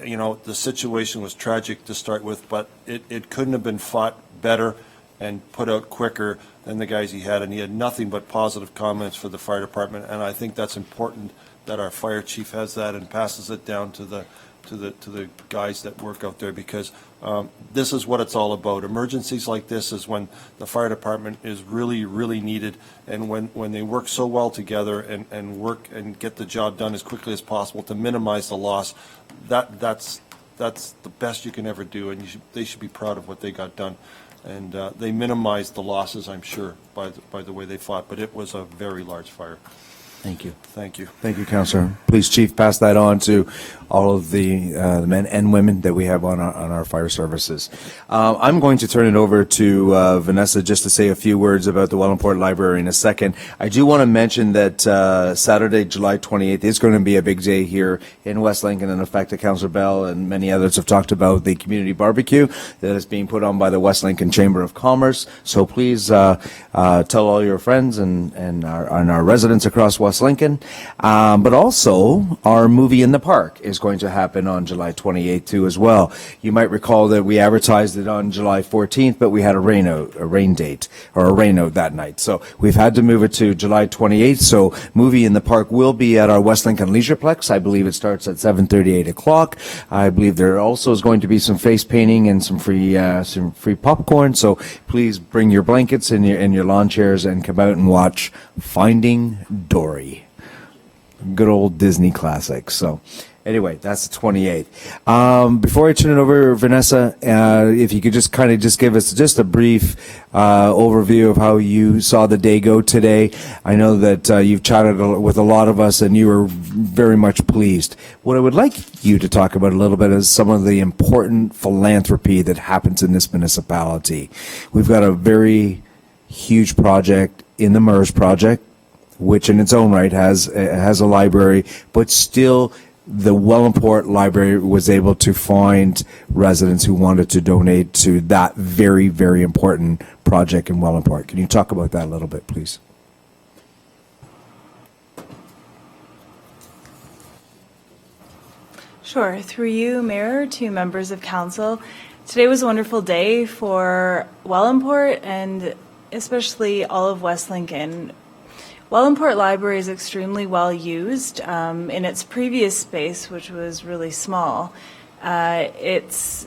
you know, the situation was tragic to start with, but it couldn't have been fought better and put out quicker than the guys he had. And he had nothing but positive comments for the fire department. And I think that's important that our fire chief has that and passes it down to the guys that work out there, because this is what it's all about. Emergencies like this is when the fire department is really, really needed, and when they work so well together and work and get the job done as quickly as possible to minimize the loss. That's the best you can ever do, and they should be proud of what they got done. And they minimized the losses, I'm sure, by the way they fought, but it was a very large fire. Thank you. Thank you. Thank you, Councillor. Please, Chief, pass that on to all of the men and women that we have on our fire services. I'm going to turn it over to Vanessa just to say a few words about the Wellandport Library in a second. I do want to mention that Saturday, July 28th is going to be a big day here in West Lincoln, and in fact, Councillor Bell and many others have talked about the community barbecue that is being put on by the West Lincoln Chamber of Commerce. So please tell all your friends and our residents across West West Lincoln. But also, our movie in the park is going to happen on July 28th too as well. You might recall that we advertised it on July 14th, but we had a rain out that night. So we've had to move it to July 28th. So movie in the park will be at our West Lincoln Leisureplex. I believe it starts at 7:30, 8 o'clock. I believe there also is going to be some face painting and some free popcorn. So please bring your blankets and your lawn chairs and come out and watch Finding Dory. Good old Disney classic. So anyway, that's the 28th. Before I turn it over, Vanessa, if you could just kind of just give us just a brief overview of how you saw the day go today. I know that you've chatted with a lot of us and you were very much pleased. What I would like you to talk about a little bit is some of the important philanthropy that happens in this municipality. We've got a very huge project in the MERS project, which in its own right has a library, but still the Wellandport Library was able to find residents who wanted to donate to that very, very important project in Wellandport. Can you talk about that a little bit, please? Sure. Through you, Mayor, to members of Council, today was a wonderful day for Wellandport and especially all of West Lincoln. Wellandport Library is extremely well used. In its previous space, which was really small, it's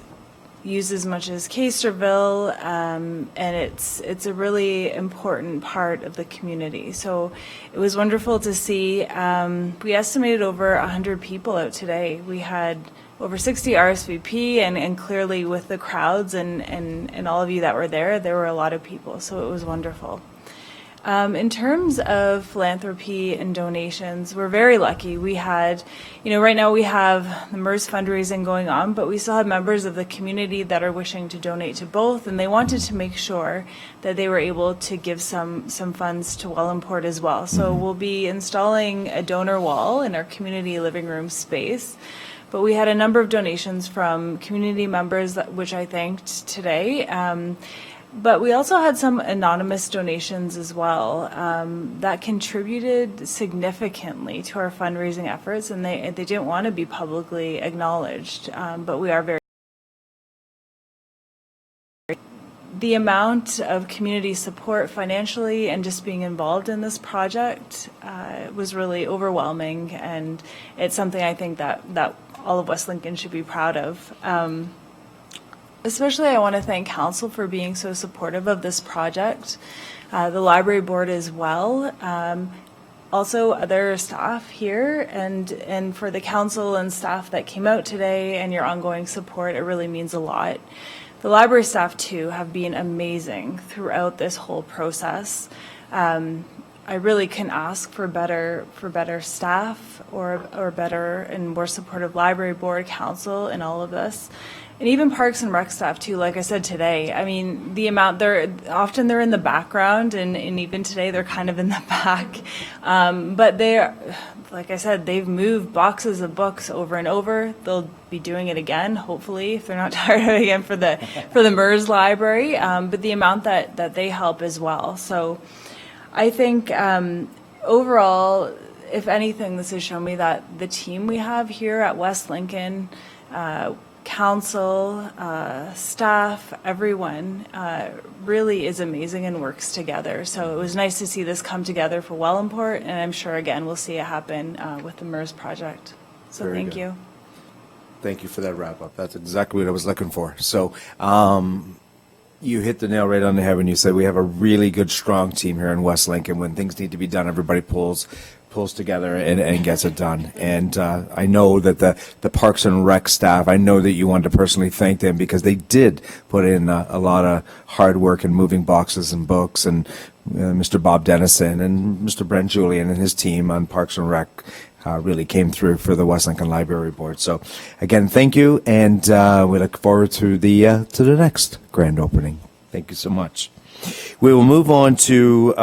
used as much as Casterville, and it's a really important part of the community. So it was wonderful to see. We estimated over 100 people out today. We had over 60 RSVP, and clearly with the crowds and all of you that were there were a lot of people, so it was wonderful. In terms of philanthropy and donations, we're very lucky. We had, right now we have the MERS fundraising going on, but we still have members of the community that are wishing to donate to both, and they wanted to make sure that they were able to give some funds to Wellandport as well. So we'll be installing a donor wall in our community living room space. But we had a number of donations from community members, which I thanked today. But we also had some anonymous donations as well that contributed significantly to our fundraising efforts, and they didn't want to be publicly acknowledged, but we are very. The amount of community support financially and just being involved in this project was really overwhelming, and it's something I think that all of West Lincoln should be proud of. Especially, I want to thank Council for being so supportive of this project, the Library Board as well, also other staff here, and for the Council and staff that came out today and your ongoing support. It really means a lot. The library staff, too, have been amazing throughout this whole process. I really couldn't ask for better staff or better and more supportive Library Board, Council, and all of this. And even Parks and Rec staff too, like I said today. I mean, the amount, they're in the background, and even today they're kind of in the back. But they're, like I said, they've moved boxes of books over and over. They'll be doing it again, hopefully, if they're not tired of it again for the MERS library. But the amount that they help as well. So I think overall, if anything, this has shown me that the team we have here at West Lincoln, Council, staff, everyone really is amazing and works together. So it was nice to see this come together for Wellandport, and I'm sure, again, we'll see it happen with the MERS project. So Very thank good. you. Thank you for that wrap-up. That's exactly what I was looking for. So you hit the nail right on the head when you said we have a really good, strong team here in West Lincoln. When things need to be done, everybody pulls together and gets it done. And I know that the Parks and Rec staff, I know that you wanted to personally thank them because they did put in a lot of hard work in moving boxes and books, and Mr. Bob Dennison and Mr. Brent Julian and his team on Parks and Rec really came through for the West Lincoln Library Board. So again, thank you, and we look forward to the next grand opening. Thank you so much. We will move on to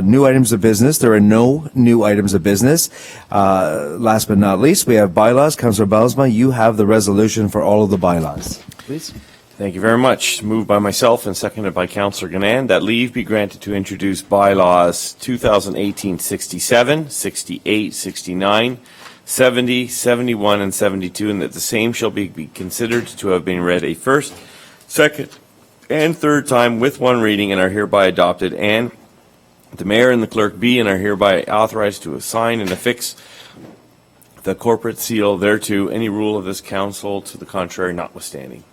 new items of business. There are no new items of business. Last but not least, we have bylaws. Councillor Belsma, you have the resolution for all of the bylaws. Please. Thank you very much. Moved by myself and seconded by Councillor Ganand that leave be granted to introduce bylaws 2018-67, 68, 69, 70, 71, and 72, and that the same shall be considered to have been read a first, second, and third time with one reading and are hereby adopted, and the mayor and the clerk be and are hereby authorized to assign and affix the corporate seal thereto, any rule of this council to the contrary notwithstanding.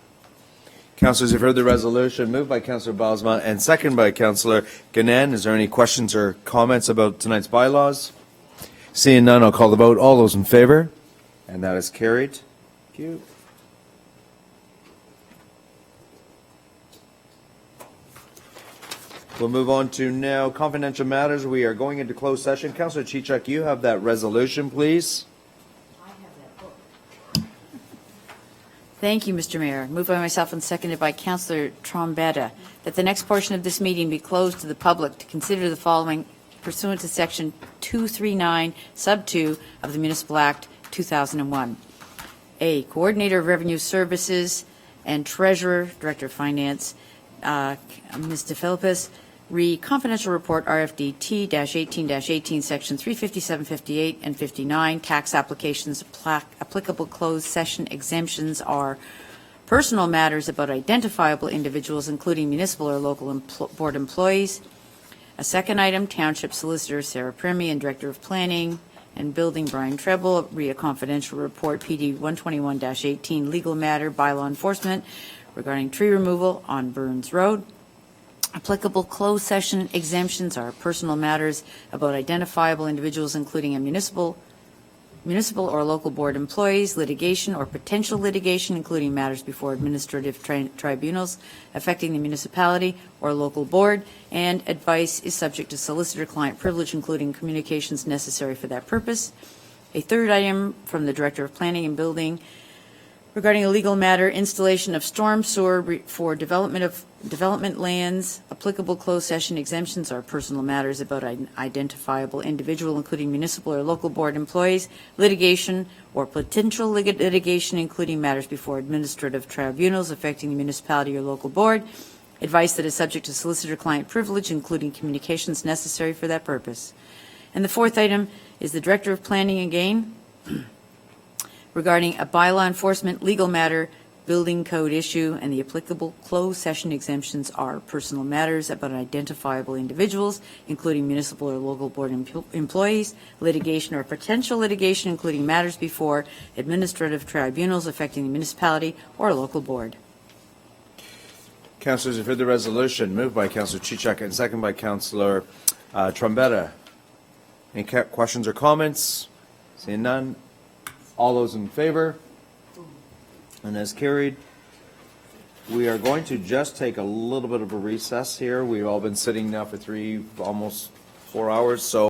Councillors, you've heard the resolution, moved by Councillor Bosma and seconded by Councillor Ganand. Is there any questions or comments about tonight's bylaws? Seeing none, I'll call the vote. All those in favor? And that is carried. Thank you. We'll move on to now confidential matters. We are going into closed session. Councillor Chichuk, you have that resolution, please. Thank you, Mr. Mayor. Moved by myself and seconded by Councillor Trombetta that the next portion of this meeting be closed to the public to consider the following pursuant to Section 239, Sub 2 of the Municipal Act 2001. A, Coordinator of Revenue Services and Treasurer, Director of Finance, Ms. DeFilippis, re confidential report RFD T-18-18, Section 357, 58, and 59, tax applications, applicable closed session exemptions are personal matters about identifiable individuals, including municipal or local board employees. A second item, Township Solicitor Sarah Premi and Director of Planning and Building Brian Treble, re a confidential report PD 121-18, legal matter, bylaw enforcement regarding tree removal on Burns Road. Applicable closed session exemptions are personal matters about identifiable individuals, including a municipal or local board employees, litigation or potential litigation, including matters before administrative tribunals affecting the municipality or local board, and advice is subject to solicitor-client privilege, including communications necessary for that purpose. A third item from the Director of Planning and Building regarding a legal matter, installation of storm sewer for development lands. Applicable closed session exemptions are personal matters about identifiable individual, including municipal or local board employees, litigation or potential litigation, including matters before administrative tribunals affecting the municipality or local board. Advice that is subject to solicitor-client privilege, including communications necessary for that purpose. And the fourth item is the Director of Planning again, regarding a bylaw enforcement legal matter, building code issue, and the applicable closed session exemptions are personal matters about identifiable individuals, including municipal or local board employees, litigation or potential litigation, including matters before administrative tribunals affecting the municipality or local board. Councillors, you've heard the resolution, moved by Councillor Chichuk and seconded by Councillor Trombetta. Any questions or comments? Seeing none. All those in favor? And as carried. We are going to just take a little bit of a recess here. We've all been sitting now for almost 4 hours, so